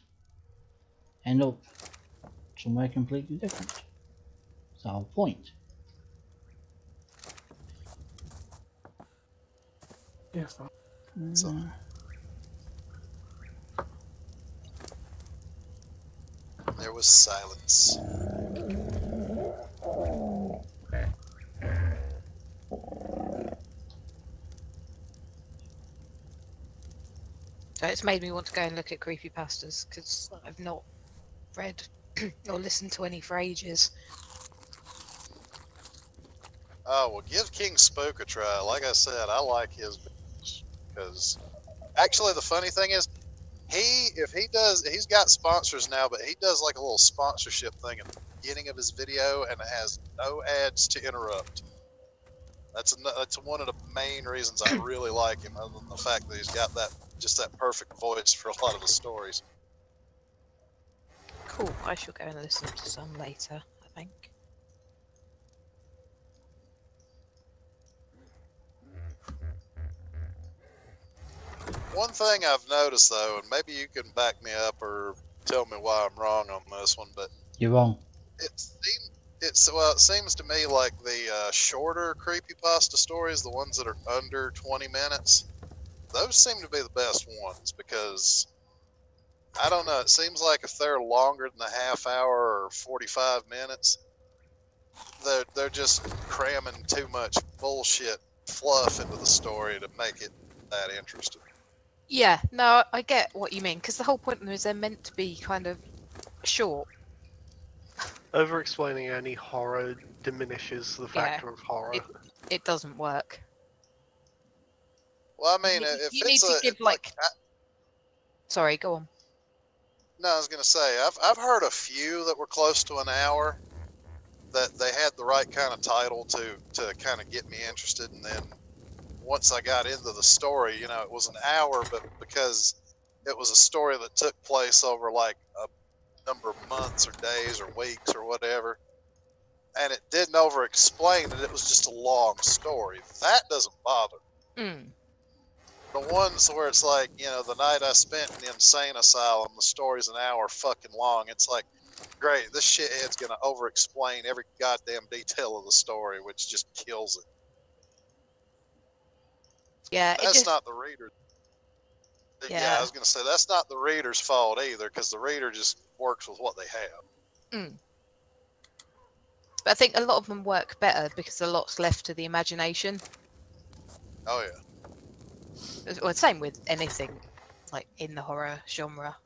end up somewhere completely different. That's the whole point. Yeah. So, there was silence. So it's made me want to go and look at creepypastas because I've not read or listened to any for ages. Oh, well, give King Spook a try. Like I said, I like his because actually the funny thing is, he's got sponsors now, but he does like a little sponsorship thing at the beginning of his video, and it has no ads to interrupt. That's one of the main reasons I really like him, other than the fact that he's got that perfect voice for a lot of the stories. Cool. I shall go and listen to some later, I think. One thing I've noticed, though, and maybe you can back me up or tell me why I'm wrong on this one, but You're wrong. It seems to me like the shorter creepypasta stories, the ones that are under 20 minutes, those seem to be the best ones because, I don't know, it seems like if they're longer than a half hour or 45 minutes, they're just cramming too much bullshit fluff into the story to make it that interesting. Yeah, no, I get what you mean, because the whole point of them is they're meant to be kind of short. Over-explaining any horror diminishes the factor of horror. It doesn't work. Well, I mean, if you it's need to give like... Sorry, go on. No, I was going to say, I've heard a few that were close to an hour that they had the right kind of title to kind of get me interested, and then once I got into the story, you know, it was an hour, but because it was a story that took place over like a number of months or days or weeks or whatever, and it didn't over explain it, it was just a long story. That doesn't bother me. Mm. The ones where it's like, you know, the night I spent in the insane asylum, the story's an hour fucking long. It's like, great, this shithead's gonna over explain every goddamn detail of the story, which just kills it. Yeah, that's not the reader. Yeah, I was gonna say that's not the reader's fault either, because the reader just works with what they have. Mm. But I think a lot of them work better because a lot's left to the imagination. Oh yeah. Well, same with anything, like in the horror genre.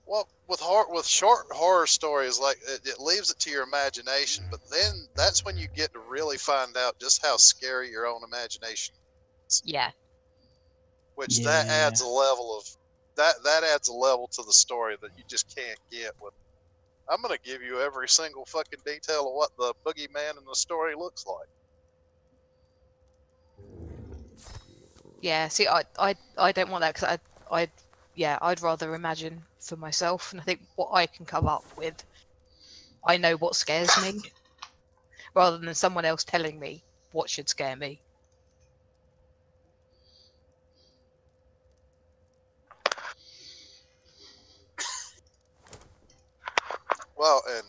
Well, with short horror stories, like it leaves it to your imagination, but then that's when you get to really find out just how scary your own imagination is. Yeah. Which that adds a level of that adds a level to the story that you just can't get with. I'm gonna give you every single fucking detail of what the boogeyman in the story looks like. Yeah, see, I don't want that because I'd rather imagine for myself, and I think what I can come up with, I know what scares me, rather than someone else telling me what should scare me. Well, and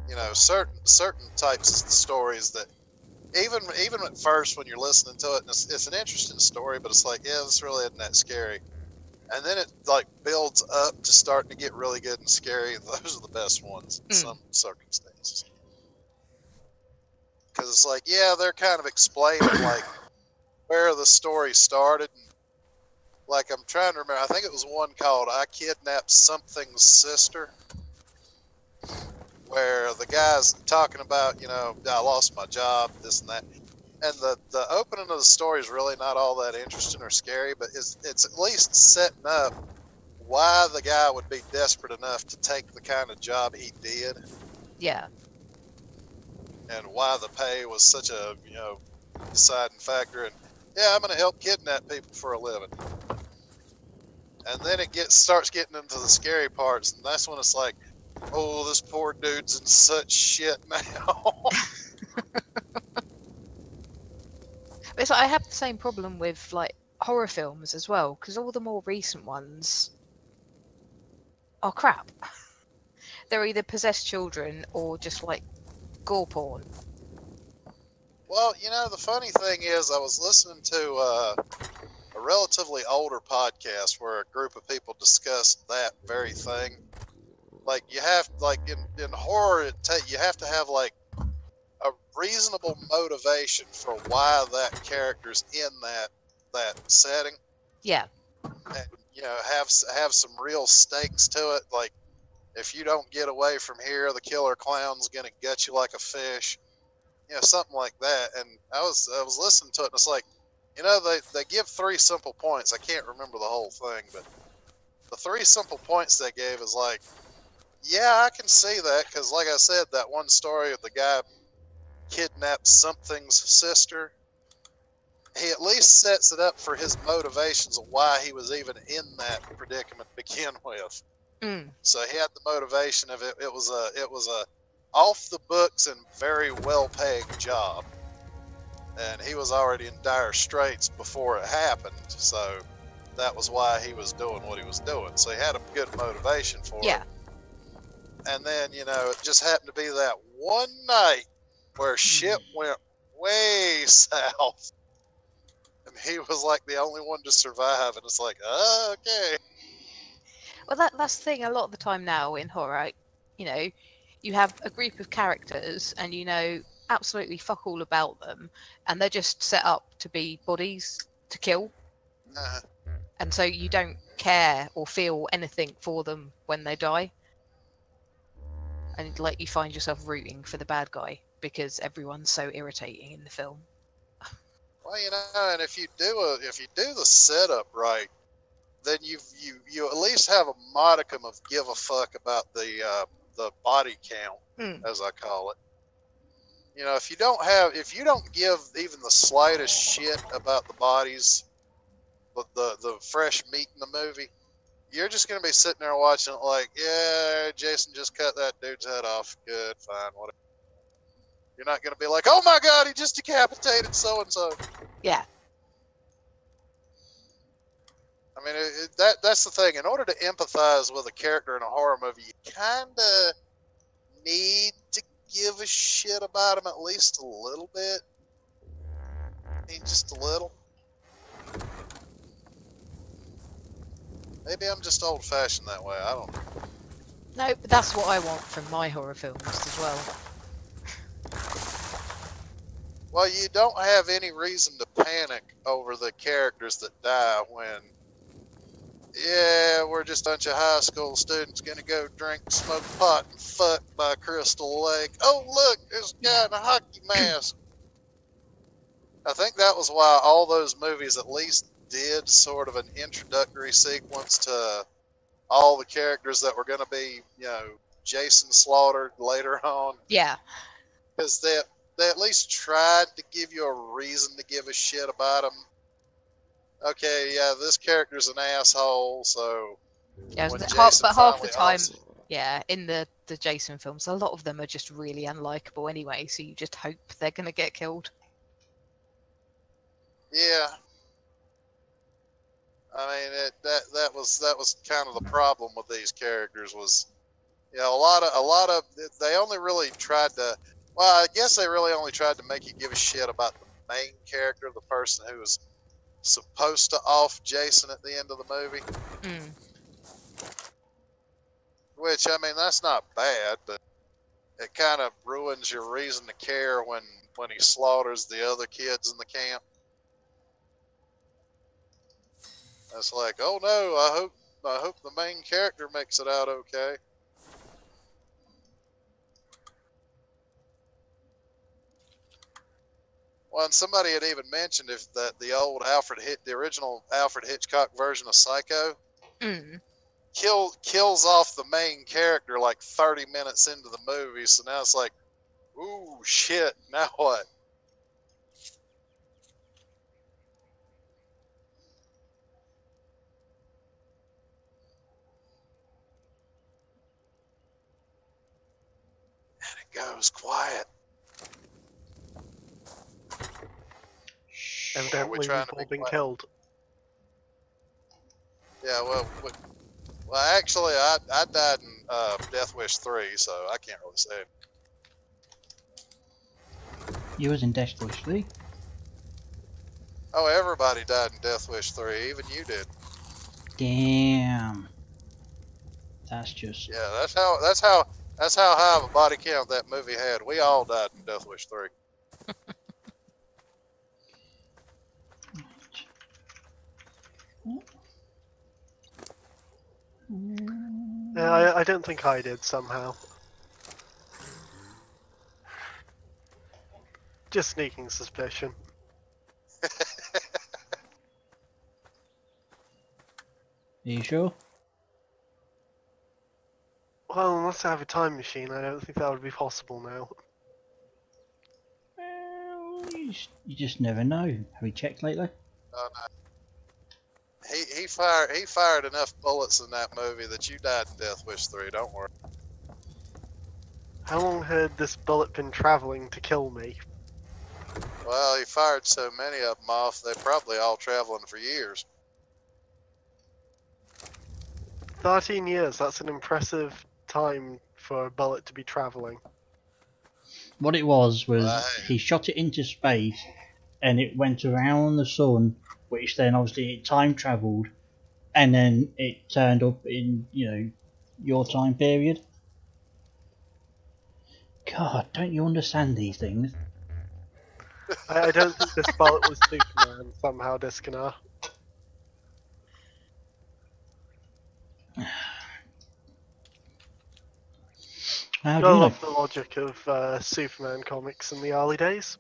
you know, certain types of stories that even at first when you're listening to it, and it's an interesting story, but it's like, yeah, this really isn't that scary. And then it like builds up to starting to get really good and scary. Those are the best ones in some circumstances. Because it's like, yeah, they're kind of explaining like where the story started. And, like, I'm trying to remember, I think it was one called I Kidnapped Something's Sister, where the guy's talking about, you know, I lost my job, this and that. And the opening of the story is really not all that interesting or scary, but it's at least setting up why the guy would be desperate enough to take the kind of job he did. Yeah. And why the pay was such a, you know, deciding factor. And yeah, I'm going to help kidnap people for a living. And then it starts getting into the scary parts, and that's when it's like, oh, this poor dude's in such shit now. It's like, I have the same problem with like horror films as well, because all the more recent ones are crap. They're either possessed children or just like gore porn. Well, you know, the funny thing is, I was listening to a relatively older podcast where a group of people discussed that very thing. Like, you have, like, in horror, you have to have, like, a reasonable motivation for why that character's in that setting. Yeah. And, you know, have some real stakes to it. Like, if you don't get away from here, the killer clown's gonna gut you like a fish. You know, something like that. And I was listening to it, and it's like, you know, they give 3 simple points. I can't remember the whole thing, but the 3 simple points they gave is like, yeah, I can see that, because like I said, that one story of the guy kidnapped something's sister, he at least sets it up for his motivations of why he was even in that predicament to begin with. So he had the motivation of it. It was a off the books and very well paid job, and he was already in dire straits before it happened. So that was why he was doing what he was doing. So he had a good motivation for it. And then, you know, it just happened to be that one night where shit went way south, and he was like the only one to survive. And it's like, okay. Well, that's the thing. A lot of the time now in horror, you know, you have a group of characters and you know absolutely fuck all about them, and they're just set up to be bodies to kill. And so you don't care or feel anything for them when they die. And like you find yourself rooting for the bad guy because everyone's so irritating in the film. Well, you know, and if you do the setup right, then you at least have a modicum of give a fuck about the body count, as I call it. You know, if you don't give even the slightest shit about the bodies, the fresh meat in the movie, you're just gonna be sitting there watching it like, yeah, Jason just cut that dude's head off. Good, fine, whatever. You're not gonna be like, oh my god, he just decapitated so and so. Yeah. I mean, that's the thing. In order to empathize with a character in a horror movie, you kind of need to give a shit about him at least a little bit. I mean, just a little. Maybe I'm just old-fashioned that way. I don't know. No, but that's what I want from my horror films as well. Well, you don't have any reason to panic over the characters that die when, yeah, we're just a bunch of high school students gonna go drink, smoke pot, and fuck by Crystal Lake. Oh, look, there's a guy in a hockey mask. I think that was why all those movies at least did sort of an introductory sequence to all the characters that were going to be, you know, Jason slaughtered later on. Yeah. Because they at least tried to give you a reason to give a shit about them. Okay, yeah, this character's an asshole, so... Yeah, but half the time, yeah, in the Jason films, a lot of them are just really unlikable anyway, so you just hope they're going to get killed. Yeah. I mean, that was kind of the problem with these characters was, you know, a lot of they only really tried to, well, I guess they really only tried to make you give a shit about the main character, the person who was supposed to off Jason at the end of the movie. Which, I mean, that's not bad, but it kind of ruins your reason to care when he slaughters the other kids in the camp. It's like, oh no, I hope the main character makes it out okay. Well, and somebody had even mentioned that the original Alfred Hitchcock version of Psycho kills off the main character like 30 minutes into the movie. So now it's like, ooh, shit, now what? Goes quiet. Evidently, we've all been killed. Yeah, well, actually, I died in Death Wish 3, so I can't really say it. You was in Death Wish 3? Oh, everybody died in Death Wish 3, even you did. Damn. That's just... Yeah, that's how high of a body count that movie had. We all died in Death Wish 3. Yeah, I don't think I did somehow. Just sneaking suspicion. Are you sure? Well, unless I have a time machine, I don't think that would be possible now. Well, you just never know. Have you checked lately? No. He fired enough bullets in that movie that you died in Death Wish 3. Don't worry. How long had this bullet been traveling to kill me? Well, he fired so many of them off, they're probably all traveling for years. 13 years, that's an impressive time for a bullet to be traveling. What it was he shot it into space and it went around the sun, which then obviously it time travelled, and then it turned up in, you know, your time period. God, don't you understand these things? I don't think this bullet was Superman somehow, Disconar. How do Gotta you know? love the logic of Superman comics in the early days.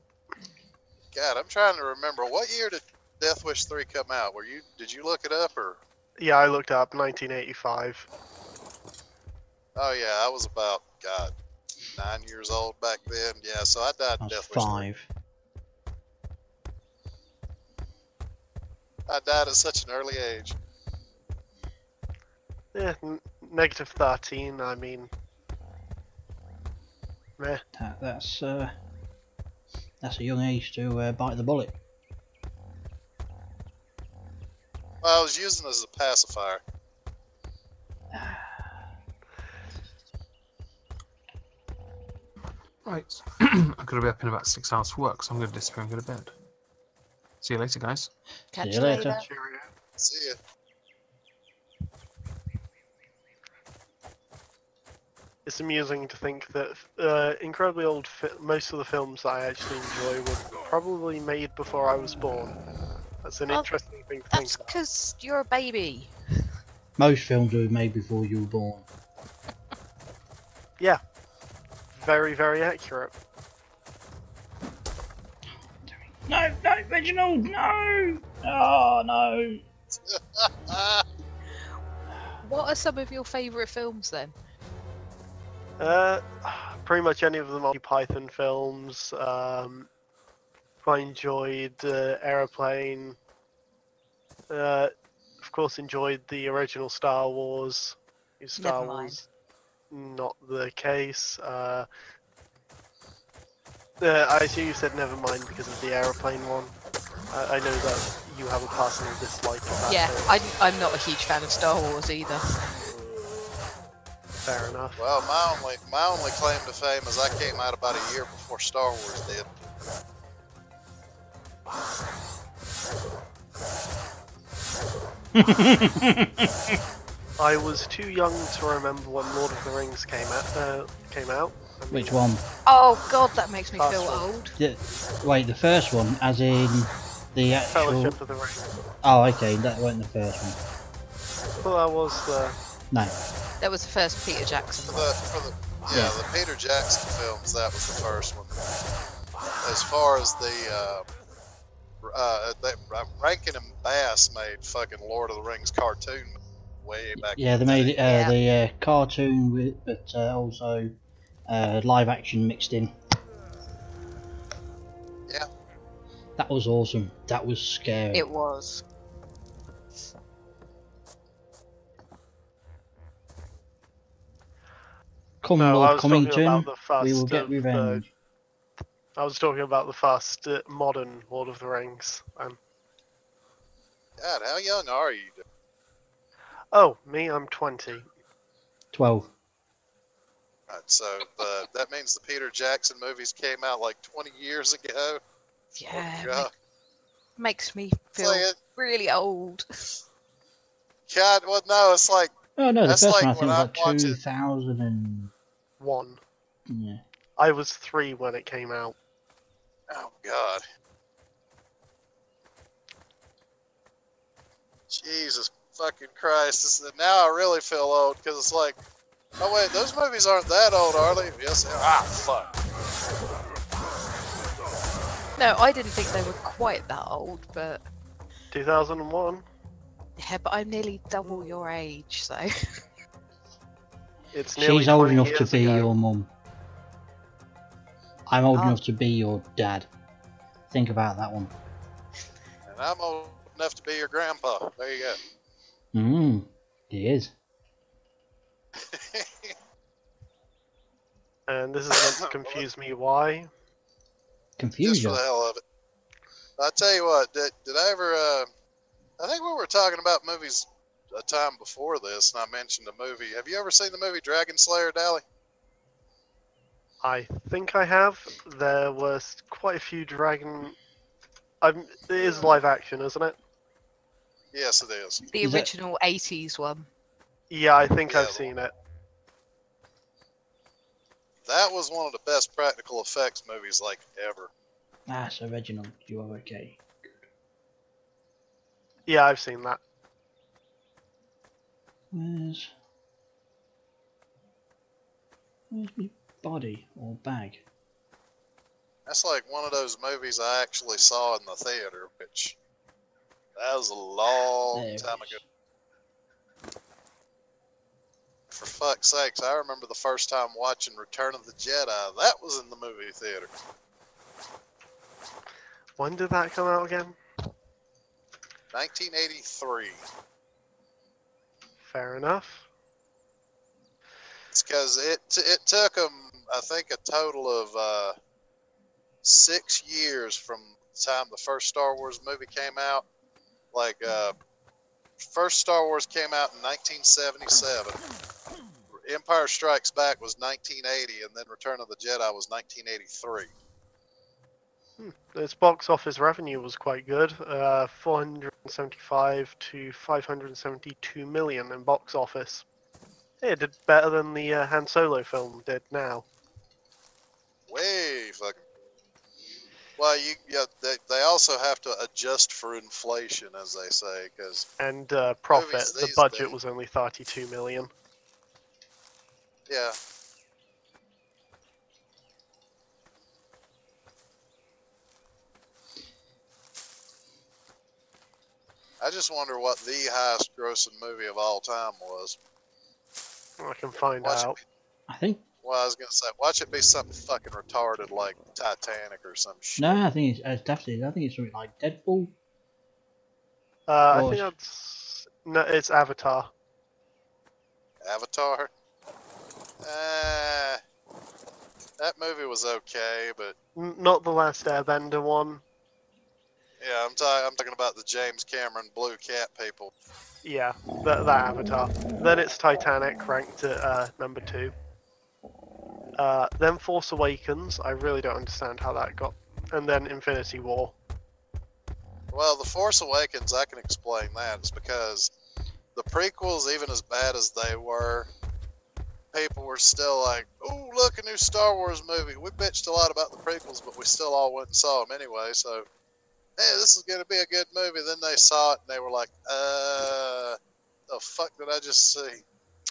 God, I'm trying to remember. What year did Death Wish 3 come out? Did you look it up or? Yeah, I looked up 1985. Oh yeah, I was about 9 years old back then. Yeah, so I died in I was Death Wish 3. 5. I died at such an early age. Yeah, negative 13. I mean, meh. That's a young age to bite the bullet. Well, I was using it as a pacifier. Right. I'm going to be up in about 6 hours for work, so I'm going to disappear and go to bed. See you later, guys. Catch See you you later. later. Cheerio. See ya. It's amusing to think that incredibly old most of the films that I actually enjoy were probably made before I was born. That's an interesting thing to think That's about. because you're a baby. Most films were made before you were born. Yeah. Very, very accurate. No, Reginald, no! Oh, no! What are some of your favourite films then? Pretty much any of the Monty Python films. I enjoyed Aeroplane. Of course, enjoyed the original Star Wars. Star Never mind. Wars, not the case. I see you said never mind because of the Aeroplane one. I know that you have a personal dislike of that. Yeah, film. I'm not a huge fan of Star Wars either. Fair enough. Well, my only claim to fame is I came out about a year before Star Wars did. I was too young to remember when Lord of the Rings came out. I mean, Which one? Oh god, that makes me Last feel one. old. Wait, the first one, as in the actual... Fellowship of the Ring. Oh, okay, that wasn't the first one. Well, that was the. No. That was the first Peter Jackson one. The Peter Jackson films, that was the first one. As far as Rankin and Bass made fucking Lord of the Rings cartoon way back. Yeah, they made it the cartoon with, but also live action mixed in. Yeah. That was awesome. That was scary. It was. Come No, I Lord was talking Cummington, about the first we will get of revenge. I was talking about the first modern Lord of the Rings. God, how young are you? Oh, me, I'm 20. 12. Right, so that means the Peter Jackson movies came out like 20 years ago. Yeah, Oh, God. makes me It's feel like it, really old. God, well, no, it's like Oh no, the that's first one like I when think was I'm like watching. 2000 and... 1. Yeah. I was 3 when it came out. Oh God, Jesus fucking Christ! Now I really feel old because it's like, oh wait, those movies aren't that old, are they? Yes, they are. Ah, fuck. No, I didn't think they were quite that old, but 2001. yeah, but I'm nearly double your age, so It's nearly She's old 20 enough to years be ago. your mum. I'm old Um, enough to be your dad. Think about that one. And I'm old enough to be your grandpa. There you go. He is. And this is meant to confuse me why. Confuse Just for you. the hell of it. I tell you what, did I ever? I think we were talking about movies a time before this, and I mentioned a movie. Have you ever seen the movie Dragon Slayer, Dally? I think I have. There was quite a few dragon... it is live action, isn't it? Yes, it is. the Is it- original 80s one. Yeah, I think Yeah, I've the seen it. That was one of the best practical effects movies like ever. Ah, so Reginald, you are okay. Yeah, I've seen that. Where's my body or bag? That's like one of those movies I actually saw in the theater, which that was a long There it time is. ago. For fuck's sakes, I remember the first time watching Return of the Jedi. That was in the movie theater. When did that come out again? 1983. Fair enough. It's because it took them, I think, a total of 6 years from the time the first Star Wars movie came out. Like, first Star Wars came out in 1977. Empire Strikes Back was 1980, and then Return of the Jedi was 1983. Its box office revenue was quite good. 475 to 572 million in box office. It did better than the Han Solo film did now. Way fucking. Well, they also have to adjust for inflation, as they say, because And profit, movies the these budget days- was only 32 million. yeah. I just wonder what the highest grossing movie of all time was. I can find Watch out. it, I think. well, I was gonna say, watch it be something fucking retarded like Titanic or some shit. No, I think it's definitely. I think it's something like Deadpool. I Or- think that's... No, it's Avatar. Avatar. That movie was okay, but Not the last Airbender one. yeah, I'm talking about the James Cameron Blue Cat people. Yeah, that Avatar. Then it's Titanic, ranked at number 2. Then Force Awakens. I really don't understand how that got. And then Infinity War. Well, The Force Awakens, I can explain that. It's because the prequels, even as bad as they were, people were still like, "Oh, look, a new Star Wars movie." We bitched a lot about the prequels, but we still all went and saw them anyway. So, hey, this is going to be a good movie. Then they saw it and they were like, "The fuck did I just see?"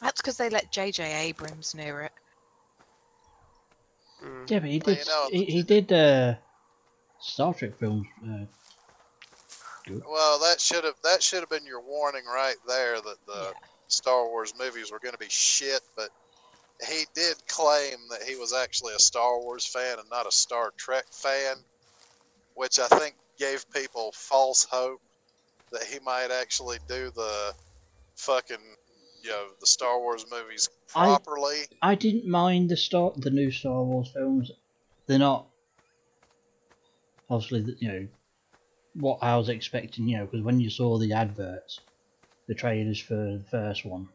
That's because they let J.J. Abrams near it. Mm. Yeah, but he Well, did. you know, He did Star Trek films. Well, that should have been your warning right there that the Star Wars movies were going to be shit. But he did claim that he was actually a Star Wars fan and not a Star Trek fan, which I think gave people false hope that he might actually do the fucking, the Star Wars movies properly. I didn't mind the new Star Wars films. They're not obviously what I was expecting. Because when you saw the adverts, the trailers for the first one.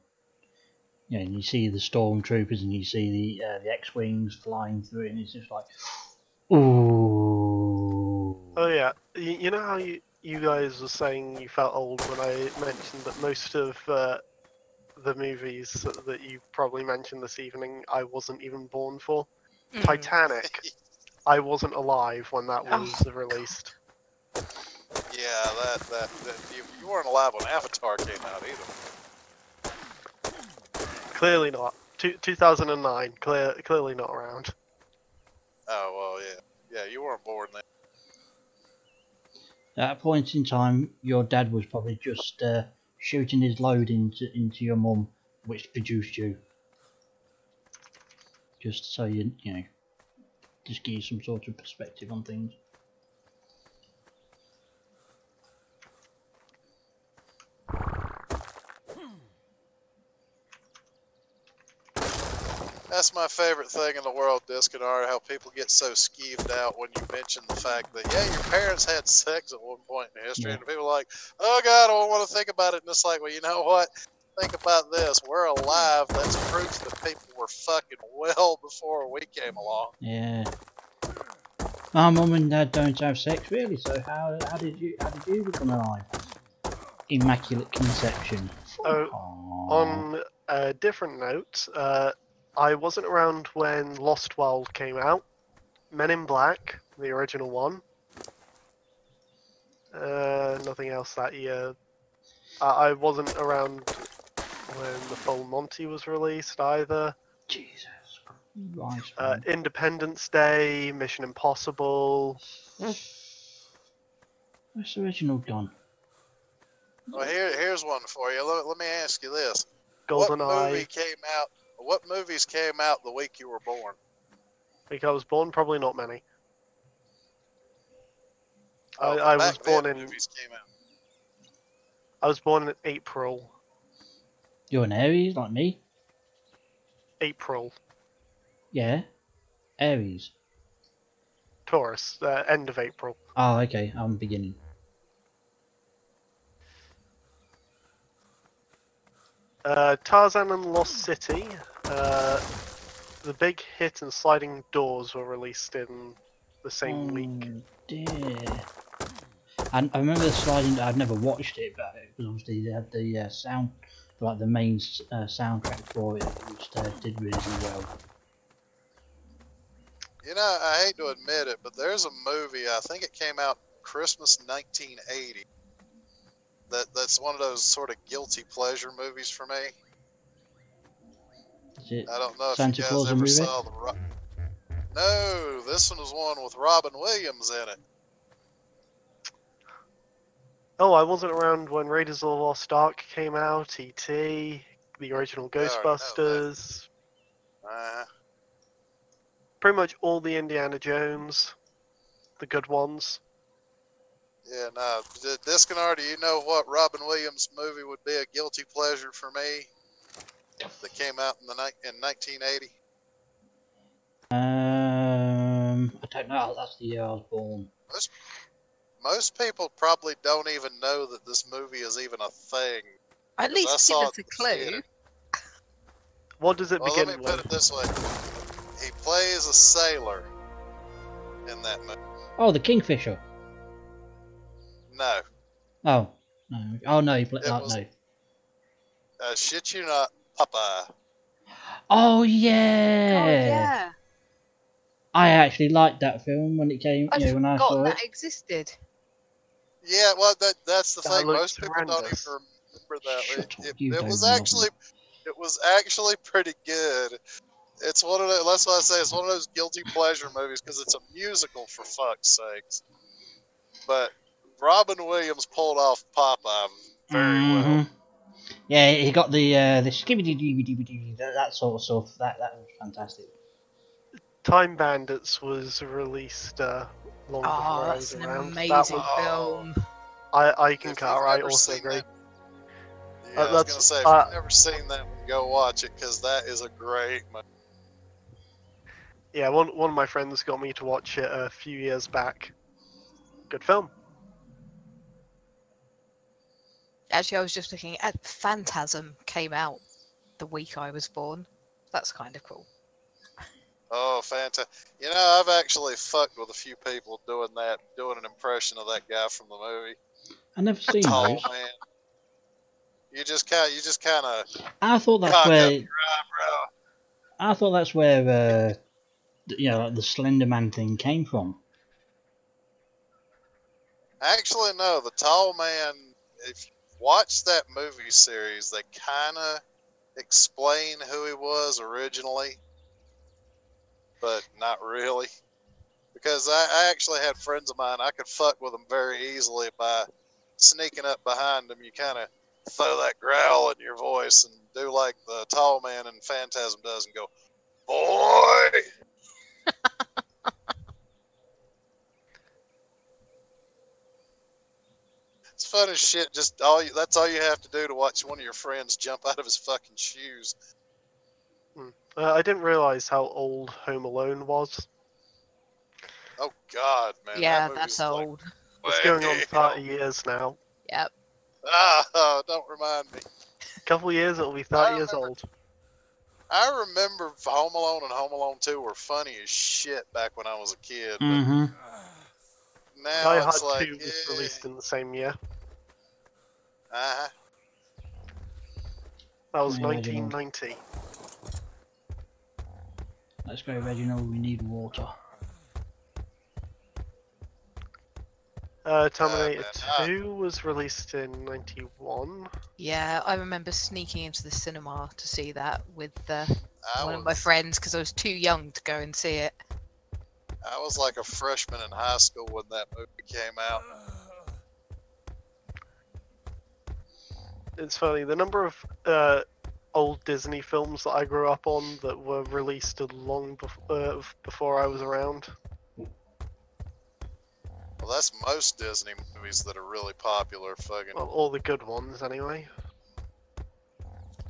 You know, and you see the stormtroopers and you see the X-wings flying through, and it's just like, ooh. Oh yeah, you know how you guys were saying you felt old when I mentioned that most of the movies that you probably mentioned this evening I wasn't even born for. Titanic, I wasn't alive when that was released. Yeah, that you weren't alive when Avatar came out either. Clearly not. 2009, clearly not around. Oh well, yeah, you weren't born then. At that point in time, your dad was probably just shooting his load into your mum, which produced you. Just so you know, just give you some sort of perspective on things. That's my favorite thing in the world, Disconnard, how people get so skeeved out when you mention the fact that, yeah, your parents had sex at one point in history, and people are like, oh God, I don't want to think about it, and it's like, well, you know what? Think about this. We're alive. That's proof that people were fucking well before we came along. Yeah. My mum and dad don't have sex, really, so how did you become alive? Immaculate conception. On a different note, I wasn't around when Lost World came out. Men in Black, the original one. Nothing else that year. I wasn't around when the Full Monty was released either. Jesus Christ. Independence Day, Mission Impossible. Where's the original gone? Well, here's one for you. Let me ask you this. GoldenEye. What movies came out the week you were born? Week I was born, probably not many. Oh, I was born in. Movies came out. I was born in April. You're an Aries, like me? April. Yeah. Aries. Taurus. End of April. Oh, okay. I'm beginning. Tarzan and Lost City. The Big Hit and Sliding Doors were released in the same week. Dear. And I remember the sliding. I've never watched it, but because obviously they had the sound, like the main soundtrack for it, which did really well. You know, I hate to admit it, but there's a movie. I think it came out Christmas 1980. That's one of those sort of guilty pleasure movies for me. Is it I don't know Santa if you Claus guys ever movie? saw the. No, this one was one with Robin Williams in it. Oh, I wasn't around when Raiders of the Lost Ark came out, E.T., the original Ghostbusters. Pretty much all the Indiana Jones, the good ones. Yeah, no. Disconnard, do you know what Robin Williams movie would be a guilty pleasure for me that came out in 1980? I don't know. That's the year I was born. Most people probably don't even know that this movie is even a thing. At least give us a clue. Theater. What does it begin let me with? put it this way. He plays a sailor in that movie. Oh, the Kingfisher. No. Oh, no. Oh, no. He played. Oh, was, no. Shit you not, Popeye. Oh, yeah. Oh, yeah. I actually liked that film when it came. I when I forgot saw that it. existed. Yeah, well, that's the That thing. looks Most people don't even horrendous. remember that. Shut up, It was actually pretty good. It's one of the, that's why I say it's one of those guilty pleasure movies because it's a musical for fuck's sakes. But Robin Williams pulled off Popeye very well. Yeah, he got the skibidi that sort of stuff. That was fantastic. Time Bandits was released long before I was That's an around. amazing film. I concur. I also agree. Yeah, I was gonna say if you've never seen that one, go watch it because that is a great movie. Yeah, one of my friends got me to watch it a few years back. Good film. Actually, I was just looking at Phantasm came out the week I was born. That's kind of cool. Oh, fantastic. You know, I've actually fucked with a few people doing an impression of that guy from the movie. I never seen Tall those. man. You just kind of I thought that's cock where. up your eyebrow. I thought that's where like the Slender Man thing came from. Actually, no. The Tall Man. If you watch that movie series, they kind of explain who he was originally, but not really. Because I actually had friends of mine, I could fuck with them very easily by sneaking up behind them. You kind of throw that growl in your voice and do like the Tall Man in Phantasm does and go, "Boy!" It's fun as shit. That's all you have to do to watch one of your friends jump out of his fucking shoes. I didn't realize how old Home Alone was. Oh God, man! Yeah, that that's movie's old. It's going on 30 years now. Yep. Ah, don't remind me. A couple of years, it'll be 30 years old. I remember Home Alone and Home Alone 2 were funny as shit back when I was a kid. But Mm-hmm. now Die it's Hard like, 2 was released in the same year. Uh-huh. That was Yeah, 1990. Let's go, Reginald. We need water. Terminator man. 2 was released in 91. Yeah, I remember sneaking into the cinema to see that with I one of my friends because I was too young to go and see it. I was like a freshman in high school when that movie came out. It's funny, the number of old Disney films that I grew up on that were released long before I was around. Well, that's most Disney movies that are really popular. Fucking. Well, all the good ones, anyway.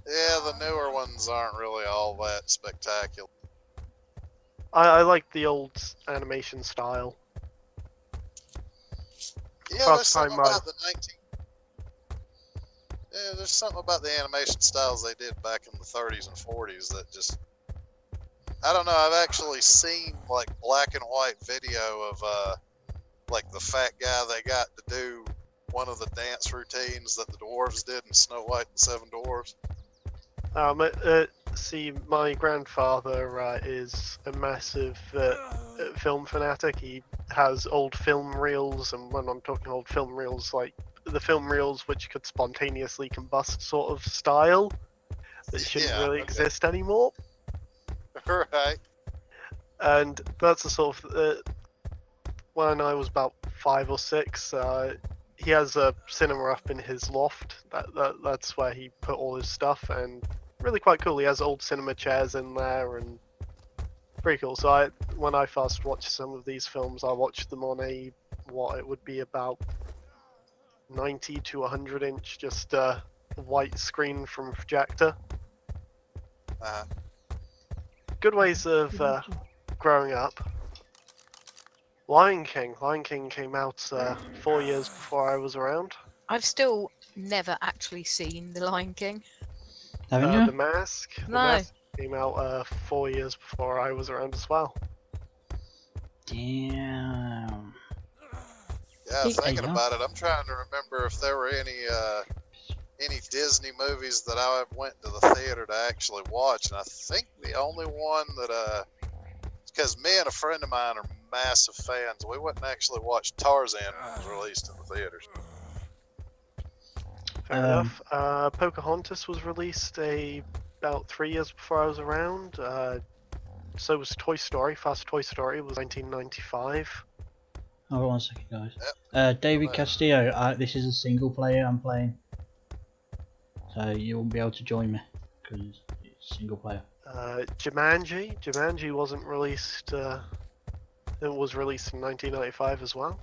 Yeah, the newer ones aren't really all that spectacular. I like the old animation style. Yeah, there's something about the 19. Yeah, there's something about the animation styles they did back in the 30s and 40s that just. I don't know. I've actually seen like black and white video of like the fat guy they got to do one of the dance routines that the dwarves did in Snow White and the Seven Dwarfs. See, my grandfather is a massive film fanatic. He has old film reels, and when I'm talking old film reels, like the film reels which could spontaneously combust sort of style that shouldn't really exist anymore. Right. And that's the sort of when I was about 5 or 6, he has a cinema up in his loft. That's where he put all his stuff, and really quite cool. He has old cinema chairs in there, and pretty cool. So when I first watched some of these films, I watched them on what it would be about 90 to 100 inch, just white screen from projector. Good ways of growing up. Lion King came out 4 years before I was around. I've still never actually seen The Lion King. Haven't you? The Mask. The No. Mask came out 4 years before I was around as well. Damn. Yeah, thinking about it, I'm trying to remember if there were any Disney movies that I went to the theater to actually watch, and I think the only one that because me and a friend of mine are massive fans, we went and actually watched Tarzan when it was released in the theaters. Fair enough. Pocahontas was released about 3 years before I was around. So was Toy Story. First Toy Story was 1995. Hold on 1 second, guys. David Castillo, this is a single player I'm playing. So you won't be able to join me, because it's single player. Jumanji wasn't released, it was released in 1995 as well.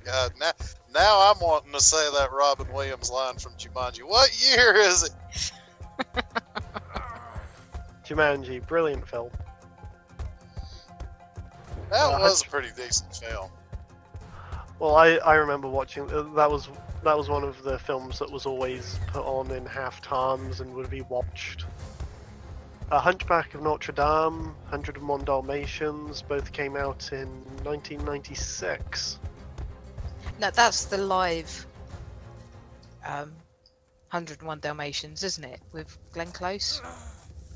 God, now I'm wanting to say that Robin Williams line from Jumanji. What year is it? Jumanji, brilliant film. That was a pretty decent film. Well, I remember watching that was one of the films that was always put on in half times and would be watched. Hunchback of Notre Dame, 101 Dalmatians, both came out in 1996. No, that's the live 101 Dalmatians, isn't it? With Glenn Close?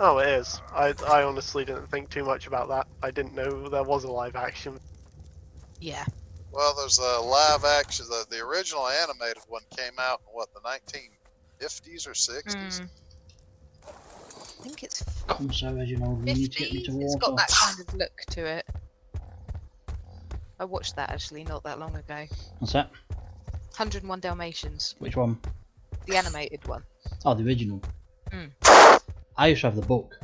Oh, it is. I honestly didn't think too much about that. I didn't know there was a live action. Yeah. Well, there's a live action. The original animated one came out in what, the 1950s or 60s? I think it's Come so, Reginald, you need to get me 50s. to It's got water. that kind of look to it. I watched that actually not that long ago. What's that? 101 Dalmatians, Which one? the animated one. Oh, the original. Mm. I used to have the book.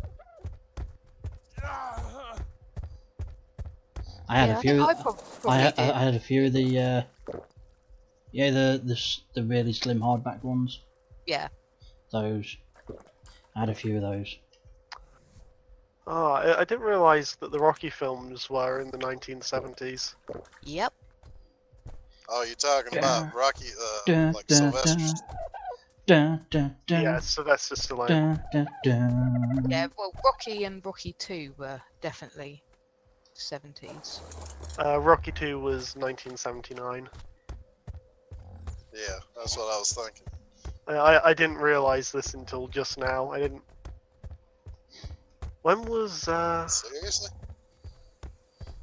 I had a few. I probably I did. had a few of the the really slim hardback ones. Yeah. Those. I had a few of those. Oh, I didn't realise that the Rocky films were in the 1970s. Yep. Oh, you're talking about Rocky, Dun, like dun, Sylvester. Dun, dun, dun, Yeah, Sylvester Stallone. dun, dun, dun. Yeah, well, Rocky and Rocky 2 were definitely 70s. Rocky 2 was 1979. Yeah, that's what I was thinking. I didn't realise this until just now. I didn't. When was Seriously?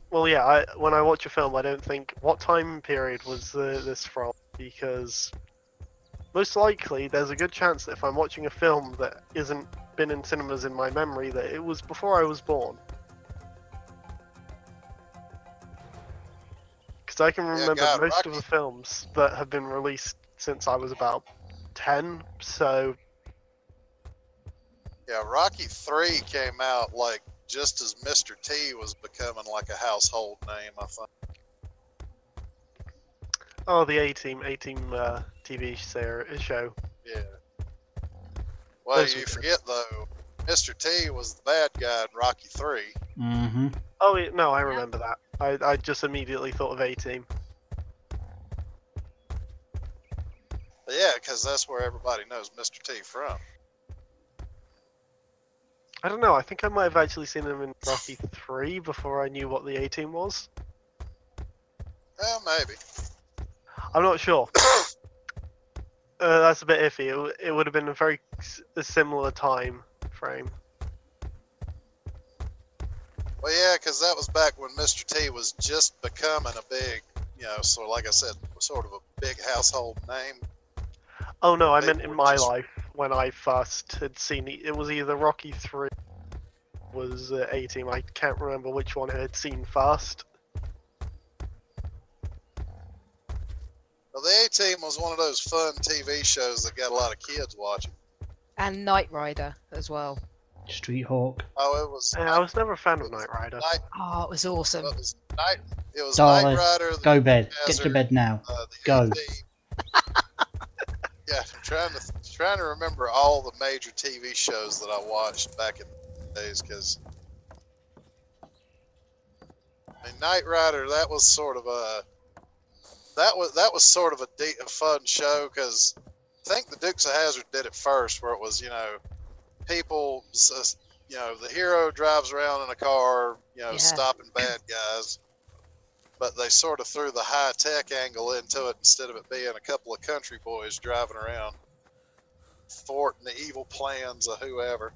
Well, yeah. When I watch a film, I don't think what time period was this from, because most likely there's a good chance that if I'm watching a film that isn't been in cinemas in my memory, that it was before I was born. Because I can remember God, most Rocky. of the films that have been released since I was about 10. So Yeah, Rocky 3 came out like just as Mr. T was becoming like a household name, I think. oh, the A-Team TV show. Yeah. Well, Those you were good. forget though, Mr. T was the bad guy in Rocky 3. Mm-hmm. Oh no, I remember that. I just immediately thought of A-Team. But yeah, because that's where everybody knows Mr. T from. I don't know. I think I might have actually seen him in Rocky 3 before I knew what the A-Team was. Well, maybe. I'm not sure. That's a bit iffy. It would have been a similar time frame. Well, yeah, because that was back when Mr. T was just becoming a big, so like I said, sort of a big household name. Oh no, I They meant in were my just- life when I first had seen it. It was either Rocky 3 or was A-Team. I can't remember which one I had seen first. Well, the A-Team was one of those fun TV shows that got a lot of kids watching. And Knight Rider as well. Street Hawk. Oh, it was. I was never a fan of Knight Rider. Oh, it was awesome. It was Night. It was Darling, Knight Rider. Go bed. Get Desert, to bed now. The Go. A-Team. Yeah, I'm trying to remember all the major TV shows that I watched back in the days, because I mean, Knight Rider, that was sort of a fun show, because I think the Dukes of Hazzard did it first, where it was people, the hero drives around in a car, Yeah. stopping bad guys. But they sort of threw the high-tech angle into it instead of it being a couple of country boys driving around thwarting the evil plans of whoever.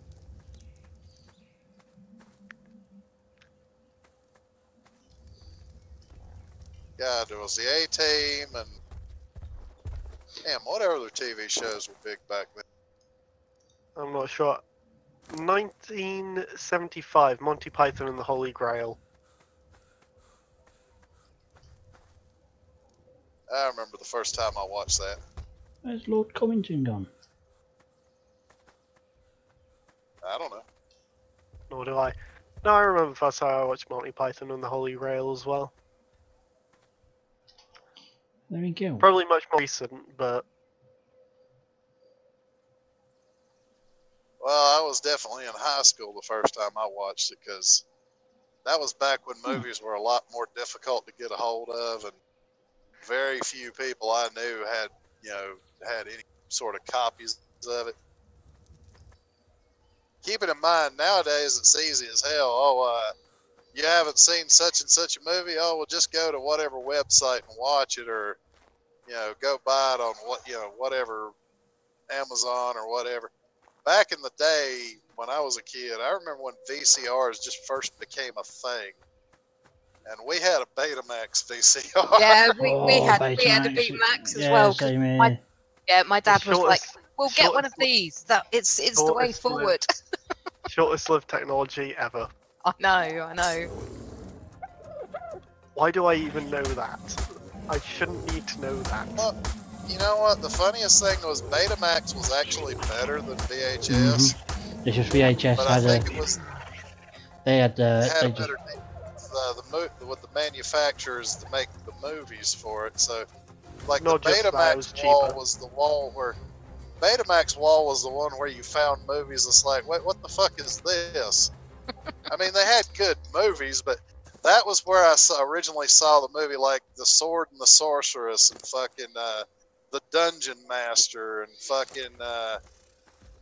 God, there was the A-Team, and damn, what other TV shows were big back then? I'm not sure. 1975, Monty Python and the Holy Grail. I remember the first time I watched that. Where's Lord Covington gone? I don't know. Nor do I. No, I remember the first time I watched Monty Python and the Holy Grail as well. There he go. Probably much more recent, but Well, I was definitely in high school the first time I watched it, because that was back when movies were a lot more difficult to get a hold of, and very few people I knew had, had any sort of copies of it. Keeping in mind, nowadays it's easy as hell. Oh, you haven't seen such and such a movie? Oh, well, just go to whatever website and watch it, or go buy it on whatever Amazon or whatever. Back in the day when I was a kid, I remember when VCRs just first became a thing, and we had a Betamax VCR. Yeah, we had a Betamax. Betamax as Yeah, well. same here. My dad was like, "We'll get one of shortest- these. It's the way shortest forward." Shortest lived technology ever. I know. Why do I even know that? I shouldn't need to know that. Well, you know what? The funniest thing was Betamax was actually better than VHS. It's just VHS But I had think it was they had it had they a just better with the manufacturers to make the movies for it. So, like Not the just that, it was Betamax wall cheaper. was the wall where Betamax wall was the one where you found movies. It's like, wait, what the fuck is this? I mean, they had good movies, but that was where I originally saw the movie, like The Sword and the Sorceress and fucking The Dungeon Master and fucking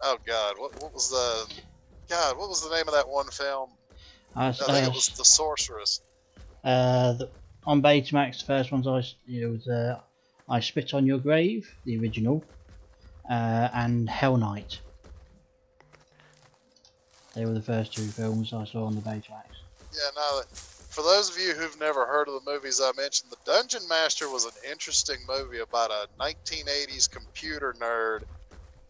oh god, what was the name of that one film? I think it was The Sorceress. On Betamax, the first ones I Spit on Your Grave, the original, and Hell Knight. They were the first two films I saw on the Betamax. Yeah, no. For those of you who've never heard of the movies I mentioned, The Dungeon Master was an interesting movie about a 1980s computer nerd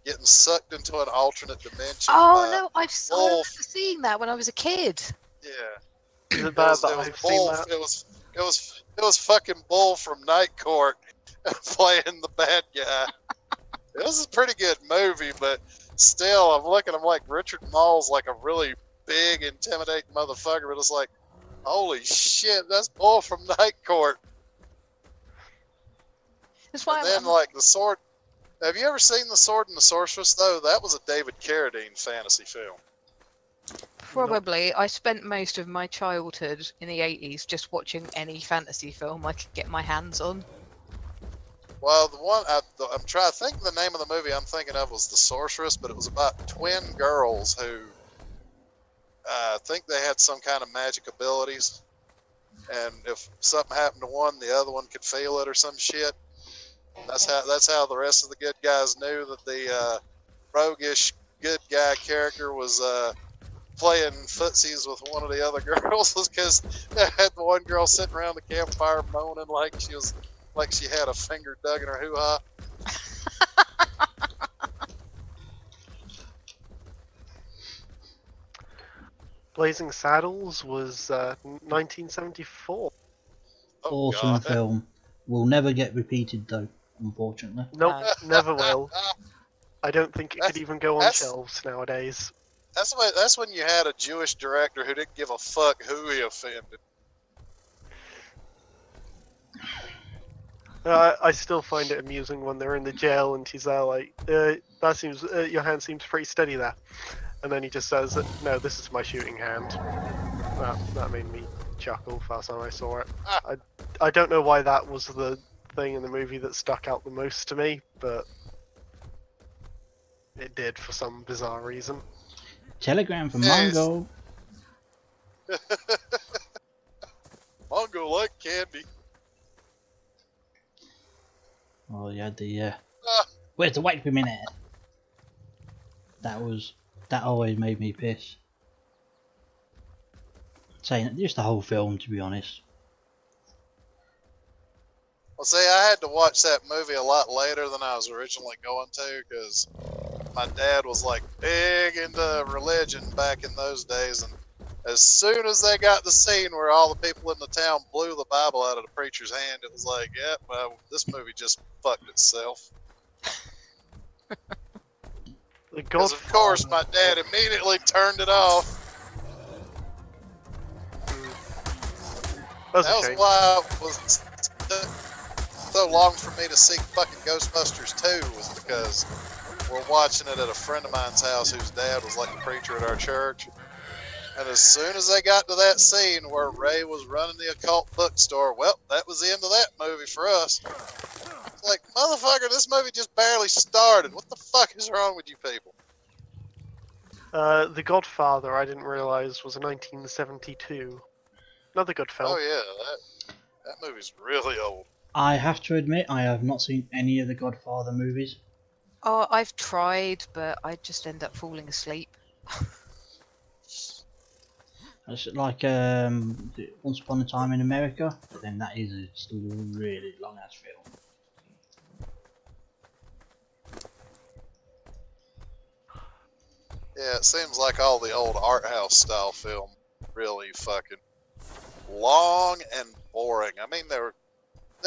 getting sucked into an alternate dimension. Oh no, I remember seeing that when I was a kid. Yeah. Is it bad that I've seen that? It was fucking Bull from Night Court playing the bad guy. It was a pretty good movie, but still, I'm looking. I'm like, Richard Mall's like a really big, intimidating motherfucker, but it's like, holy shit, that's Bull from Night Court. That's why And then, like, The Sword. Have you ever seen The Sword and the Sorceress, though? That was a David Carradine fantasy film. probably I spent most of my childhood in the 80s just watching any fantasy film I could get my hands on. Well, the one I'm trying to think of the name of the movie I'm thinking of was The Sorceress, but it was about twin girls who think they had some kind of magic abilities, and if something happened to one, the other one could feel it or some shit. That's how the rest of the good guys knew that the roguish good guy character was playing footsies with one of the other girls, was because they had the one girl sitting around the campfire moaning like she had a finger dug in her hoo-ha. Blazing Saddles was 1974. Oh, Awesome God. film. Will never get repeated though, unfortunately. Nope, never will. I don't think it could even go on that's- shelves nowadays. That's when you had a Jewish director who didn't give a fuck who he offended. I still find it amusing when they're in the jail and he's there like, that seems, your hand seems pretty steady there. And then he just says, no, this is my shooting hand. That made me chuckle first time I saw it. I don't know why that was the thing in the movie that stuck out the most to me, but it did for some bizarre reason. Telegram from Yes. Mongo. Mongo like candy. Oh, you had the where's the wait for a minute? That always made me piss. Saying just the whole film, to be honest. Well, see, I had to watch that movie a lot later than I was originally going to, because my dad was like big into religion back in those days, and as soon as they got the scene where all the people in the town blew the Bible out of the preacher's hand, it was like, yep, well, this movie just fucked itself. Because of course my dad immediately turned it off. That's That a was shame. why it was so long for me to see fucking Ghostbusters 2, was because we're watching it at a friend of mine's house whose dad was like a preacher at our church. And as soon as they got to that scene where Ray was running the occult bookstore, well, that was the end of that movie for us. It's like, motherfucker, this movie just barely started. What the fuck is wrong with you people? The Godfather, I didn't realize, was 1972. Another good film. Oh yeah, that movie's really old. I have to admit, I have not seen any of the Godfather movies. Oh, I've tried, but I just end up falling asleep. It's like Once Upon a Time in America, but then that is still a really long ass film. Yeah, it seems like all the old art house style film really fucking long and boring. I mean, they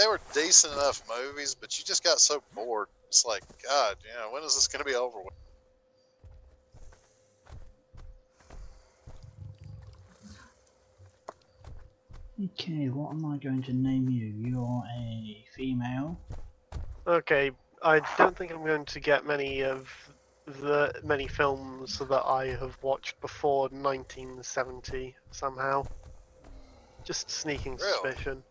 were decent enough movies, but you just got so bored. It's like, God, you know, when is this going to be over with? Okay, what am I going to name you? You're a female. Okay, I don't think I'm going to get many of the many films that I have watched before 1970 somehow. Just sneaking Really? suspicion.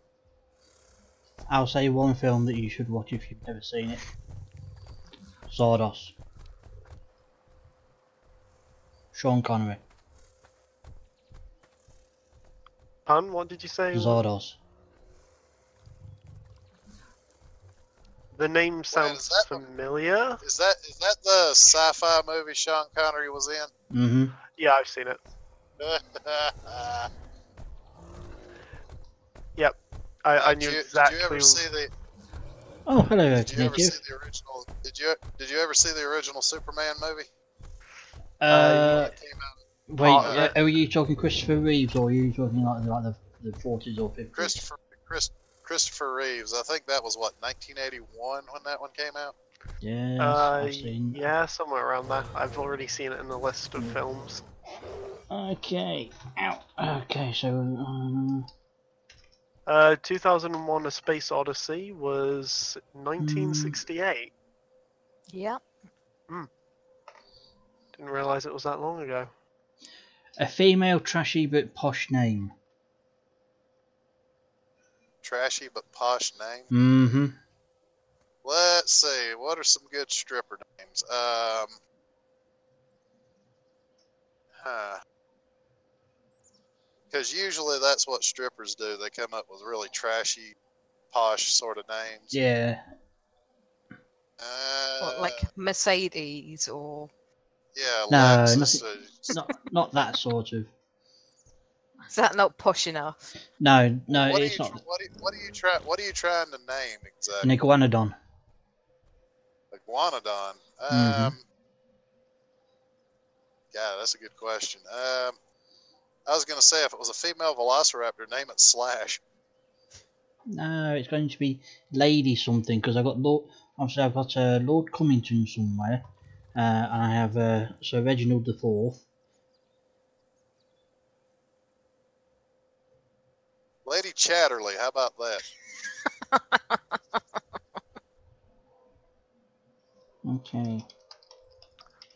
I'll say one film that you should watch if you've never seen it. Zardos. Sean Connery. Pun, what did you say? Zardos. The name Wait, sounds is that familiar. Is that the sci-fi movie Sean Connery was in? Mm-hmm. Yeah, I've seen it. Yep, I knew exactly. Did you ever see the? Oh, hello, Did you ever native. see the original? Did you ever see the original Superman movie? It came out. Wait, are you talking Christopher Reeves or are you talking like the 40s or 50s? Christopher Reeves. I think that was what 1981 when that one came out. Yes, I've seen. Yeah, somewhere around there. I've already seen it in the list of films. Okay. Ow. Okay, so 2001: A Space Odyssey was 1968. Yeah. Didn't realize it was that long ago. a female trashy but posh name. Trashy but posh name. Mm-hmm. Let's see. What are some good stripper names? Because usually that's what strippers do. They come up with really trashy, posh sort of names. Yeah. What, like Mercedes or? Yeah, No, Lexus. not that sort of. Is that not posh enough? No, What it's not. What are you trying to name exactly? An iguanodon. Iguanodon. Mhm. Yeah, that's a good question. I was gonna say if it was a female velociraptor, name it Slash. No, it's going to be Lady something because I've got Lord Cummington somewhere, and I have Sir Reginald IV. Lady Chatterley. How about that? Okay.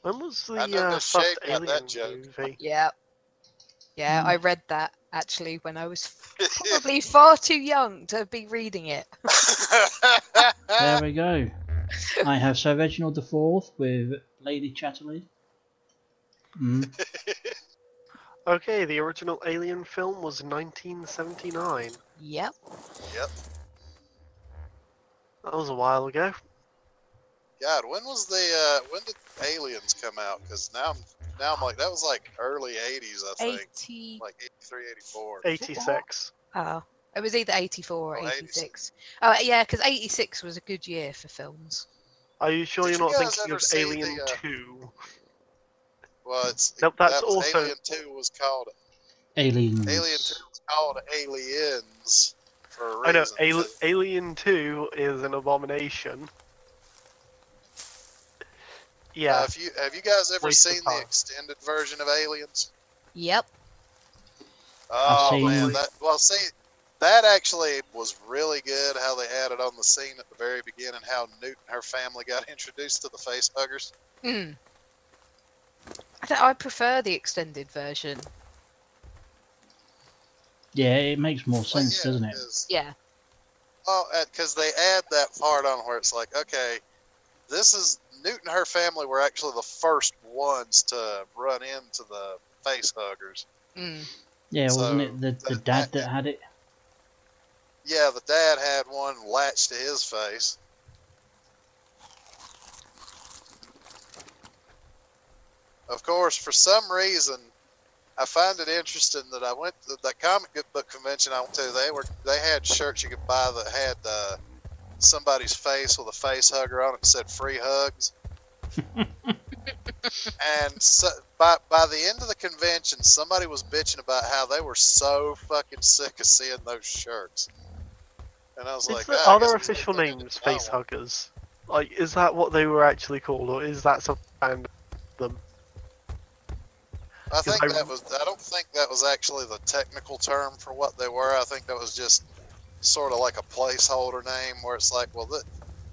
When was I know the Miss first Shade got Alien that joke. movie? Yeah. Yeah, I read that actually when I was probably far too young to be reading it. There we go. I have Sir Reginald IV with Lady Chatterley. Okay, the original Alien film was 1979. Yep. Yep. That was a while ago. God, when did Aliens come out? Because now I'm like, that was like early 80s, I think. 80. Like 83, 84. 86. Oh, it was either 84 or Oh, 86. Oh, yeah, because 86 was a good year for films. Are you sure Did you're you not guys thinking ever of see Alien the, 2? Well, Nope, that's that was also... Alien 2 was called Aliens. Alien 2 was called Aliens for a I know, reason. Alien 2 is an abomination. Yeah. Have you guys ever Waste of seen the time. extended version of Aliens? Yep. Oh seen- man, that actually was really good. How they added on the scene at the very beginning, how Newt and her family got introduced to the face huggers. I prefer the extended version. Yeah, it makes more sense, yeah, doesn't it? Yeah. Well, because they add that part on where it's like, okay, this is Newt and her family were actually the first ones to run into the face huggers. Mm. Yeah, So wasn't it the dad that had it? Yeah, the dad had one latched to his face. Of course, for some reason, I find it interesting that I went to that comic book convention I went to. They had shirts you could buy that had somebody's face with a face hugger on it that said "free hugs." And so, by the end of the convention, somebody was bitching about how they were so fucking sick of seeing those shirts. And I was like, are there official names, face huggers? Like, is that what they were actually called, or is that some kind of them? I think that was. I don't think that was actually the technical term for what they were. I think that was just sort of like a placeholder name, where it's like, well,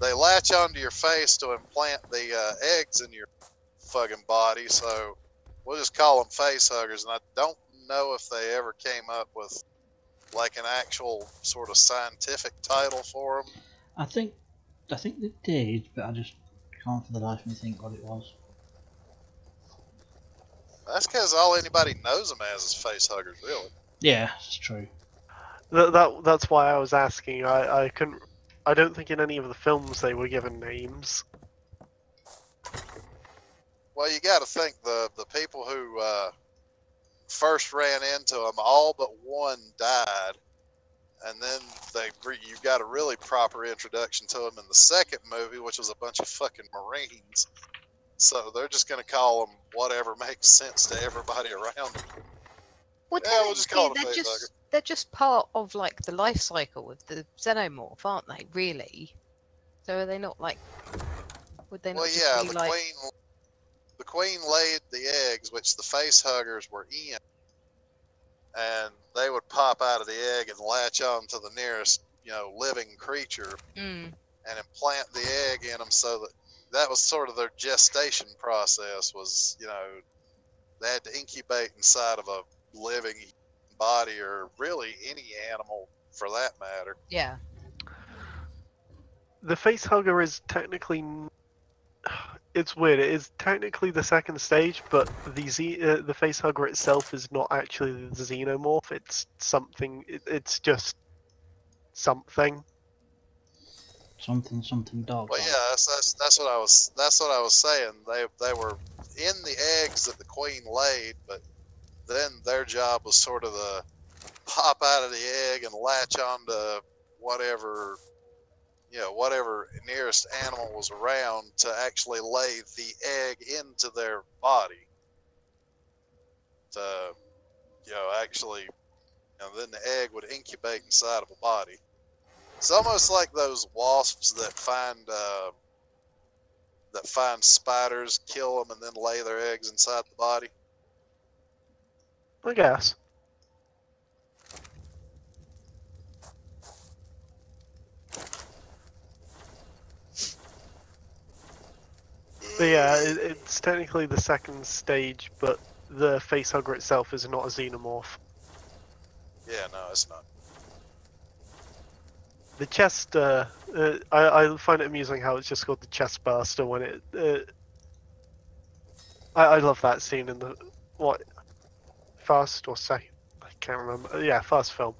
they latch onto your face to implant the eggs in your fucking body, so we'll just call them face huggers. And I don't know if they ever came up with like an actual sort of scientific title for them. I think they did, but I just can't for the life of me think what it was. That's because all anybody knows them as is face huggers, really. Yeah, it's true. That's why I was asking. I couldn't. I don't think in any of the films they were given names. Well, you got to think the people who first ran into them, all but one died, and then you got a really proper introduction to them in the second movie, which was a bunch of fucking Marines. So they're just going to call them whatever makes sense to everybody around them. Well, yeah, we'll just call them face hugger. They're just part of like the life cycle of the xenomorph, aren't they? Really? So are they not like? Would they not? Well, yeah, be like... the queen laid the eggs, which the face huggers were in, and they would pop out of the egg and latch on to the nearest, living creature and implant the egg in them, so that was sort of their gestation process. Was they had to incubate inside of a living body, or really any animal for that matter. Yeah. The face hugger is technically. It's weird. It is technically the second stage, but the face hugger itself is not actually the xenomorph. It's something. It's just something. Something dog. Well, yeah, that's what I was saying. They were in the eggs that the queen laid, but then their job was sort of to pop out of the egg and latch onto whatever nearest animal was around to actually lay the egg into their body. To then the egg would incubate inside of a body. It's almost like those wasps that find spiders, kill them, and then lay their eggs inside the body. I guess. But yeah, it's technically the second stage, but the facehugger itself is not a xenomorph. Yeah, no, it's not. The chest, I find it amusing how it's just called the chest burster when it. I love that scene in the first or second, I can't remember. Yeah, first film.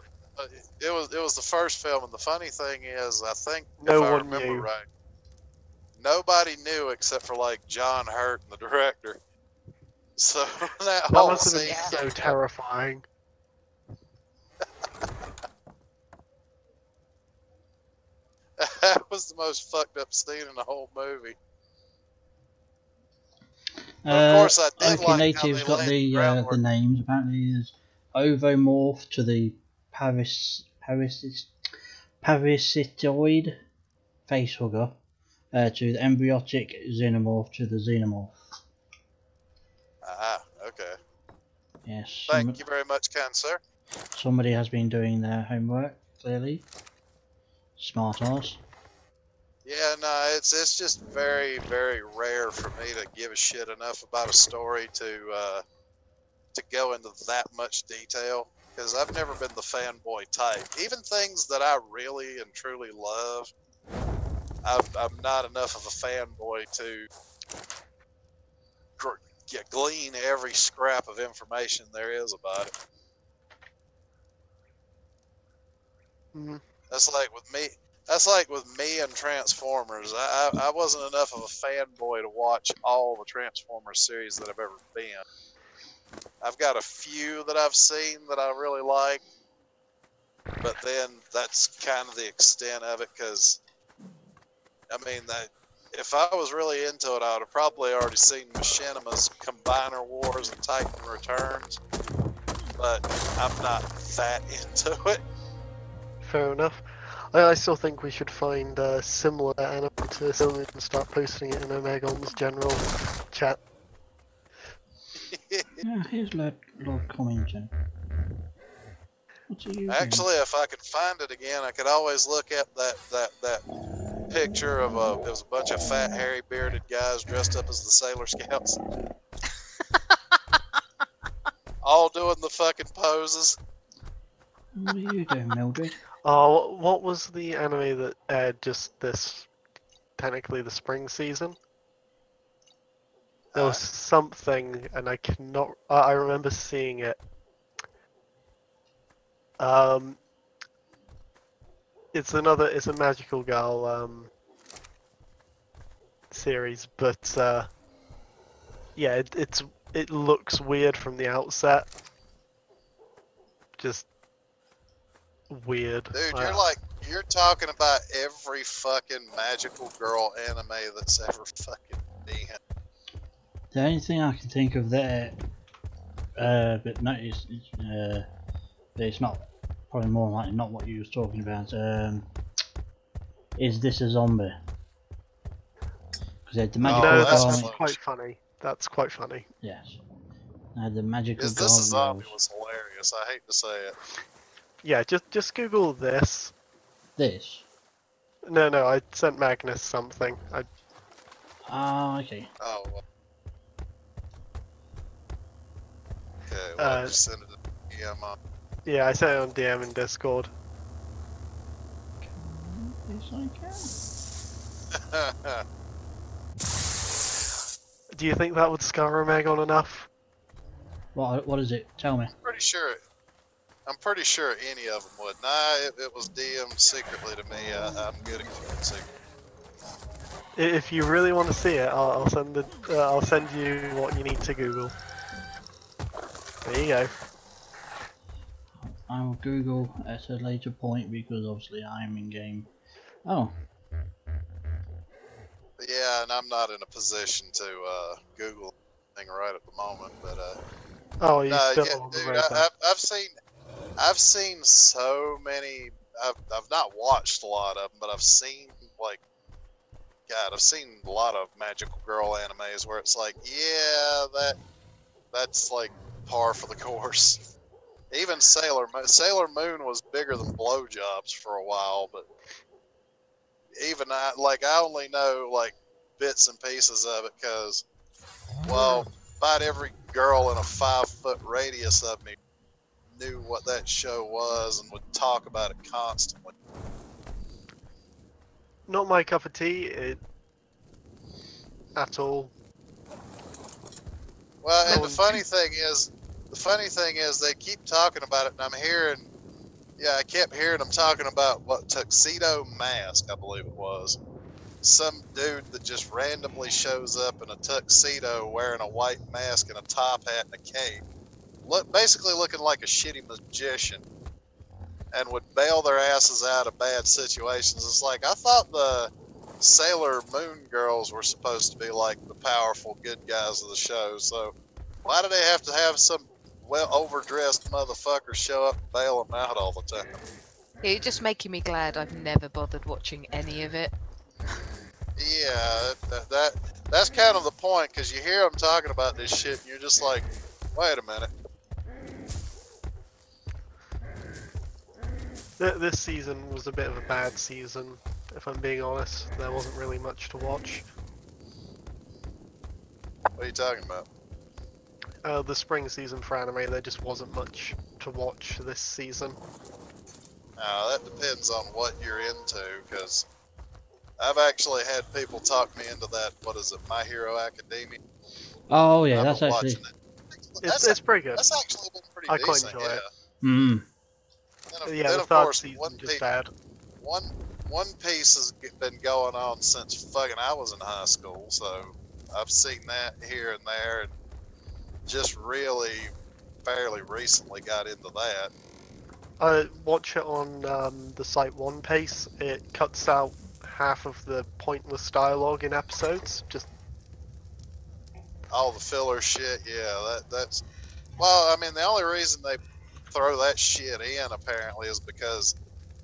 It was the first film, and the funny thing is, I think if I remember knew. right, nobody knew except for like John Hurt and the director. So that whole must have scene been so terrifying. That was the most fucked up scene in the whole movie. Of course, I did like Native's got the names. Apparently, there's ovomorph to the parasitoid facehugger, to the embryotic xenomorph to the xenomorph. Ah, okay. Yes. Thank you very much, kind sir. Somebody has been doing their homework, clearly. Smart ass. Yeah, no, it's just very, very rare for me to give a shit enough about a story to go into that much detail. because I've never been the fanboy type. Even things that I really and truly love, I'm not enough of a fanboy to glean every scrap of information there is about it. Mm-hmm. That's like with me. That's like with me and Transformers. I wasn't enough of a fanboy to watch all the Transformers series that I've ever been. I've got a few that I've seen that I really like, but then that's kind of the extent of it. Because I mean, if I was really into it, I would have probably already seen Machinima's Combiner Wars and Titan Returns. But I'm not that into it. Fair enough. I still think we should find similar anime to Silman and start posting it in Omegon's general chat. Yeah, here's Lord Comington. What are you Actually, if I could find it again, I could always look at that picture of it was a bunch of fat, hairy, bearded guys dressed up as the Sailor Scouts. All doing the fucking poses. What are you doing, Mildred? Oh, what was the anime that aired just this, technically the spring season? There was something, and I cannot. I remember seeing it. It's a Magical Girl series, but yeah, it looks weird from the outset. Just weird. Dude, you're talking about every fucking Magical Girl anime that's ever fucking been. The only thing I can think of there, but no, it's not, probably more likely not what you was talking about, is This a Zombie? Because the Magical No, Girl... that's quite funny. That's quite funny. Yes. The Magical Is Girl... This a Zombie was hilarious, I hate to say it. Yeah, just Google this. This? No, I sent Magnus something. Okay. Oh, well. Okay, well, just send it to DM. Yeah, I sent it on DM in Discord. Yes, I can. Do you think that would scar Omegon enough? What is it? Tell me. I'm pretty sure any of them would. Nah, it was DM'd secretly to me. I'm good at keeping secret. If you really want to see it, I'll send you what you need to Google. There you go. I will Google at a later point because obviously I'm in game. Oh. Yeah, and I'm not in a position to Google anything right at the moment, but oh, you no, still yeah, dude, I've seen so many. I've not watched a lot of them, but I've seen I've seen a lot of Magical Girl animes where it's like, yeah, that's like par for the course. Even Sailor Moon was bigger than blowjobs for a while, but even I only know like bits and pieces of it because, well, about every girl in a 5-foot radius of me knew what that show was and would talk about it constantly. Not my cup of tea, at all. Well, and the funny thing is they keep talking about it, and I kept hearing them talking about what Tuxedo Mask, I believe it was. Some dude that just randomly shows up in a tuxedo wearing a white mask and a top hat and a cape. Basically looking like a shitty magician, and would bail their asses out of bad situations. It's like, I thought the Sailor Moon girls were supposed to be like the powerful good guys of the show, so why do they have to have some overdressed motherfucker show up and bail them out all the time? It's just making me glad I've never bothered watching any of it. Yeah, that's kind of the point, because you hear them talking about this shit and you're just like, wait a minute. This season was a bit of a bad season, if I'm being honest. There wasn't really much to watch. What are you talking about? the spring season for anime, there just wasn't much to watch this season. That depends on what you're into, because I've actually had people talk me into that. What is it, My Hero Academia? Oh yeah, I've that's been actually. watching it. It's pretty good. That's actually been pretty I quite decent. enjoy it. Mm. Yeah, then the of third course, season just bad. One Piece has been going on since fucking I was in high school, so I've seen that here and there, and just really fairly recently got into that. I watch it on the site One Piece. It cuts out half of the pointless dialogue in episodes. Just All the filler shit, yeah, that's... Well, I mean, the only reason they throw that shit in, apparently, is because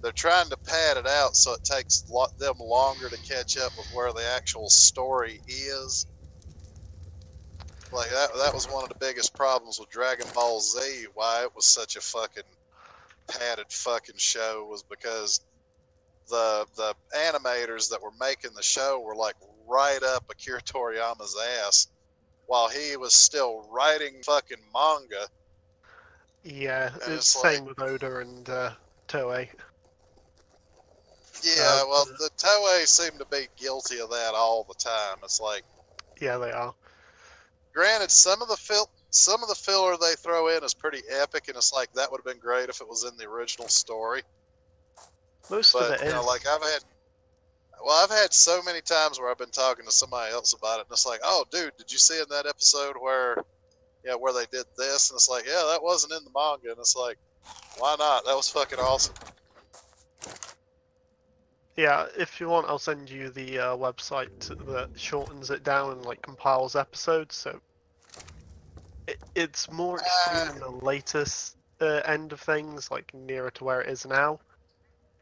they're trying to pad it out so it takes them longer to catch up with where the actual story is. Like, that was one of the biggest problems with Dragon Ball Z, why it was such a fucking padded fucking show, was because the animators that were making the show were like right up Akira Toriyama's ass while he was still writing fucking manga. yeah, And it's same with Oda and Toei. Yeah, well, the Toei seem to be guilty of that all the time. It's like, yeah, they are. Granted, some of the filler they throw in is pretty epic, and it's like that would have been great if it was in the original story. Most of it is. Like I've had so many times where I've been talking to somebody else about it, and it's like, oh, dude, did you see in that episode where they did this? And it's like, yeah, that wasn't in the manga, and it's like, why not? That was fucking awesome. Yeah, if you want, I'll send you the website that shortens it down and like compiles episodes. So it's more extreme in the latest end of things, like nearer to where it is now,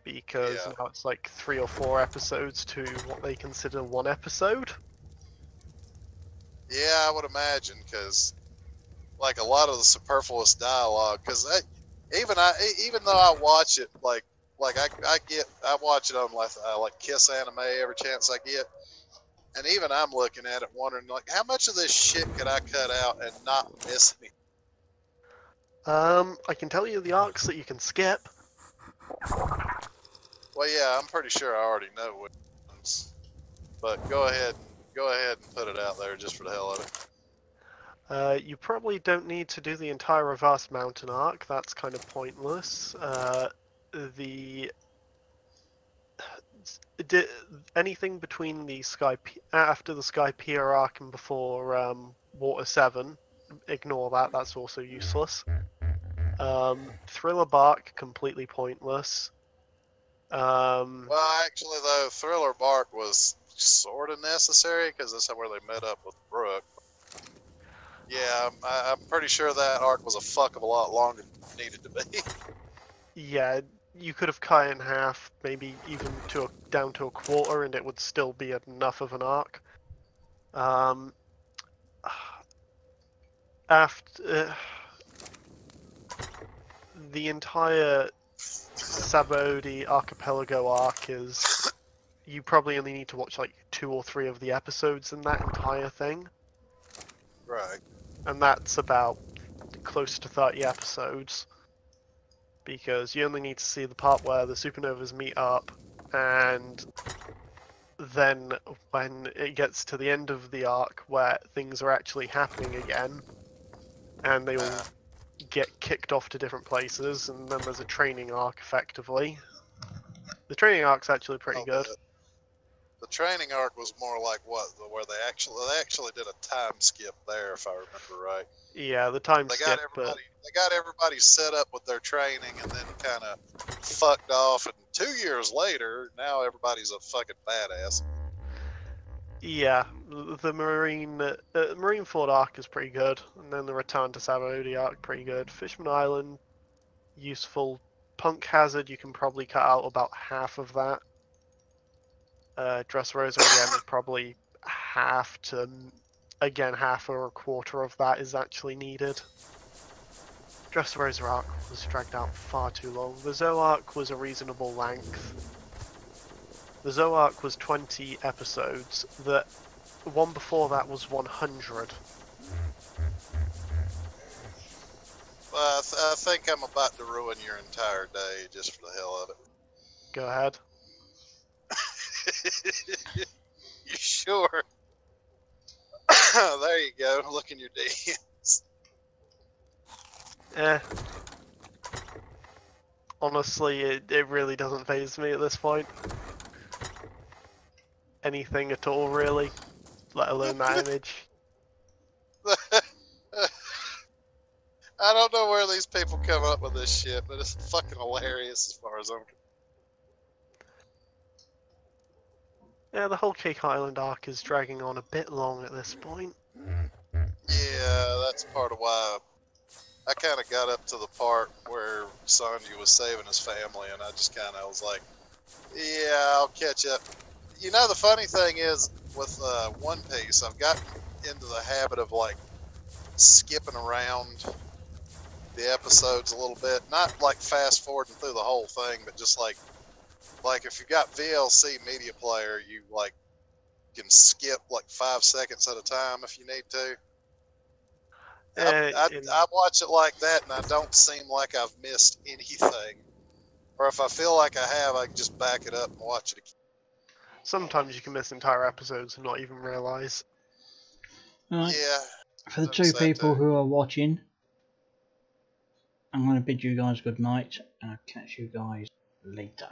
because now it's like 3 or 4 episodes to what they consider one episode. Yeah, I would imagine, because like a lot of the superfluous dialogue, because even though I watch it I watch it on like Kiss Anime every chance I get, and even I'm looking at it wondering like how much of this shit could I cut out and not miss anything. I can tell you the arcs that you can skip. Well, yeah, I'm pretty sure I already know what ones, but go ahead and put it out there just for the hell of it. You probably don't need to do the entire Reverse Mountain arc. That's kind of pointless. Anything between the after the Skypiea arc and before Water 7, ignore that. That's also useless. Thriller Bark, completely pointless. Well, actually, though, Thriller Bark was sort of necessary because that's where they met up with Brooke. Yeah, I'm pretty sure that arc was a fuck of a lot longer than it needed to be. Yeah, you could have cut it in half, maybe even down to a quarter, and it would still be enough of an arc. After the entire Sabaody Archipelago arc is, you probably only need to watch like 2 or 3 of the episodes in that entire thing. Right. And that's about close to 30 episodes. Because you only need to see the part where the supernovas meet up, and then when it gets to the end of the arc where things are actually happening again, and they all get kicked off to different places, and then there's a training arc effectively. The training arc's actually pretty good. The training arc was more like where they actually did a time skip there, if I remember right. Yeah, the time skip. They got everybody set up with their training, and then kind of fucked off. And 2 years later, now everybody's a fucking badass. Yeah, the Marineford arc is pretty good, and then the Return to Sabaody arc pretty good. Fishman Island, useful. Punk Hazard, you can probably cut out about half of that. Dressrosa again, probably half or a quarter of that is actually needed. Dressrosa arc was dragged out far too long. The Zoe arc was a reasonable length. The Zoe arc was 20 episodes. The one before that was 100. I think I'm about to ruin your entire day just for the hell of it. Go ahead. You sure? There you go. Look in your DMs. Honestly, it really doesn't faze me at this point. Anything at all, really. Let alone that image. I don't know where these people come up with this shit, but it's fucking hilarious as far as I'm concerned. Yeah, the whole Cake Island arc is dragging on a bit long at this point. Yeah, that's part of why I kind of got up to the part where Sanji was saving his family, and I just kind of was like, yeah, I'll catch up. You know, the funny thing is, with One Piece, I've gotten into the habit of, like, skipping around the episodes a little bit. Not, like, fast-forwarding through the whole thing, but just, like if you've got VLC Media Player, you, like, can skip, like, 5 seconds at a time if you need to. I watch it like that, and I don't seem like I've missed anything. Or if I feel like I have, I can just back it up and watch it again. Sometimes you can miss entire episodes and not even realise. Right. Yeah. For the 2 people who are watching, I'm going to bid you guys good night, and I'll catch you guys later.